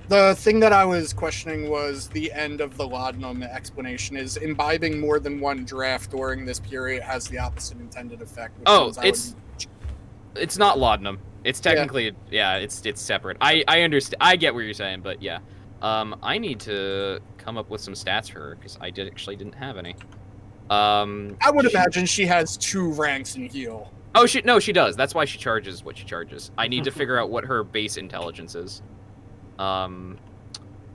The thing that I was questioning was the end of the laudanum explanation is imbibing more than 1 draft during this period has the opposite intended effect. It's not laudanum. It's technically, it's separate. I understand. I get what you're saying, but yeah. I need to come up with some stats for her, because I actually didn't have any. I would imagine she has 2 ranks in heal. Oh, she does. That's why she charges what she charges. I need to figure out what her base intelligence is.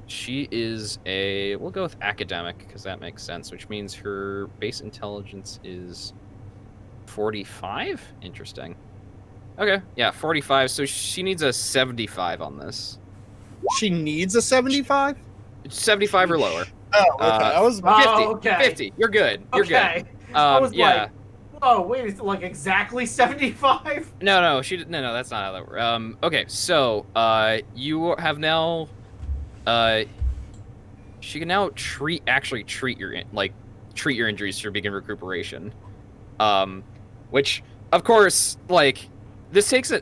She is we'll go with academic, because that makes sense, which means her base intelligence is 45? Interesting. Okay, yeah, 45, so she needs a 75 on this. She needs a 75? 75 or lower. Oh, okay. I was 50. 50. You're good. You're good. I was like, oh, wait, is it like exactly 75? No, no, that's not how that works. Okay, so, you have now, she can now treat your injuries to begin recuperation. Which, of course, like, this surgery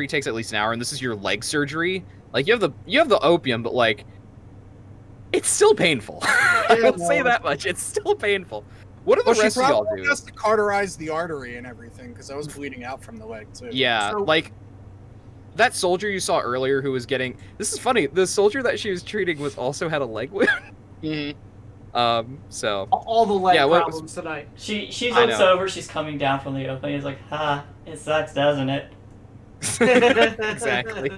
takes at least an hour, and this is your leg surgery. Like, you have the opium, but like, it's still painful. I will say that much. It's still painful. What do the rest of y'all do? She has to cauterize the artery and everything, because I was bleeding out from the leg too. Yeah, like that soldier you saw earlier who was getting. This is funny. The soldier that she was treating also had a leg wound. So all the leg problems tonight. She looks over. She's coming down from the opening. Is like, it sucks, doesn't it? Exactly.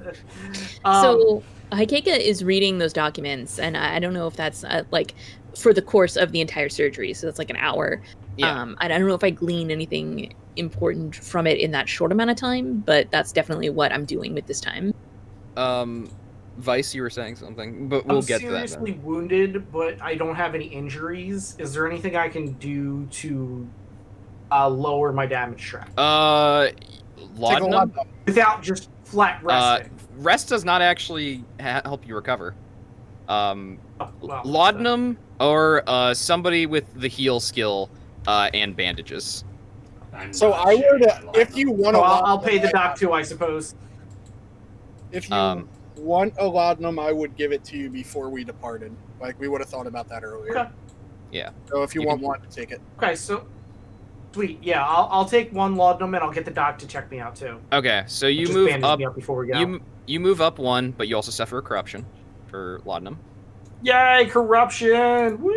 So Haikeka is reading those documents, and I don't know if that's like for the course of the entire surgery. So that's like an hour. Yeah. I don't know if I glean anything important from it in that short amount of time, but that's definitely what I'm doing with this time. Vice, you were saying something, but we'll get to that. I'm seriously wounded, but I don't have any injuries. Is there anything I can do to lower my damage track? Laudanum? Without just flat resting. Rest does not actually help you recover. Well, Laudanum or somebody with the heal skill and bandages. So I would, if you want to, I'll pay the doc too, I suppose. If you want a laudanum, I would give it to you before we departed. Like, we would have thought about that earlier. Okay. Yeah. So if you want one, take it. Okay, so sweet. Yeah, I'll take 1 laudanum and I'll get the doc to check me out too. Okay, so you Just move bandage up. Me up before we go. You move up 1, but you also suffer a corruption for laudanum. Yay, corruption! Woo!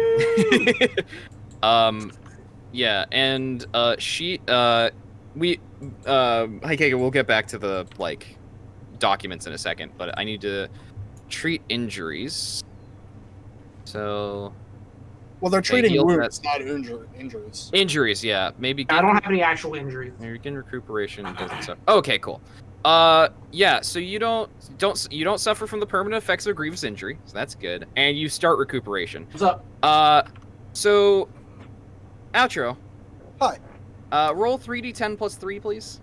Yeah, and okay, we'll get back to the like documents in a second, but I need to treat injuries. So, Well, they're treating heal wounds, not injuries. Injuries, yeah. Maybe I don't have any actual injuries. Gain recuperation doesn't suffer. Okay, cool. Yeah. So you don't suffer from the permanent effects of grievous injury, so that's good. And you start recuperation. What's up? So, outro. Hi. Roll 3d10 plus 3, please.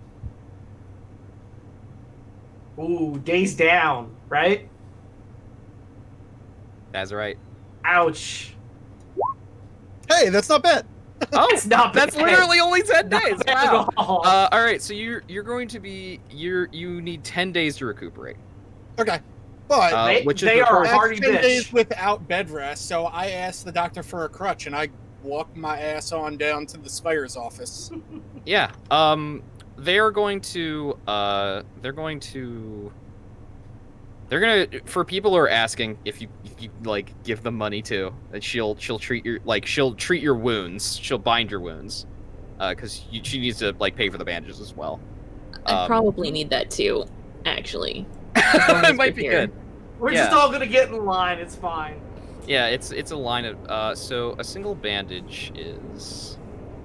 Ooh, days down, right? That's right. Ouch. Hey, that's not bad. Oh, It's not that's bad. literally only 10 Not days. bad at Wow. all. All right. So you need 10 days to recuperate. Okay. But which they is are that's hardy 10 bitch. days without bed rest, so I asked the doctor for a crutch, and I walked my ass on down to the Spire's office. Yeah. They're going to for people who are asking if you like give them money too, that she'll treat your wounds. She'll bind your wounds. Cuz she needs to like pay for the bandages as well. I probably need that too, actually. It might be good. We're Yeah. just all gonna get in line. It's fine. Yeah, it's a line of so a single bandage is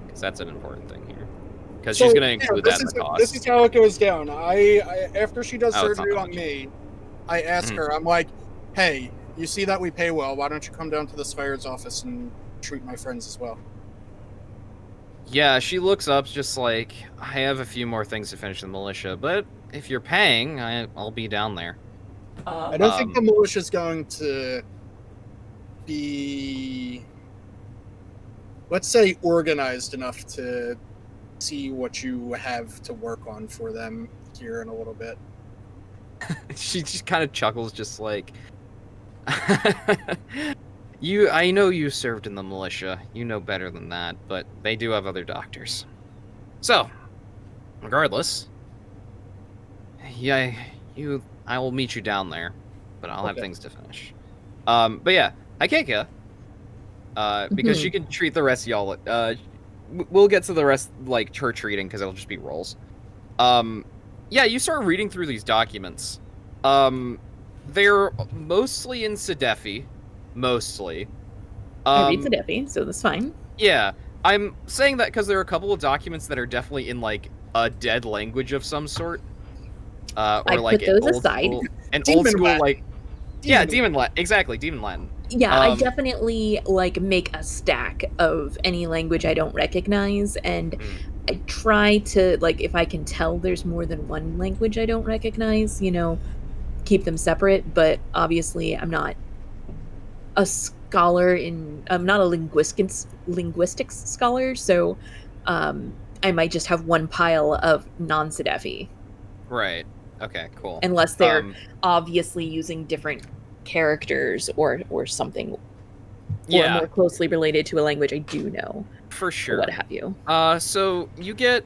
cuz that's an important thing here. Cuz she's going to include that in the cost. This is how it goes down. I after she does Oh, it's not surgery that on much. me, I ask her, I'm like, hey, you see that we pay well, why don't you come down to the Spire's office and treat my friends as well? Yeah, she looks up just like, I have a few more things to finish in the militia, but if you're paying, I'll be down there. I don't think the militia's going to be, let's say, organized enough to see what you have to work on for them here in a little bit. She just kind of chuckles, just like, I know you served in the militia. You know better than that, but they do have other doctors. So, regardless, yeah, I will meet you down there, but I'll have things to finish. But yeah, Ikeka, because she can treat the rest of y'all. We'll get to the rest, like her treating, because it'll just be rolls. Yeah, you start reading through these documents. They're mostly in Sidefi. Mostly. I read Sidefi, so that's fine. Yeah, I'm saying that because there are a couple of documents that are definitely in, like, a dead language of some sort. Or I like put those old aside. School, an Demon old school, Latin. like... Yeah, Demon Latin. Exactly, Demon Latin. Yeah, I definitely like make a stack of any language I don't recognize, and I try to, like, if I can tell there's more than one language I don't recognize, keep them separate. But obviously, I'm not a scholar I'm not a linguistics scholar, so I might just have one pile of non-Sidefi. Right. Okay, cool. Unless they're obviously using different characters or something, or more closely related to a language I do know, for sure, or what have you. So you get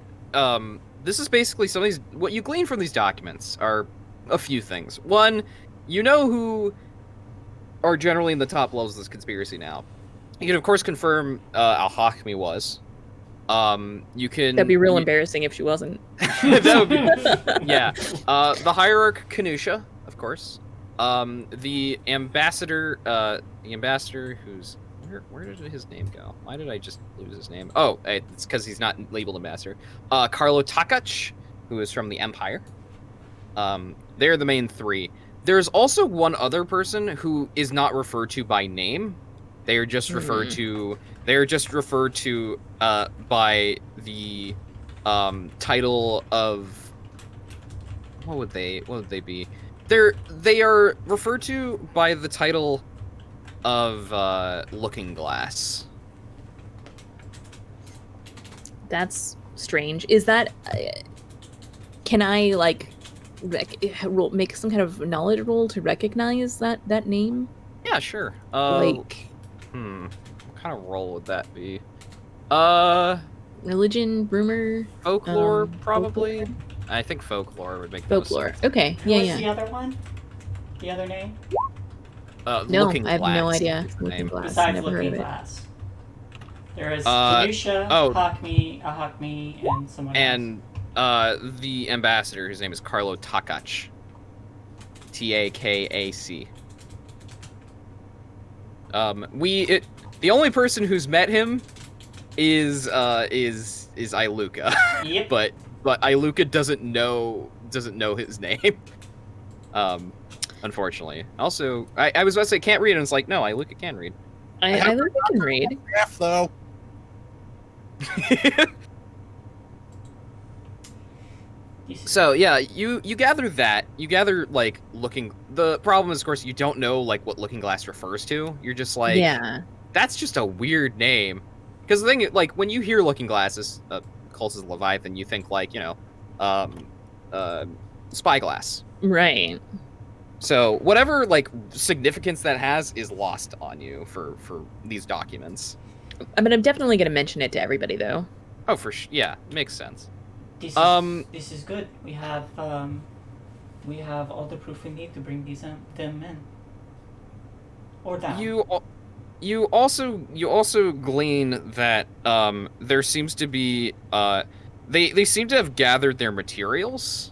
this is basically some of these. What you glean from these documents are a few things. One, you know who are generally in the top levels of this conspiracy now. You can of course confirm Al-Hakmi was. You can. That'd be real embarrassing if she wasn't. That would be. Yeah. The hierarch Kanusha, of course. The ambassador who's where did his name go? Why did I just lose his name? Oh, it's because he's not labeled ambassador. Carlo Takach, who is from the Empire. They're the main three. There's also one other person who is not referred to by name. They are just referred to. They are just referred to by the title of. What would they be? They are referred to by the title of Looking Glass. That's strange. Is that? Can I make some kind of knowledge roll to recognize that name? Yeah, sure. What kind of roll would that be? Religion, rumor, folklore, probably. Folklore? I think folklore would make folklore. Most sense. Okay, What's the other one? The other name? No, Looking I have Glass no idea. is the Looking name. Glass. Besides Never heard Looking of it. Glass. There is Venusia, Hakme, and someone else. And the ambassador, whose name is Carlo Takac. Takac. The only person who's met him is Iluka. Yep. but Iluka doesn't know his name. Unfortunately. Also, I was about to say can't read, and it's like, no, Iluka can read. Iluka can read. Graph, though. So yeah, you gather that. You gather like looking. The problem is, of course, you don't know like what Looking Glass refers to. You're just like, yeah, that's just a weird name. Because the thing, like, when you hear Looking Glass, Kelsa's Leviathan, you think like, you know, spyglass. Right. So whatever like significance that has is lost on you for these documents. I mean, I'm definitely going to mention it to everybody, though. Oh, yeah, makes sense. This is good. We have all the proof we need to bring them in. Or down. You also glean that there seems to be they seem to have gathered their materials.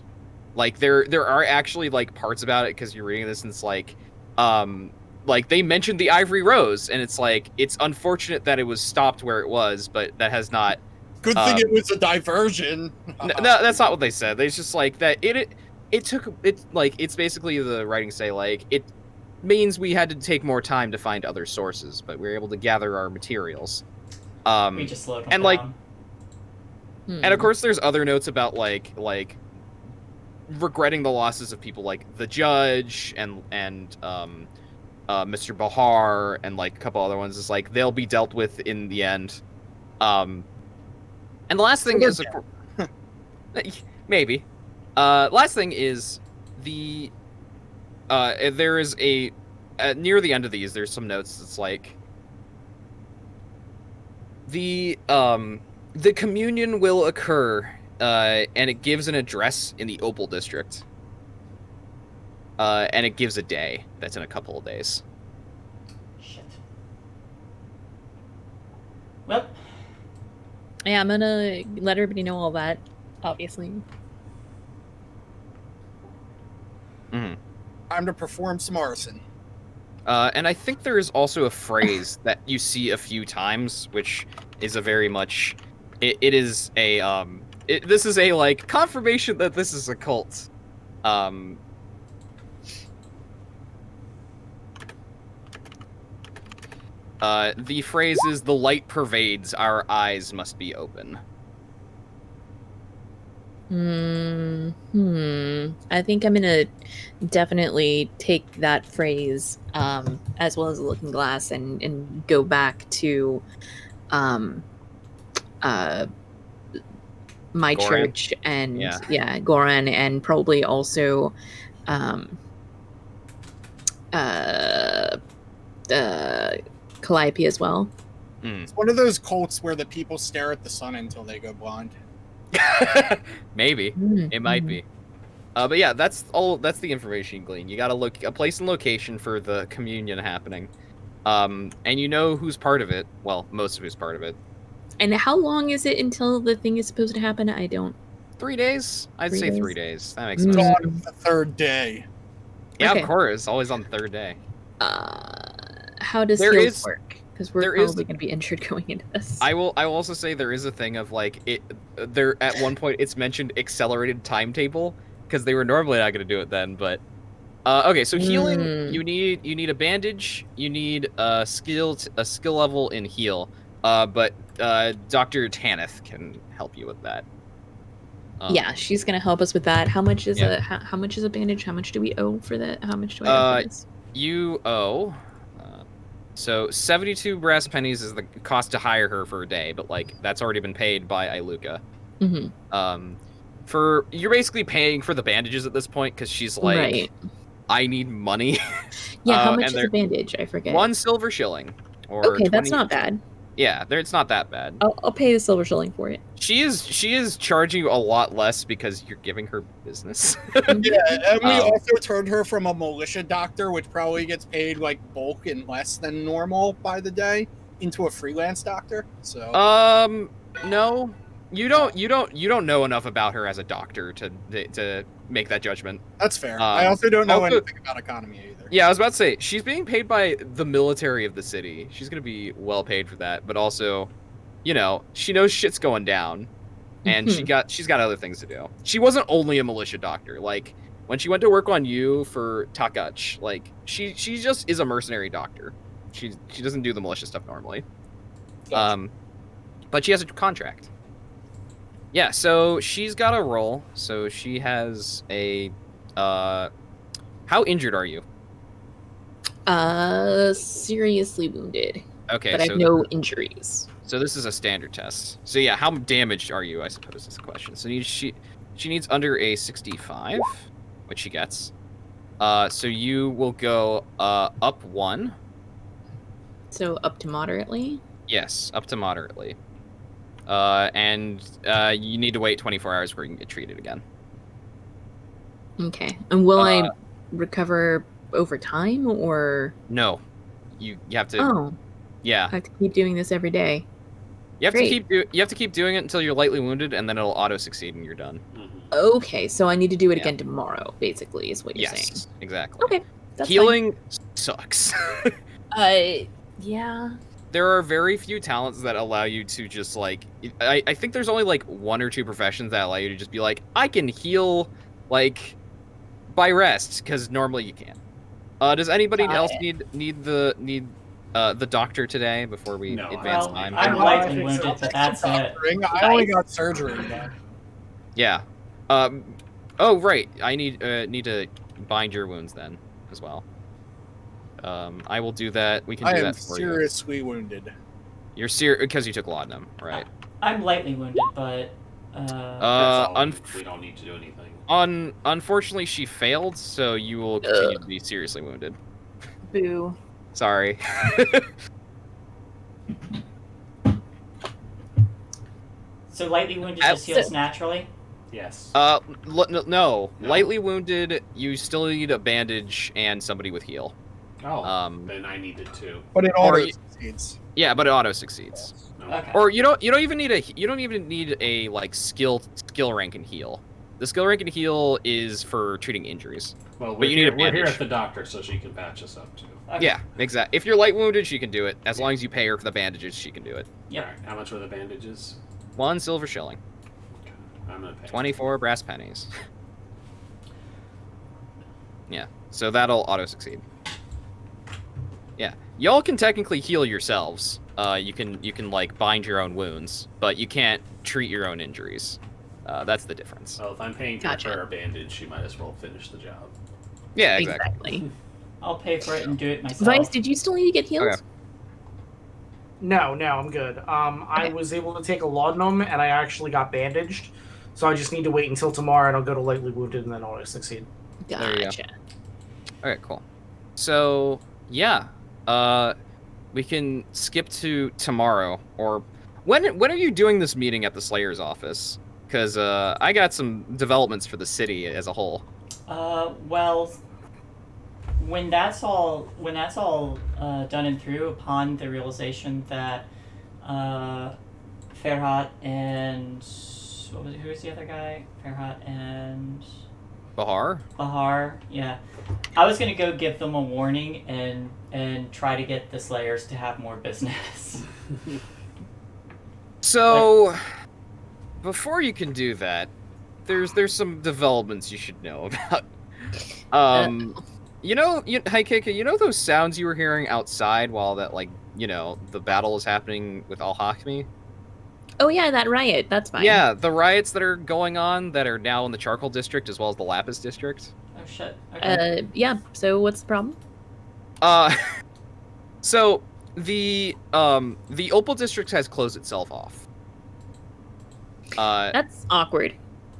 Like there are actually like parts about it because you're reading this and it's like they mentioned the Ivory Rose and it's like it's unfortunate that it was stopped where it was, but that has not. Good thing it was a diversion. No, that's not what they said. They just like that it took it like it's basically the writing say like it means we had to take more time to find other sources, but we were able to gather our materials. We just slowed them and down. like and of course there's other notes about like regretting the losses of people like the judge and Mr. Bahar and like a couple other ones. Is like they'll be dealt with in the end. And the last thing is maybe. Last thing is the there is a near the end of these there's some notes. It's like the communion will occur and it gives an address in the Opal district. And it gives a day. That's in a couple of days. Shit. Well. Yeah, I'm gonna let everybody know all that, obviously. Mm-hmm. Time to perform some arson. And I think there is also a phrase that you see a few times, which is a very much... It is a... this is a, like, confirmation that this is a cult. The phrase is, the light pervades, our eyes must be open. I think I'm gonna definitely take that phrase, as well as the Looking Glass, and go back to, my Goran? church and Goran, and probably also, Calliope as well. It's one of those cults where the people stare at the sun until they go blind. Maybe. It might be. But yeah, that's the information you glean. You gotta look a place and location for the communion happening. And you know who's part of it. Well, most of who's part of it. And how long is it until the thing is supposed to happen? I don't... 3 days? I'd say 3 days. That makes It's sense. on the third day. Yeah, Okay. of course. Always on the 3rd day. How does There heals is- work? Because we're there probably is- going to be injured going into this. I will also say there is a thing of like there at one point it's mentioned accelerated timetable because they were normally not going to do it then, but okay, so healing you need a bandage, you need a skill level in heal, but Dr. Tanith can help you with that. Yeah, she's going to help us with that. How much is how much is a bandage? How much do we owe for that? How much do I owe for this? You owe so 72 brass pennies is the cost to hire her for a day, but like that's already been paid by Iluka. For you're basically paying for the bandages at this point because she's like, Right. I need money. Yeah, how much and is a bandage? I forget. 1 silver shilling. Or Okay, 20 that's not bad. Yeah, it's not that bad. I'll pay the silver shilling for it. She is charging you a lot less because you're giving her business. Yeah, and we also turned her from a militia doctor, which probably gets paid like bulk and less than normal by the day, into a freelance doctor. So no, you don't know enough about her as a doctor to make that judgment. That's fair. I also don't know also, anything about economy either. Yeah, I was about to say she's being paid by the military of the city. She's gonna be well paid for that, but also, you know, she knows shit's going down, and she's got other things to do. She wasn't only a militia doctor. Like when she went to work on you for Takach, like she just is a mercenary doctor. She doesn't do the militia stuff normally. Gotcha. But she has a contract. Yeah, so she's got a role. So she has a how injured are you? Seriously wounded. Okay, but I have no injuries. So this is a standard test. So yeah, how damaged are you, I suppose is the question. So she needs under a 65, which she gets. So you will go up 1. So up to moderately? Yes, up to moderately. And you need to wait 24 hours before you can get treated again. Okay. And will I recover over time, or? No. You have to... Oh. Yeah. I have to keep doing this every day. You have to keep doing it until you're lightly wounded, and then it'll auto-succeed and you're done. Okay, so I need to do it again tomorrow, basically, is what you're saying. Yes, exactly. Okay, that's Healing sucks. Yeah. There are very few talents that allow you to just, like... I think there's only, like, 1 or 2 professions that allow you to just be like, I can heal, like, by rest, because normally you can't. Does anybody else need the doctor today before we advance time? I'm lightly wounded, but that's it. I only got surgery done. Yeah. Oh, right. I need to bind your wounds then, as well. I will do that. We can do that for you. I am seriously wounded. You're serious because you took laudanum, right? I'm lightly wounded, but we don't need to do anything. Unfortunately, she failed, so you will continue to be seriously wounded. Boo. Sorry. So lightly wounded just heals naturally? Yes. No. Lightly wounded, you still need a bandage and somebody with heal. Oh. Then I need it too. But it auto succeeds. Yeah, but it auto succeeds. Okay. Or you don't even need a like skill rank and heal. The skill rank and heal is for treating injuries. Well, but you need we're here at the doctor, so she can patch us up too. Okay. Yeah, exactly. If you're light wounded, she can do it. As long as you pay her for the bandages, she can do it. Yeah. All right. How much were the bandages? 1 silver shilling. I'm gonna pay. 24 brass pennies. Yeah, so that'll auto succeed. Yeah, y'all can technically heal yourselves. You can like bind your own wounds, but you can't treat your own injuries. That's the difference. Well, if I'm paying for her bandage, she might as well finish the job. Yeah, exactly. I'll pay for it and do it myself. Vice, did you still need to get healed? Okay. No, I'm good. I was able to take a laudanum, and I actually got bandaged. So I just need to wait until tomorrow, and I'll go to lightly wounded, and then I'll succeed. Gotcha. Okay, cool. So, yeah. We can skip to tomorrow, or... When are you doing this meeting at the Slayer's office? Because, I got some developments for the city as a whole. Well... When that's all done and through, upon the realization that Ferhat and who was the other guy? Ferhat and Bahar, yeah. I was gonna go give them a warning and try to get the Slayers to have more business. So, before you can do that, there's some developments you should know about. Hi Kika, you know those sounds you were hearing outside while that, like, the battle is happening with Al-Hakmi? Oh yeah, that riot, that's fine. Yeah, the riots that are going on that are now in the Charcoal District as well as the Lapis District. Oh shit. Okay. Yeah, so what's the problem? So the Opal District has closed itself off. That's awkward.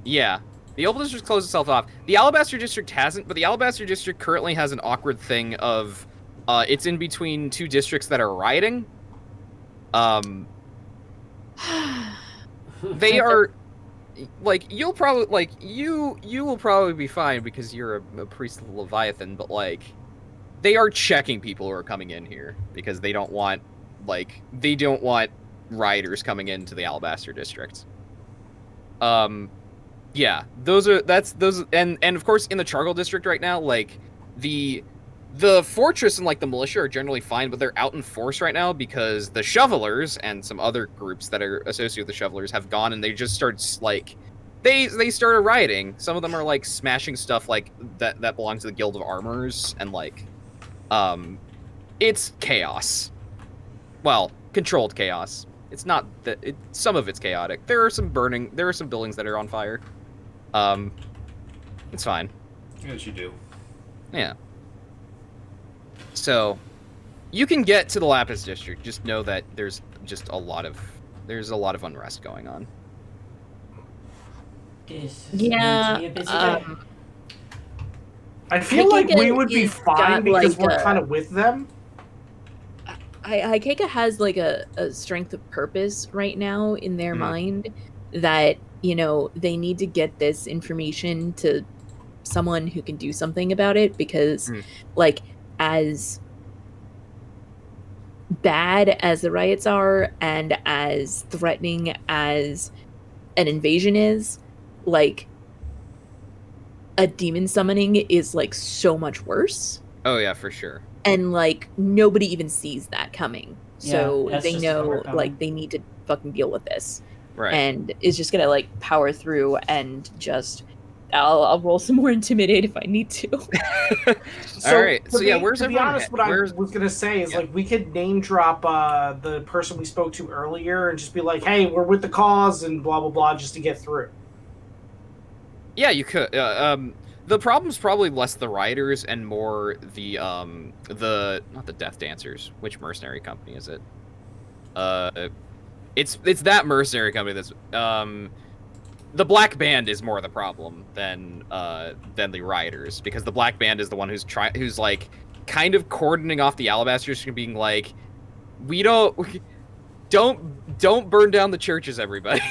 Yeah. The Opal District closed itself off. The Alabaster District hasn't, but the Alabaster District currently has an awkward thing of, it's in between 2 districts that are rioting. They are, like, you'll probably, like, you will probably be fine because you're a priest of the Leviathan, but, like, they are checking people who are coming in here because they don't want like they don't want rioters coming into the Alabaster District. Yeah, those, and of course in the Charcoal District right now, like the fortress and like the militia are generally fine, but they're out in force right now because the shovelers and some other groups that are associated with the shovelers have gone, and they just started like they started rioting. Some of them are like smashing stuff like that belongs to the Guild of Armorers, and like it's chaos. Well, controlled chaos. It's not that some of it's chaotic. There are some buildings that are on fire. It's fine. Yes, you do. Yeah. So, you can get to the Lapis District. Just know that there's just a lot of unrest going on. Yeah. I feel like we would be fine because we're kind of with them. Keika has like a strength of purpose right now in their mind that, you know, they need to get this information to someone who can do something about it, because like as bad as the riots are and as threatening as an invasion is, like a demon summoning is like so much worse. Oh yeah, for sure. And like nobody even sees that coming. So Yeah, they know like they need to fucking deal with this. Right. And is just gonna like power through and just I'll roll some more intimidate if I need to. All right. So yeah, where's to be everyone? honest, what I was gonna say is like we could name drop the person we spoke to earlier and just be like, "Hey, we're with the cause," and blah blah blah, just to get through. Yeah, you could. The problem's probably less the rioters and more the not the Death Dancers. Which mercenary company is it? It's that mercenary company that's the Black Band is more the problem than the rioters, because the Black Band is the one who's like kind of cordoning off the Alabasters from being like, we don't burn down the churches, everybody.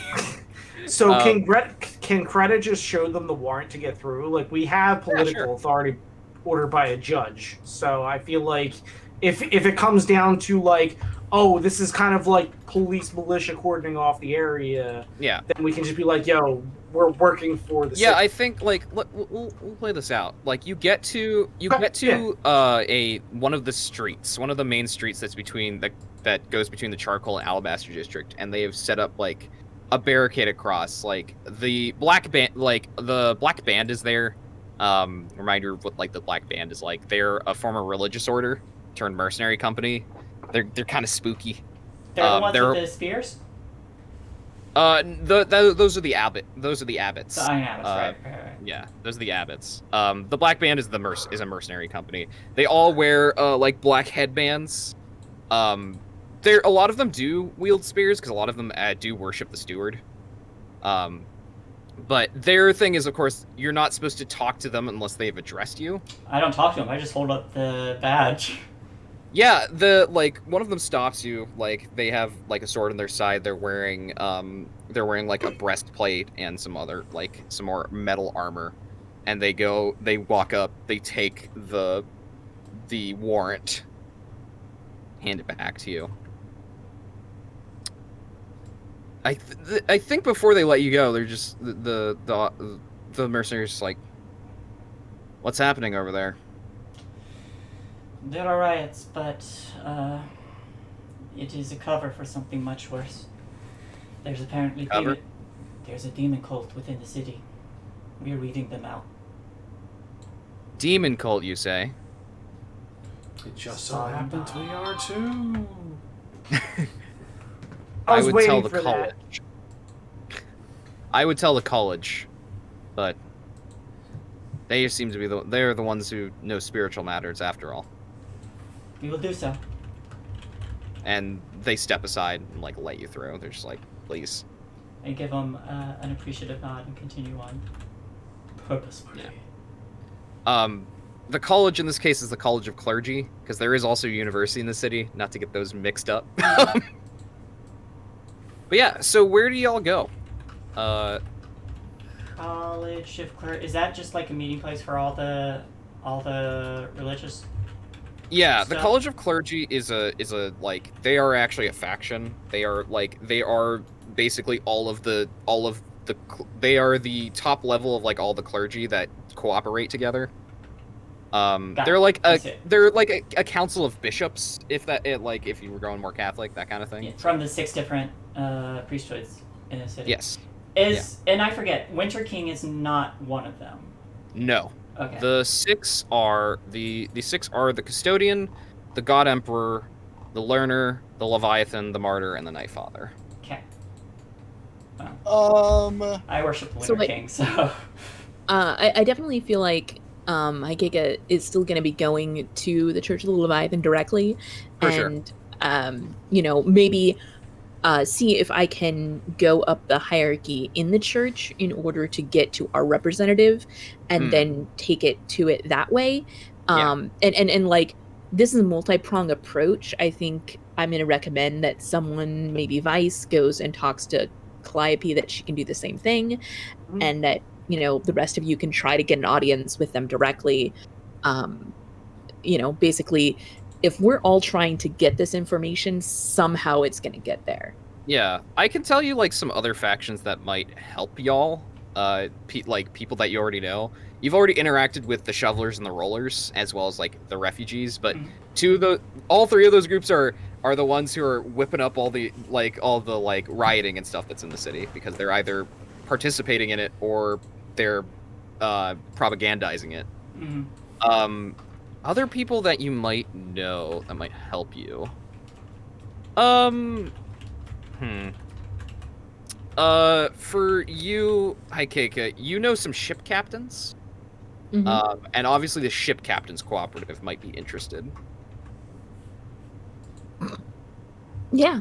So can Creta just show them the warrant to get through? Like, we have political authority ordered by a judge. So I feel like if it comes down to like, oh, this is kind of like police militia cordoning off the area, yeah, then we can just be like, yo, we're working for the yeah, city. I think like we'll play this out. Like you get to one of the streets, one of the main streets that goes between the Charcoal and Alabaster District, and they have set up like a barricade across. Like the Black Band is there. Reminder of what like the Black Band is like. They're a former religious order turned mercenary company. They're kind of spooky. They're the ones with the spears? Those are the abbots. The Abbots, right. Yeah, those are the Abbots. The Black Band is is a mercenary company. They all wear like black headbands. A lot of them do wield spears because a lot of them do worship the Steward. But their thing is, of course, you're not supposed to talk to them unless they've addressed you. I don't talk to them. I just hold up the badge. Yeah, one of them stops you. Like they have like a sword on their side. They're wearing like a breastplate and some more metal armor, and they walk up. They take the warrant, hand it back to you. I think before they let you go, they're just the mercenaries just like, what's happening over there? There are riots, but it is a cover for something much worse. There's apparently there's a demon cult within the city. We are weeding them out. Demon cult, you say? It just so happens we are too. I would tell the college. I would tell the college, but they seem to be they're the ones who know spiritual matters after all. We will do so. And they step aside and like let you through. They're just like, please. I give them an appreciative nod and continue on purposefully. Yeah. The college in this case is the College of Clergy, because there is also a university in the city, not to get those mixed up. But yeah, so where do y'all go? College of Clergy. Is that just like a meeting place for all the religious Yeah, the stuff? College of Clergy is a like, they are actually a faction. They are basically they are the top level of like all the clergy that cooperate together. They're like a council of bishops, if you were going more Catholic, that kind of thing. Yeah, from the 6 different priesthoods in the city. Yes. And I forget, Winter King is not one of them. No. Okay. The 6 are the Custodian, the God Emperor, the Learner, the Leviathan, the Martyr, and the Night Father. Okay. Well. I worship the Winter King, so. I definitely feel like Haikeka is still going to be going to the Church of the Leviathan directly, For and maybe see if I can go up the hierarchy in the church in order to get to our representative, and then take it to it that way. And like, this is a multi-pronged approach. I think I'm going to recommend that someone, maybe Vice, goes and talks to Calliope that she can do the same thing, and that the rest of you can try to get an audience with them directly. Basically, if we're all trying to get this information, somehow it's going to get there. Yeah, I can tell you like some other factions that might help y'all. Like people that you already know. You've already interacted with the Shovelers and the Rollers, as well as like the Refugees. But all 3 of those groups are the ones who are whipping up all the rioting and stuff that's in the city, because they're either participating in it or they're propagandizing it. Other people that you might know that might help you. For you, Haikeka, you know some ship captains. And obviously the ship captains cooperative might be interested. Yeah.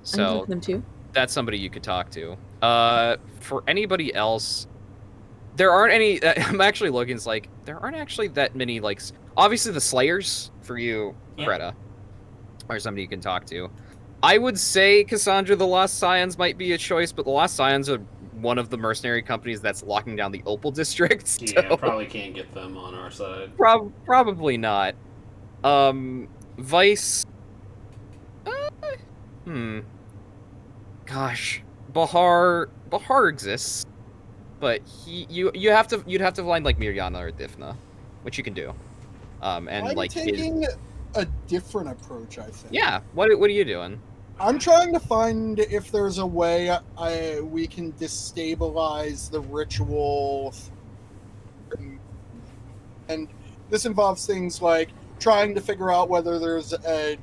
So them too. That's somebody you could talk to. For anybody else, there aren't any. I'm actually looking. It's like there aren't actually that many. Like, obviously the Slayers for you, Greta, are somebody you can talk to. I would say Cassandra, the Lost Scions might be a choice, but the Lost Scions are one of the mercenary companies that's locking down the Opal district. So yeah, probably can't get them on our side. Probably not. Vice. Gosh, Bahar exists, but you'd have to find like Mirjana or Difna, which you can do. And I'm like taking a different approach, I think. Yeah. What are you doing? I'm trying to find if there's a way we can destabilize the ritual, and this involves things like trying to figure out whether there's a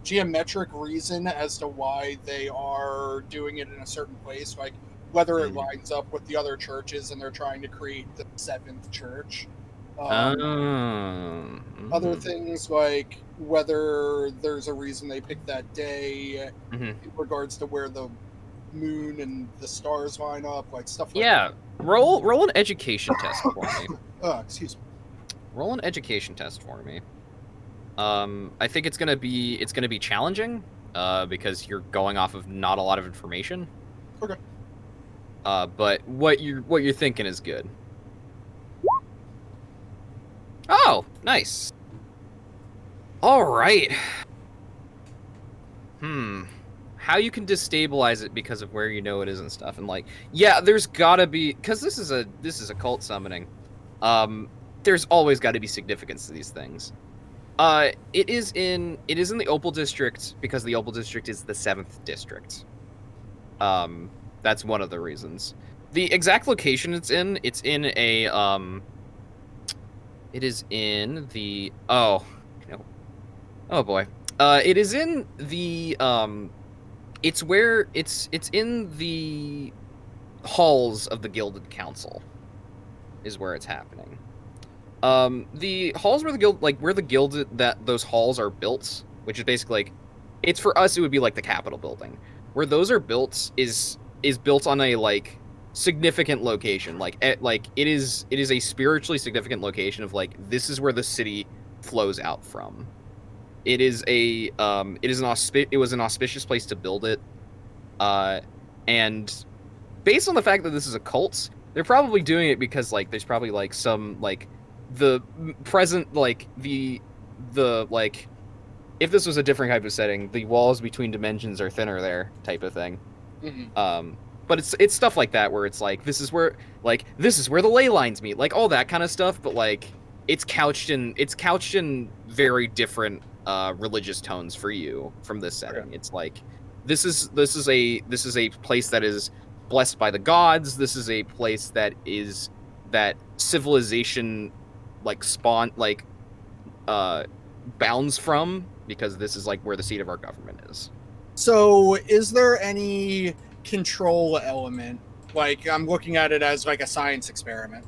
geometric reason as to why they are doing it in a certain place, like whether it lines up with the other churches and they're trying to create the 7th church. Other things like whether there's a reason they picked that day in regards to where the moon and the stars line up, like stuff like that. Roll an education test for me. Excuse me. Roll an education test for me. I think it's gonna be challenging, because you're going off of not a lot of information. Okay. But what you're thinking is good. Oh, nice. All right. How you can destabilize it because of where you know it is and stuff, and like, yeah, there's gotta be, because this is a cult summoning. There's always got to be significance to these things. It is in the Opal district because the Opal district is the 7th district. That's one of the reasons. The exact location it's in a it is in the oh boy. It is in the it's in the halls of the Gilded Council is where it's happening. The halls where the gilded those halls are built, which is basically like, it's for us it would be like the Capitol building. Where those are built is built on a like significant location. Like it is a spiritually significant location of like, this is where the city flows out from. It was an auspicious place to build it. And based on the fact that this is a cult, they're probably doing it because like there's probably like some like the present, like, the like, if this was a different type of setting, the walls between dimensions are thinner there, type of thing. Mm-hmm. But it's stuff like that where it's like, this is where the ley lines meet, like all that kind of stuff, but like it's couched in very different religious tones for you from this setting. Okay. It's like this is a place that is blessed by the gods. This is a place that civilization like bounds from, because this is like where the seat of our government is. So is there any control element, like I'm looking at it as like a science experiment,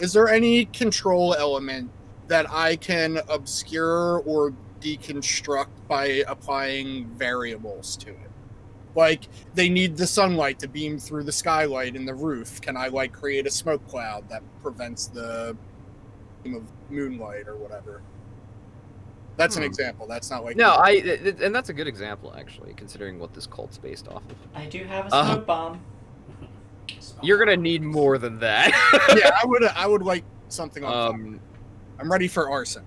is there any control element that I can obscure or deconstruct by applying variables to it? Like, they need the sunlight to beam through the skylight in the roof. Can I like create a smoke cloud that prevents the beam of moonlight or whatever? That's an example. That's not like... No, and that's a good example, actually, considering what this cult's based off of. I do have a smoke bomb. You're gonna need more than that. Yeah, I would like something on fire. I'm ready for arson.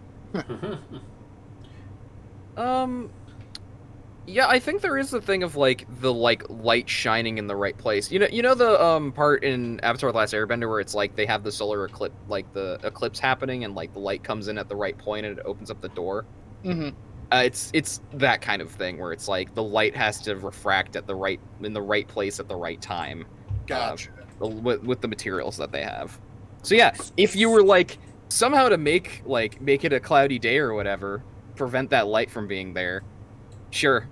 Yeah, I think there is the thing of like the light shining in the right place. You know the part in Avatar: The Last Airbender where it's like they have the solar eclipse, like the eclipse happening, and like the light comes in at the right point and it opens up the door. Mm-hmm. It's that kind of thing where it's like the light has to refract in the right place at the right time. Gotcha. With the materials that they have. So yeah, if you were like somehow to make it a cloudy day or whatever, prevent that light from being there, sure.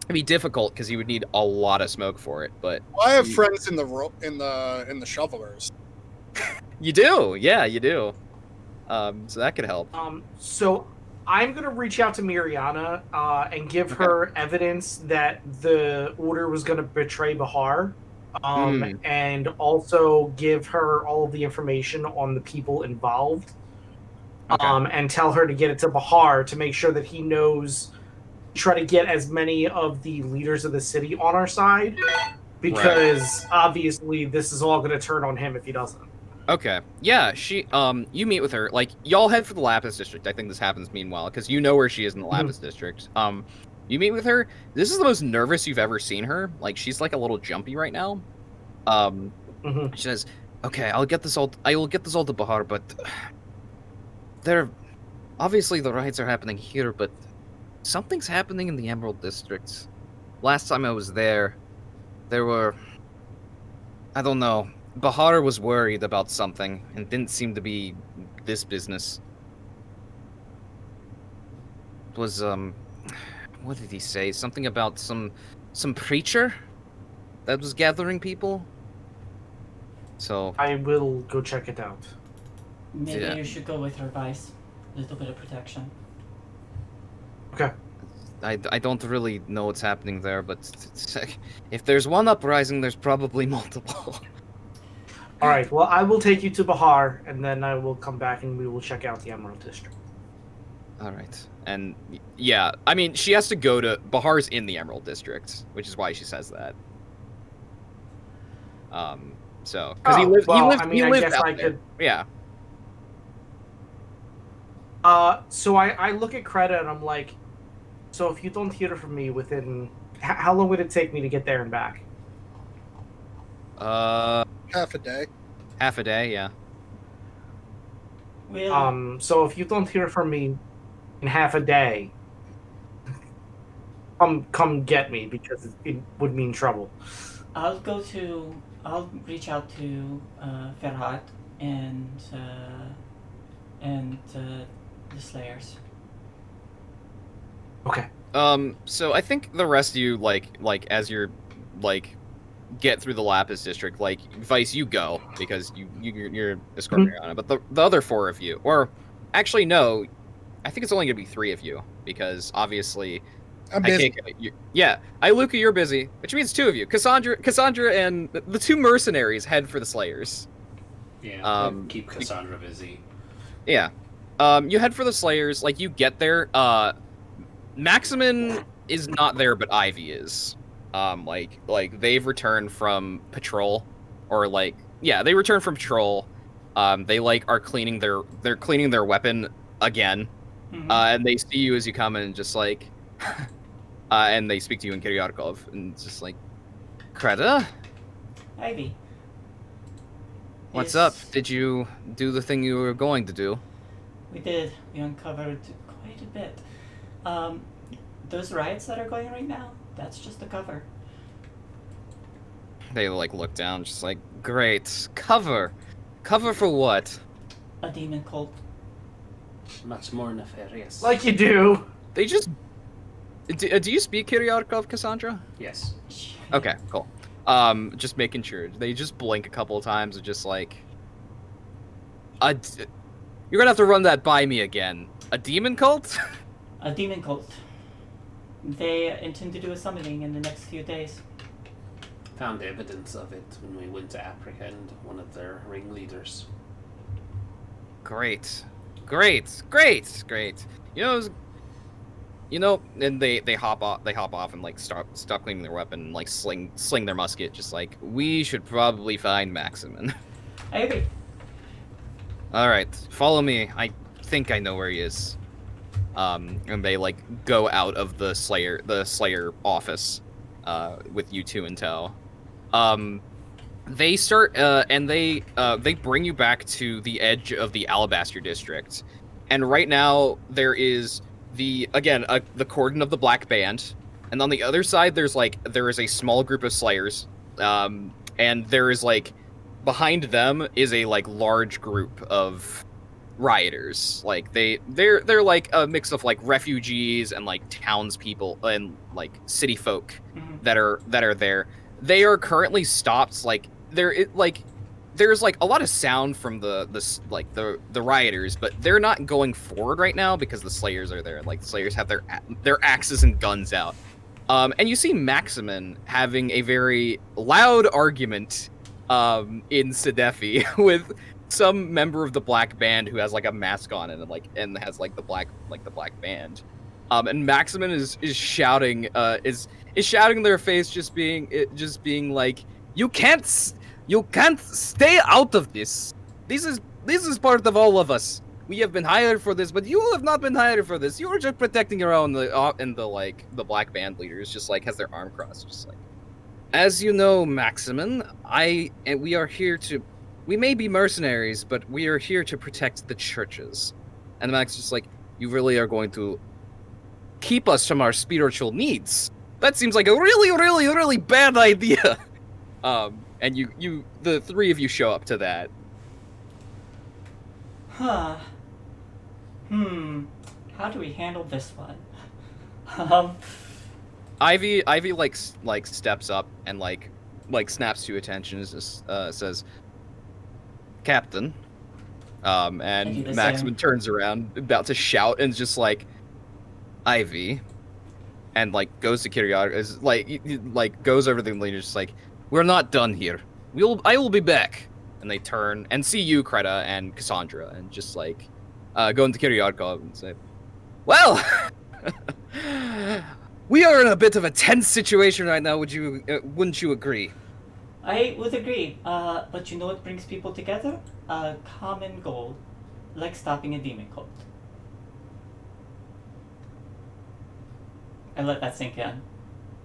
It'd be difficult because you would need a lot of smoke for it, but well, I have friends in the shovelers. You do, yeah, you do. So that could help. So I'm gonna reach out to Miriana and give her evidence that the order was gonna betray Bahar, and also give her all of the information on the people involved, and tell her to get it to Bahar to make sure that he knows. Try to get as many of the leaders of the city on our side, because obviously this is all going to turn on him if he doesn't. Okay. Yeah, she you meet with her, like y'all head for the Lapis district. I think this happens meanwhile because you know where she is in the Lapis district. You meet with her. This is the most nervous you've ever seen her. Like she's like a little jumpy right now. She says, "Okay, I will get this all to Bahar, but there obviously the riots are happening here, but something's happening in the Emerald District. Last time I was there were... I don't know. Bahar was worried about something, and didn't seem to be this business. It was, what did he say? Something about some preacher that was gathering people? So... I will go check it out. Maybe you should go with her, Rhys. A little bit of protection. Okay. I don't really know what's happening there, but if there's one uprising, there's probably multiple. All right. Well, I will take you to Bahar, and then I will come back and we will check out the Emerald District. All right. And yeah, I mean, she has to go to Bahar's in the Emerald District, which is why she says that. So because he lives out there. Yeah. So I look at Kreta and I'm like, so if you don't hear from me within, how long would it take me to get there and back? Half a day. Half a day, yeah. Well, so if you don't hear from me in half a day, come get me, because it would mean trouble. I'll reach out to Ferhat and the Slayers. Okay. So I think the rest of you, like as you're, get through the Lapis district, Vice, you go, because you're escorting Rihanna, but the other four of you, or actually no, I think it's only gonna be three of you, because obviously I'm busy. Iluka, you're busy, which means two of you. Cassandra and the two mercenaries head for the Slayers. Yeah, keep Cassandra busy. Yeah. You head for the Slayers, you get there, Maximin is not there, but Ivy is. They've returned from patrol, or they returned from patrol, They like are cleaning their weapon again, and they see you as you come in, and just like, and they speak to you in Kiryakov, and it's just like, Kreta, Ivy. What's up? Did you do the thing you were going to do? We did. We uncovered quite a bit. Those riots that are going right now, that's just a cover. They like look down, just like, great. Cover? Cover for what? A demon cult. Much more nefarious. Like you do. They just... Do you speak Kiryakov, Cassandra? Yes. Okay, cool. Just making sure. They just blink a couple of times and just like... you're gonna have to run that by me again. A demon cult? A demon cult. They intend to do a summoning in the next few days. Found evidence of it when we went to apprehend one of their ringleaders. Great. And they hop off and like stop cleaning their weapon and like sling their musket, just like, we should probably find Maximin. I agree. Alright, follow me. I think I know where he is. And they like go out of the Slayer office with you two in tow. They start and they bring you back to the edge of the Alabaster district. And right now there is the cordon of the Black Band, and on the other side there is a small group of Slayers, and there is like behind them is a like large group of rioters. Like they're like a mix of like refugees and like townspeople and like city folk that are there. They are currently stopped. Like there's like a lot of sound from the rioters, but they're not going forward right now because the Slayers are there. Like the Slayers have their axes and guns out. And you see Maximin having a very loud argument in Sidefi with some member of the Black Band who has like a mask on and has like the black band. And Maximin is shouting is shouting in their face, just being like, you can't stay out of this. This is part of all of us. We have been hired for this, but you have not been hired for this. You are just protecting your own. And the Black Band leader is just like has their arm crossed, just like, as you know, Maximin, we are here to. We may be mercenaries, but we are here to protect the churches. And Max is just like, you really are going to keep us from our spiritual needs? That seems like a really, really, really bad idea. And the three of you show up to that. Huh. How do we handle this one? Ivy like steps up and like snaps to attention and just says, Captain. And Maximin turns around, about to shout, and just like, Ivy, and like goes to Kiryakov, like goes over to the leader, just like, we're not done here. I will be back. And they turn and see you, Kreta and Cassandra, and just like go into Kiryakov and say, well, we are in a bit of a tense situation right now. Wouldn't you agree? I would agree, but you know what brings people together? A common goal, like stopping a demon cult. I let that sink in.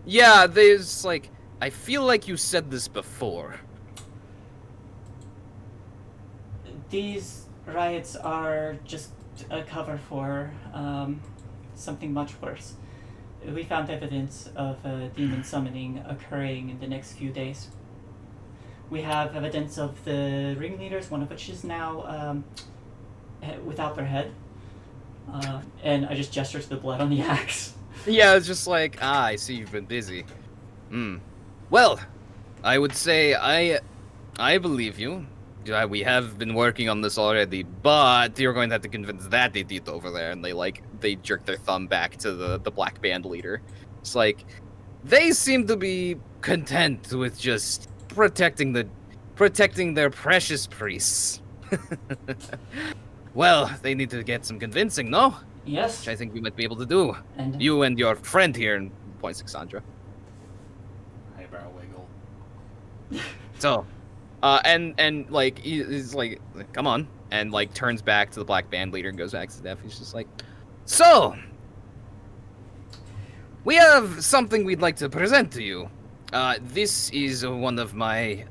Yeah, there's like, I feel like you said this before. These riots are just a cover for something much worse. We found evidence of a demon summoning occurring in the next few days. We have evidence of the ringleaders, one of which is now without their head. And I just gesture to the blood on the axe. Yeah, it's just like, I see you've been busy. Well, I would say I believe you. We have been working on this already, but you're going to have to convince that idiot over there. And they jerk their thumb back to the Black Band leader. It's like, they seem to be content with just protecting their precious priests. Well, they need to get some convincing, no? Yes. Which I think we might be able to do. And you and your friend here, and points to Cassandra. Eyebrow wiggle. So, And like he's like, come on, and like turns back to the black band leader and goes back to Steph. He's just like, so we have something we'd like to present to you. This is one of my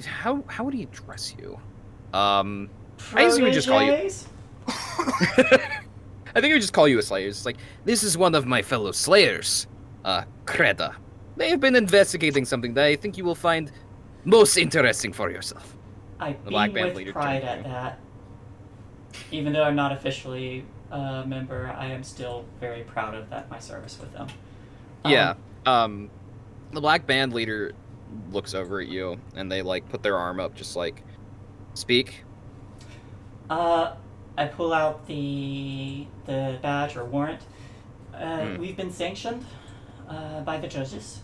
how would he address you? I guess he would just call you. I think he would just call you a slayer. It's like, this is one of my fellow slayers, Creda. They have been investigating something that I think you will find most interesting for yourself. I beam with pride at that. Even though I'm not officially a member, I am still very proud of that, my service with them. Yeah. The black band leader looks over at you, and they, like, put their arm up, just like, speak. I pull out the badge or warrant. We've been sanctioned by the judges.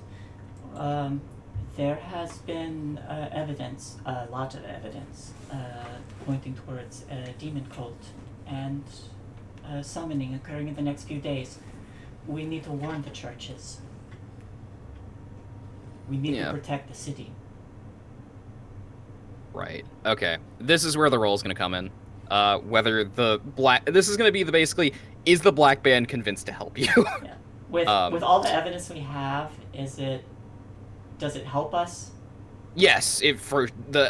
There has been evidence, a lot of evidence, pointing towards a demon cult and summoning occurring in the next few days. We need to warn the churches. We need to protect the city. Right. Okay. This is where the roll is going to come in. Whether the black... This is going to be the basically, is the black band convinced to help you? Yeah. With all the evidence we have, does it help us? Yes.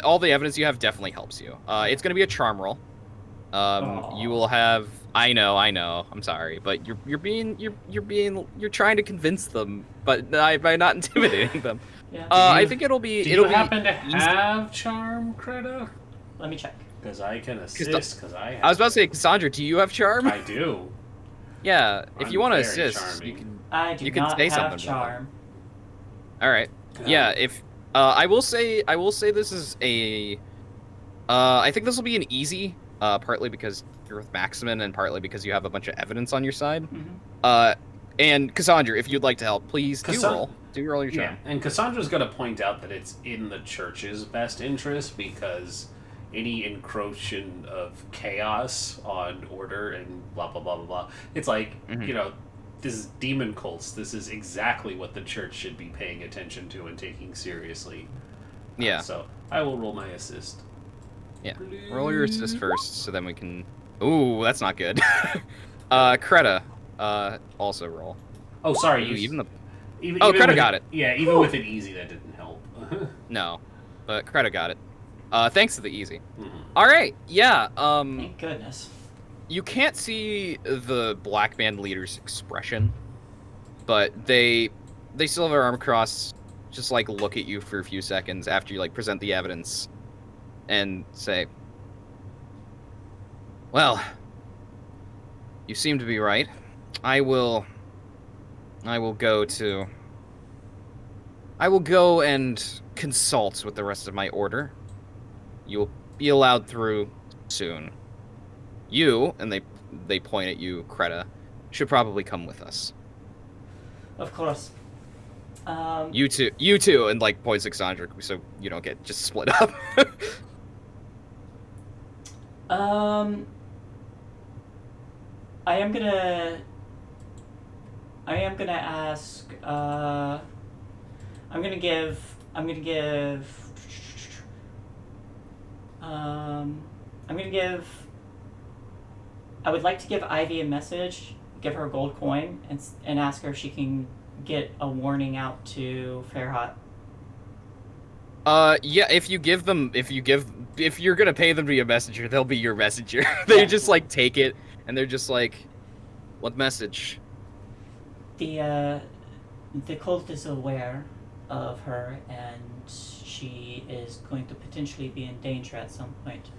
All the evidence you have definitely helps you. It's going to be a charm roll. You will have... I know. I'm sorry, but you're trying to convince them, but by not intimidating them. Yeah. I think it'll be. Do you happen to have charm, Creda? Let me check. Because I can assist. Because I was about to say, Cassandra, do you have charm? I do. Yeah, if you want to assist, charming. you can say something. Charm. All right. Yeah. If I will say this is a. I think this will be an easy. Partly because you're with Maximin, and partly because you have a bunch of evidence on your side. Mm-hmm. And Cassandra, if you'd like to help, please do roll your charm. Yeah, and Cassandra's going to point out that it's in the church's best interest, because any encroaching of chaos on order and blah, blah, blah, blah, blah. It's like, this is demon cults. This is exactly what the church should be paying attention to and taking seriously. Yeah. So I will roll my assist. Yeah. Roll your assist first, so then we can... Ooh, that's not good. Creda, also roll. Oh, sorry. Creda got it. Yeah, even with an easy, that didn't help. No, but Creda got it. Thanks to the easy. Mm-hmm. All right, yeah. Thank goodness. You can't see the black band leader's expression, but they still have their arm crossed, just like look at you for a few seconds after you like present the evidence, and say, "Well, you seem to be right. I will go and consult with the rest of my order. You will be allowed through soon. You," and they point at you, Creda, "should probably come with us." Of course. You too, and like points at Cassandra, so you don't get just split up. I am gonna ask. I'm gonna give. I would like to give Ivy a message, give her a gold coin, and ask her if she can get a warning out to Fairhot. Yeah, if you're gonna pay them to be a messenger, they'll be your messenger. They just like take it, and they're just like, "What message?" The cult is aware of her, and she is going to potentially be in danger at some point.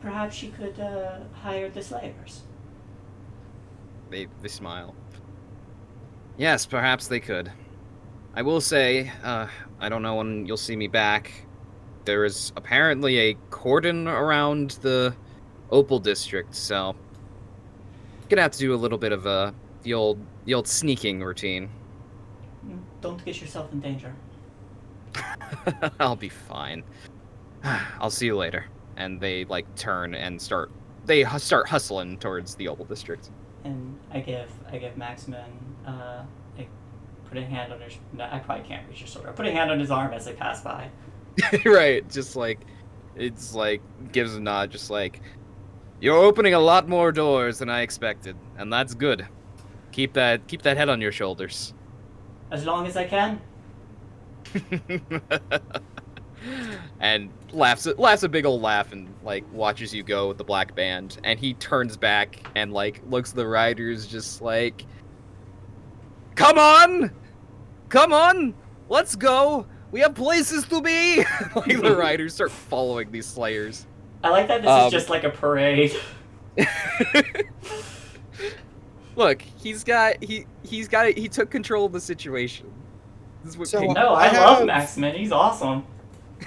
Perhaps she could hire the slavers. They smile. Yes, perhaps they could. I will say, I don't know when you'll see me back. There is apparently a cordon around the Opal district, so gonna have to do a little bit of the old sneaking routine. Don't get yourself in danger. I'll be fine. I'll see you later. And they like turn and start hustling towards the Opal district. And I give Maximin put a hand on his. No, I probably can't reach your shoulder. Put a hand on his arm as they pass by. Right, just like it's like gives a nod, just like you're opening a lot more doors than I expected, and that's good. Keep that head on your shoulders. As long as I can. And laughs a big old laugh and like watches you go with the black band, and he turns back and like looks at the riders just like, come on, let's go. We have places to be. Like the riders start following these slayers. I like that this is just like a parade. Look, he took control of the situation. This is what So, No, I love Maximin. He's awesome.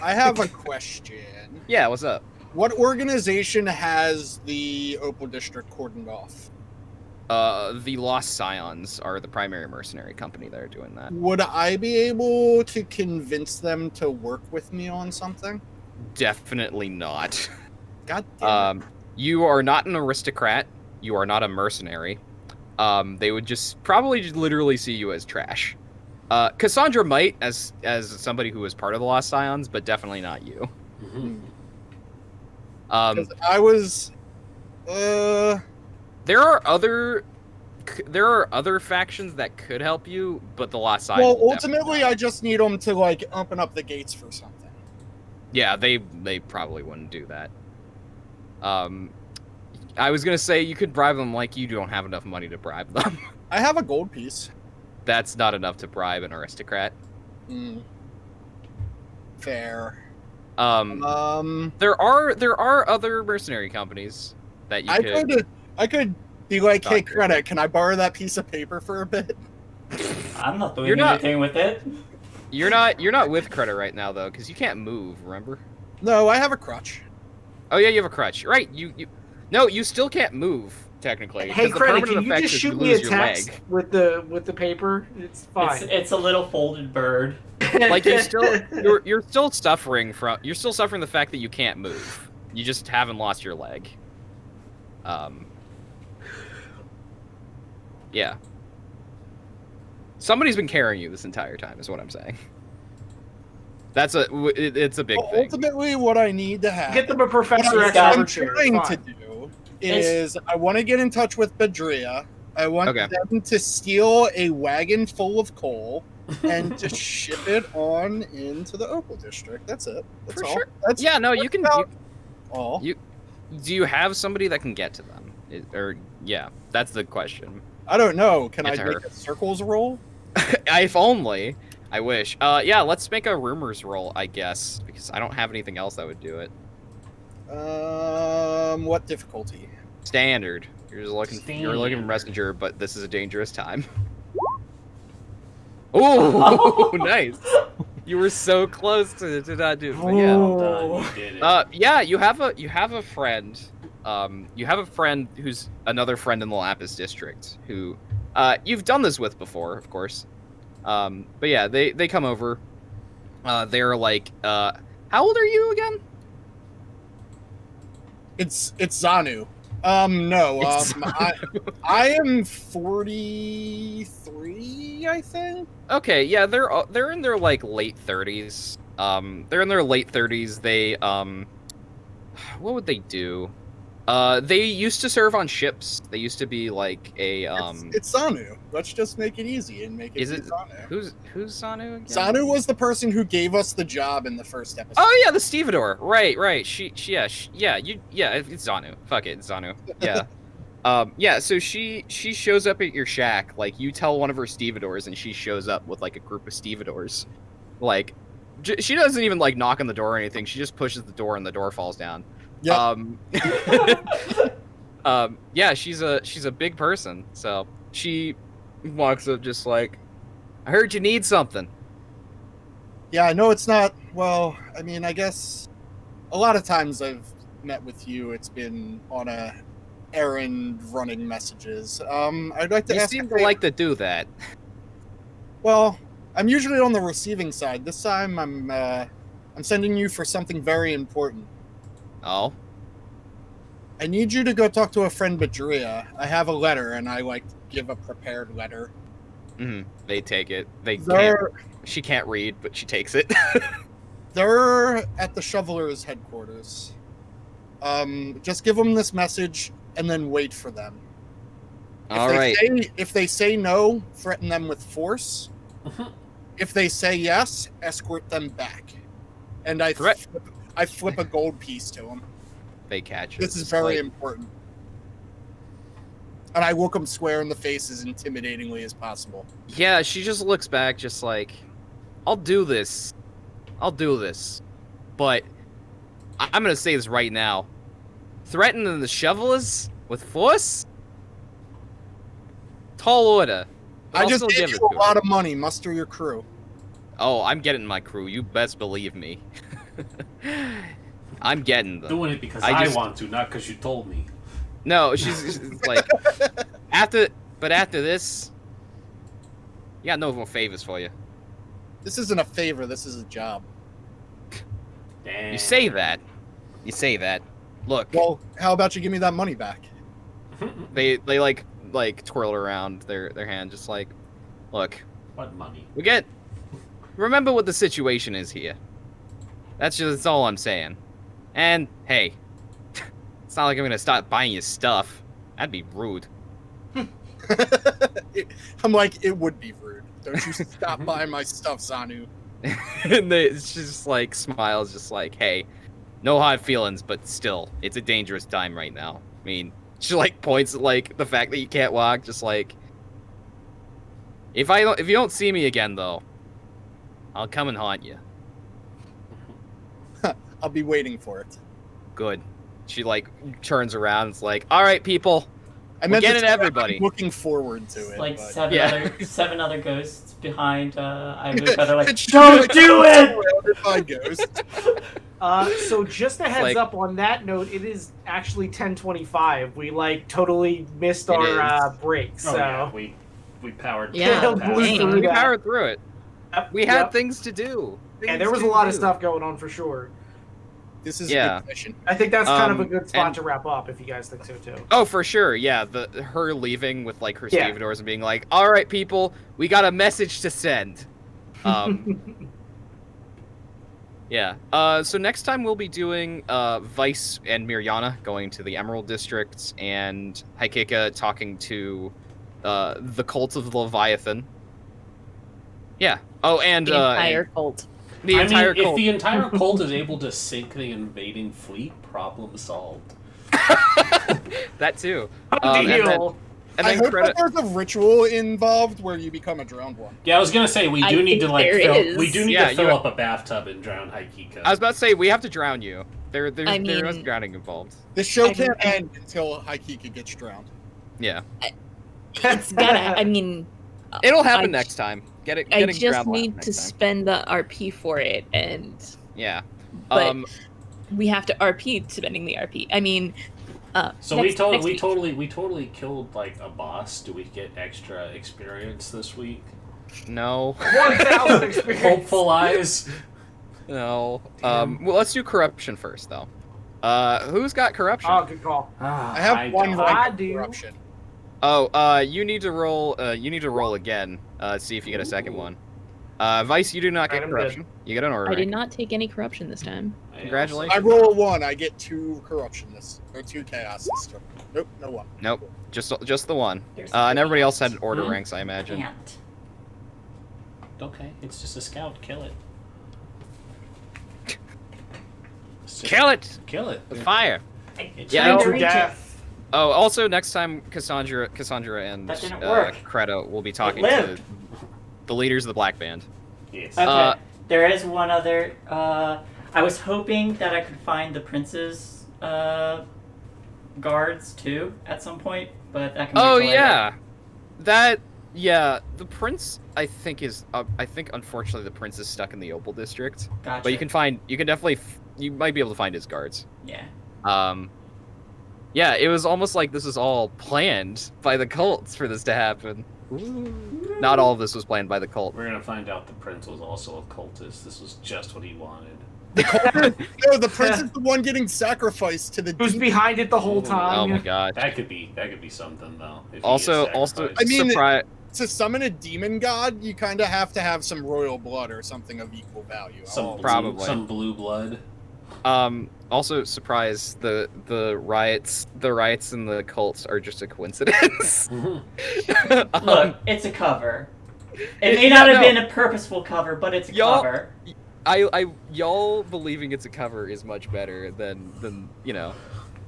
I have a question. Yeah, what's up? What organization has the Opal District cordoned off? The Lost Scions are the primary mercenary company that are doing that. Would I be able to convince them to work with me on something? Definitely not. God damn it. You are not an aristocrat. You are not a mercenary. They would just probably just literally see you as trash. Cassandra might, as somebody who was part of the Lost Scions, but definitely not you. Mm-hmm. 'Cause I was... There are other factions that could help you, but the Lost Scions. Well, will ultimately, definitely not. I just need them to, like, open up the gates for something. Yeah, they probably wouldn't do that. I was gonna say you could bribe them, like you don't have enough money to bribe them. I have a gold piece. That's not enough to bribe an aristocrat. Fair. There are other mercenary companies that you I could be like, hey, Credit, can I borrow that piece of paper for a bit? I'm not doing anything with it. You're not with Credit right now though, because you can't move. Remember? No, I have a crutch. Oh yeah, you have a crutch. Right? No, you still can't move technically. Hey, the Credit, permanent can you effect just is shoot you me a lose your text leg. with the paper? It's fine. It's a little folded bird. Like you're still suffering the fact that you can't move. You just haven't lost your leg. Yeah. Somebody's been carrying you this entire time, is what I'm saying. It's a big thing. Ultimately, what I need to have... Get them a Professor what X I'm armchair. trying to do is I want to get in touch with Bedria. I want them to steal a wagon full of coal and to ship it on into the Opal District. That's it. That's all. Sure. That's you can. All. Do you have somebody that can get to them? That's the question. I don't know. Can I Get to make her. a circles roll? If only. I wish. Yeah, let's make a rumors roll, I guess, because I don't have anything else that would do it. What difficulty? Standard. You're looking for messenger, but this is a dangerous time. Oh, nice. You were so close to not do it, but yeah. Well done, you did it. Yeah, you have a friend. You have a friend who's another friend in the Lapis district who you've done this with before, of course. But yeah, they come over. They're like, how old are you again? It's Zanu. No. I am 43, I think. Okay, yeah, they're in their like late 30s. They're in their late 30s. They what would they do? They used to serve on ships. They used to be like a It's Zanu. Let's just make it easy and make it Zanu. Who's Zanu again? Zanu was the person who gave us the job in the first episode. Oh yeah, the stevedore. Right. It's Zanu. Fuck it, it's Zanu. Yeah. Yeah, so she shows up at your shack, like you tell one of her stevedores and she shows up with like a group of stevedores. Like she doesn't even like knock on the door or anything. She just pushes the door and the door falls down. Yep. Yeah, she's a big person. So she walks up just like, I heard you need something. Yeah, I know it's not, well, I mean, I guess a lot of times I've met with you, it's been on a errand running messages. I'd like to ask... You seem to like to do that. Well, I'm usually on the receiving side. This time I'm sending you for something very important. Oh? I need you to go talk to a friend, Bedria. I have a letter, and I like to give a prepared letter. They take it. She can't read, but she takes it. They're at the Shoveler's headquarters. Just give them this message and then wait for them. If they say no, threaten them with force. If they say yes, escort them back. And I flip a gold piece to them. They catch it. This is very important. And I look them square in the face as intimidatingly as possible. Yeah, she just looks back just like, I'll do this. But I'm going to say this right now. Threatening the Shovelers with force? Tall order. I just gave you a lot of money. Muster your crew. Oh, I'm getting my crew. You best believe me. I'm getting them. Doing it because I want to, not because you told me. No, she's like, after this, you got no more favors for you. This isn't a favor. This is a job. Damn. You say that. Look. Well, how about you give me that money back? They like twirl around their hand, just like, look. What money? Remember what the situation is here. That's all I'm saying. And hey, it's not like I'm gonna start buying you stuff. That'd be rude. I'm like, it would be rude. Don't you stop buying my stuff, Zanu. And she just like smiles, just like, hey, no hard feelings, but still, it's a dangerous time right now. I mean, she like points at like the fact that you can't walk, just like, if you don't see me again though, I'll come and haunt you. I'll be waiting for it. Good. She like turns around. It's like, all right, people. We're getting everybody. I'm looking forward to it. Like but... seven other ghosts behind Ivuka. They're like, don't do it. By ghosts. So just a heads up on that note, it is actually 10:25. We like totally missed our break. So yeah, we powered. We powered through it. We had things to do. And there was a lot of stuff going on for sure. This is a good session. I think that's kind of a good spot to wrap up if you guys think so too. Oh, for sure. Yeah, her leaving with like her stevedores and being like, "All right, people, we got a message to send." Yeah. So next time we'll be doing Vice and Mirjana going to the Emerald Districts and Haikeka talking to the cult of the Leviathan. Yeah. Oh, and the entire cult. If the entire cult is able to sink the invading fleet, problem solved. That too. Deal. I hope that there's a ritual involved where you become a drowned one. Yeah, I was gonna say we do need to fill up a bathtub and drown Haikeka. I was about to say we have to drown you. There is drowning involved. This show can't end until Haikeka gets drowned. Yeah. It's gotta. I mean, it'll happen next time. I just need to spend the RP for it, and yeah. But we have to RP spending the RP. I mean. So we totally killed like a boss. Do we get extra experience this week? No. 1,000 experience. Hopeful eyes. No. Well, let's do corruption first, though. Who's got corruption? Oh, good call. I have one corruption. Oh, you need to roll. You need to roll again. See if you get a second one. Vice, you do not get corruption. You get an order. I did not take any corruption this time. Congratulations. I roll a 1. I get 2 corruption or 2 chaos. Nope, no 1. Nope, just the 1. And everybody else had order ranks, I imagine. Can't. Okay, it's just a scout. Kill it. Kill it! Kill it. With fire. Death. Oh, also next time Cassandra and Credo will be talking to the leaders of the Black Band. Yes. Okay. There is one other. I was hoping that I could find the prince's guards too at some point, but that can be later. The prince I think unfortunately the prince is stuck in the Opal district. Gotcha. But you might be able to find his guards. Yeah. Yeah, it was almost like this was all planned by the cults for this to happen. Ooh. Not all of this was planned by the cult. We're gonna find out the prince was also a cultist. This was just what he wanted. The prince is the one getting sacrificed to the. Who's behind it the whole time? Oh my god. That could be something though. Also, to summon a demon god, you kind of have to have some royal blood or something of equal value. Probably some blue blood. Also, surprise, the riots and the cults are just a coincidence. Look, it's a cover. It may not have been a purposeful cover, but it's a cover. Y'all believing it's a cover is much better than you know.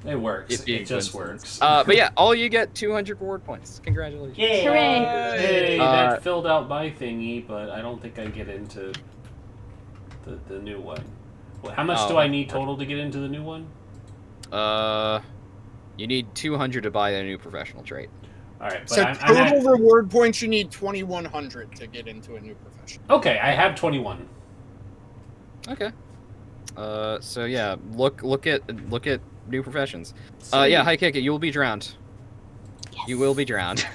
It works. It just works. But yeah, all you get 200 reward points. Congratulations. Yay! Hooray! Hey, that filled out my thingy, but I don't think I get into the new one. Well, how much do I need total to get into the new one? You need 200 to buy a new professional trait. All right, but So total reward points, you need 2,100 to get into a new profession. Okay, I have 21. Okay. So yeah, look at new professions. Yeah, High Kick It, you will be drowned. Yes. You will be drowned.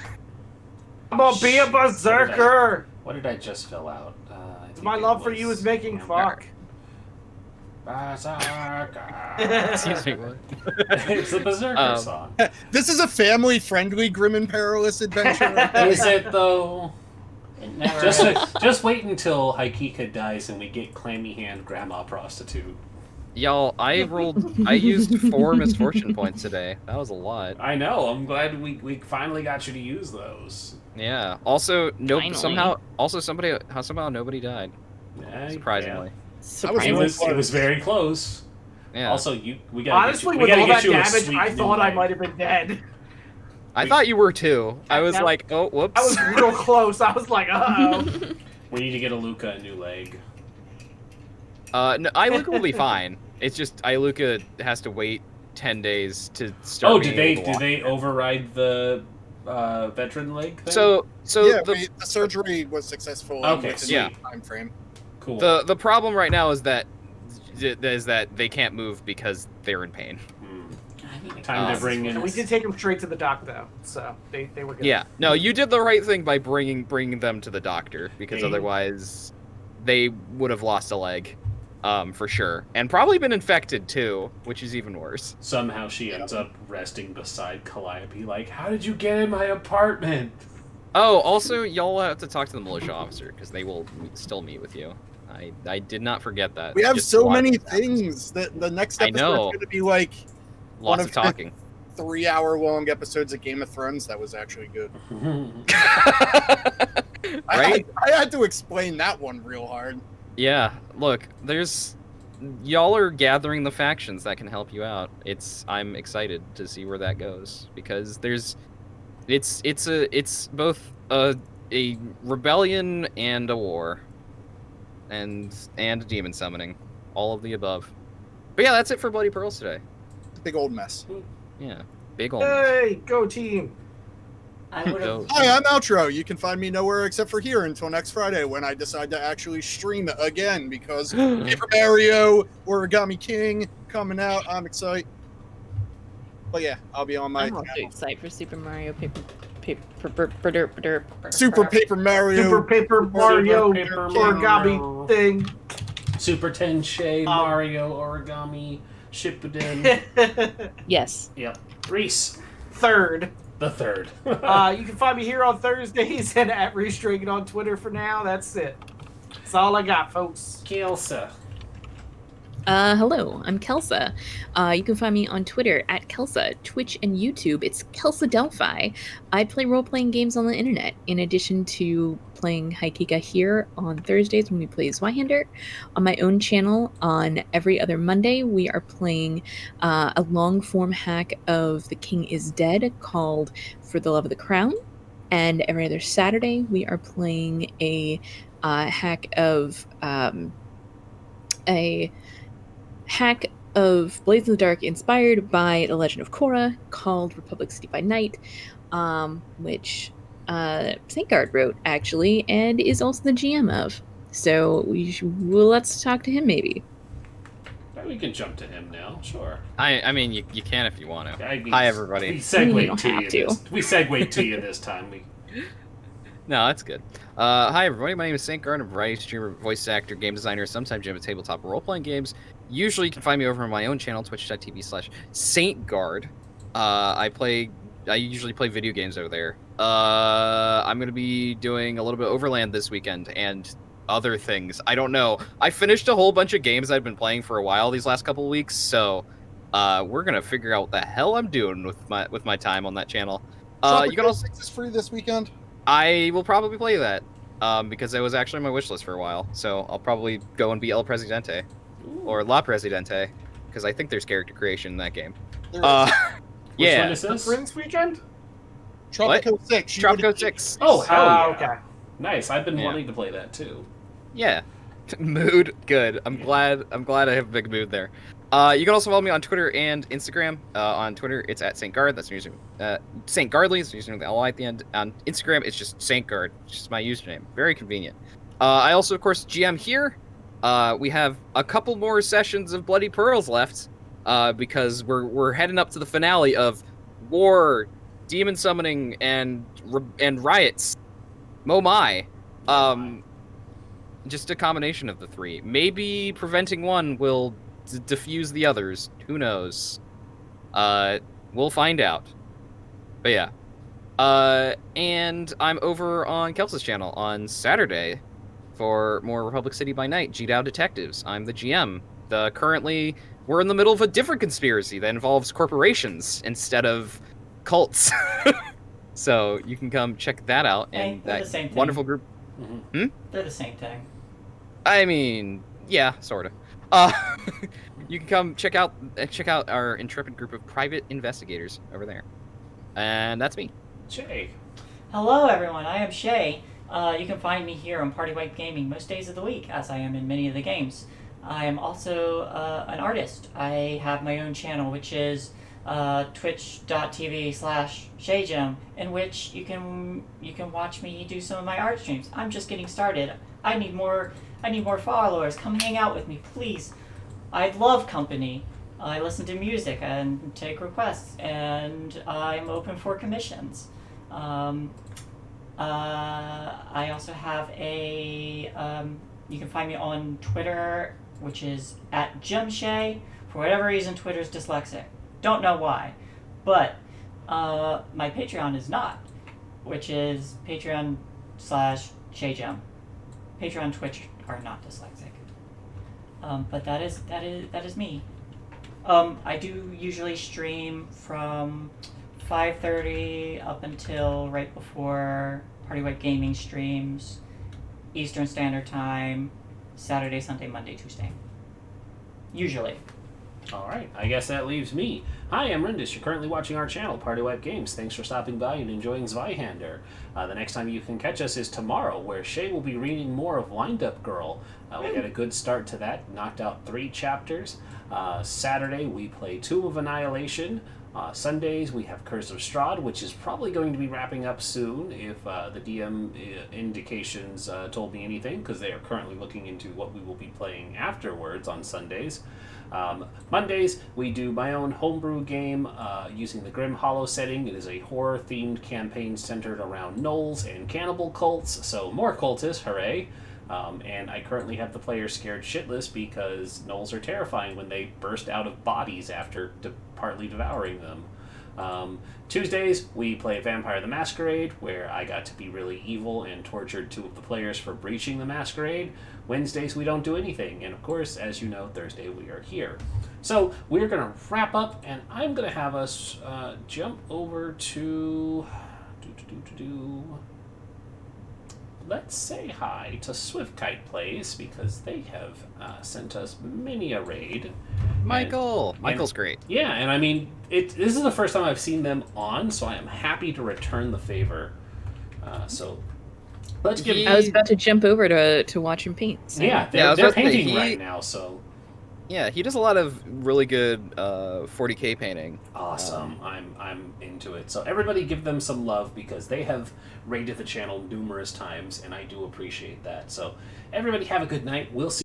I'm gonna be a berserker! What did I just fill out? My love for you is making fuck. Berserker. Excuse me, what? It's a Berserker song. This is a family-friendly Grim and Perilous adventure. Is it though? It never Just wait until Haikika dies and we get clammy hand grandma prostitute. Y'all, I used 4 misfortune points today. That was a lot. I know. I'm glad we finally got you to use those. Yeah. Also, Finally. somehow nobody died. Yeah, Surprisingly. It was very close. Yeah. Also, we got Honestly, with all that damage, I thought I might have been dead. I thought you were too. I was like, oh, whoops. I was real close. I was like, uh-oh. We need to get Iluka a new leg. No, Iluka will be fine. It's just Iluka has to wait 10 days to start. Oh, did they override the veteran leg thing? So yeah, the surgery was successful. Okay, within the time frame. Cool. The problem right now is that they can't move because they're in pain. Time to bring in. And we did take them straight to the doc, though, so they were good. Yeah, no, you did the right thing by bringing them to the doctor, because otherwise they would have lost a leg, for sure, and probably been infected too, which is even worse. Somehow she ends up resting beside Calliope, like, how did you get in my apartment? Oh, also, y'all have to talk to the militia officer, because they will still meet with you. I did not forget that. We have so many things that the next episode is going to be like lots of talking. 3-hour-long episodes of Game of Thrones. That was actually good. Right? I had to explain that one real hard. Yeah, look, y'all are gathering the factions that can help you out. I'm excited to see where that goes, because it's both a rebellion and a war, and a demon summoning, all of the above. But yeah, that's it for Bloody Pearls today. Big old mess. Yeah, big old mess. Hey, go team! I would have. Hi, I'm Outro. You can find me nowhere except for here until next Friday, when I decide to actually stream it again, because Paper Mario Origami King coming out. I'm excited. But yeah, I'll be on my. I'm also excited for Super Mario Super Paper Mario Origami thing. Super Tensei Mario Origami Shippuden. Yes. Yep. Rhys. Third. The third. You can find me here on Thursdays and at Rhys on Twitter for now. That's it. That's all I got, folks. Kelsa. Hello, I'm Kelsa. You can find me on Twitter at Kelsa, Twitch and YouTube. It's Kelsa Delphi. I play role-playing games on the internet, in addition to playing Haikika here on Thursdays when we play Zweihander. On my own channel, on every other Monday, we are playing a long-form hack of The King is Dead called For the Love of the Crown. And every other Saturday, we are playing a hack of Blades in the Dark inspired by The Legend of Korra called Republic City by Night, which Saintguard wrote, actually, and is also the GM of. So let's talk to him, maybe. We can jump to him now, sure. I mean, you can if you want to. Hi, everybody. We segued to you this time. No, that's good. Hi, everybody. My name is Saintguard. I'm a variety streamer, voice actor, game designer, sometimes jam at tabletop role-playing games. Usually, you can find me over on my own channel, twitch.tv/Saintguard. I play I usually play video games over there. I'm gonna be doing a little bit of Overland this weekend and other things. I don't know. I finished a whole bunch of games I've been playing for a while these last couple of weeks, so we're gonna figure out what the hell I'm doing with my time on that channel. You can also 6 is free this weekend. I will probably play that because it was actually on my wish list for a while. So I'll probably go and be El Presidente or La Presidente because I think there's character creation in that game. There is. Which Yeah. one is this? Prince weekend? Tropico 6. Tropico 6. Oh, hell yeah. Okay. Nice. I've been wanting to play that too. Yeah. Mood good. I'm glad I have a big mood there. You can also follow me on Twitter and Instagram. On Twitter, it's at Saintguard. That's using Saintguardly. It's using the LI at the end. On Instagram, it's just Saintguard. It's just my username. Very convenient. I also, of course, GM here. We have a couple more sessions of Bloody Pearls left because we're heading up to the finale of War, Demon Summoning, and Riots. My. Just a combination of the three. Maybe preventing one will diffuse the others. Who knows? We'll find out. But yeah. And I'm over on Kelsa's channel on Saturday for more Republic City by Night, G-Dow Detectives. I'm the GM. Currently, we're in the middle of a different conspiracy that involves corporations instead of cults. So you can come check that out. And they're that the same thing. wonderful group. Mm-hmm. They're the same thing. I mean, yeah, sort of. You can come check out our intrepid group of private investigators over there. And that's me. Shae. Hello, everyone. I am Shae. You can find me here on Party Wipe Gaming most days of the week, as I am in many of the games. I am also an artist. I have my own channel, which is twitch.tv/ShaeGem, in which you can watch me do some of my art streams. I'm just getting started. I need more followers. Come hang out with me, please. I love company. I listen to music and take requests, and I'm open for commissions. I also have a you can find me on Twitter, which is at JemShae. For whatever reason, Twitter's dyslexic. Don't know why, but my Patreon is not, which is Patreon/ShaeGem. Patreon and Twitch are not dyslexic. But that is me. I do usually stream from 5:30 up until right before Party Wipe Gaming streams, Eastern Standard Time, Saturday, Sunday, Monday, Tuesday. Usually. Alright, I guess that leaves me. Hi, I'm Rhys. You're currently watching our channel, Party Wipe Games. Thanks for stopping by and enjoying Zweihander. The next time you can catch us is tomorrow, where Shae will be reading more of Wind Up Girl. We got a good start to that, knocked out 3 chapters. Saturday, we play Tomb of Annihilation. Sundays, we have Curse of Strahd, which is probably going to be wrapping up soon, if the DM indications told me anything, because they are currently looking into what we will be playing afterwards on Sundays. Mondays, we do my own homebrew game using the Grim Hollow setting. It is a horror-themed campaign centered around gnolls and cannibal cults, so more cultists, hooray! And I currently have the players scared shitless because gnolls are terrifying when they burst out of bodies after partly devouring them. Tuesdays, we play Vampire the Masquerade, where I got to be really evil and tortured 2 of the players for breaching the masquerade. Wednesdays, we don't do anything. And of course, as you know, Thursday, we are here. So we're going to wrap up, and I'm going to have us jump over to... Let's say hi to Swift-Kite Plays, because they have sent us many a raid. Michael's great. Yeah, and I mean, this is the first time I've seen them on, so I am happy to return the favor. So let's give. I was about to jump over to watch him paint. So. Yeah, they're painting right now, so. Yeah, he does a lot of really good 40K painting. Awesome. I'm into it. So everybody give them some love because they have raided the channel numerous times, and I do appreciate that. So everybody have a good night. We'll see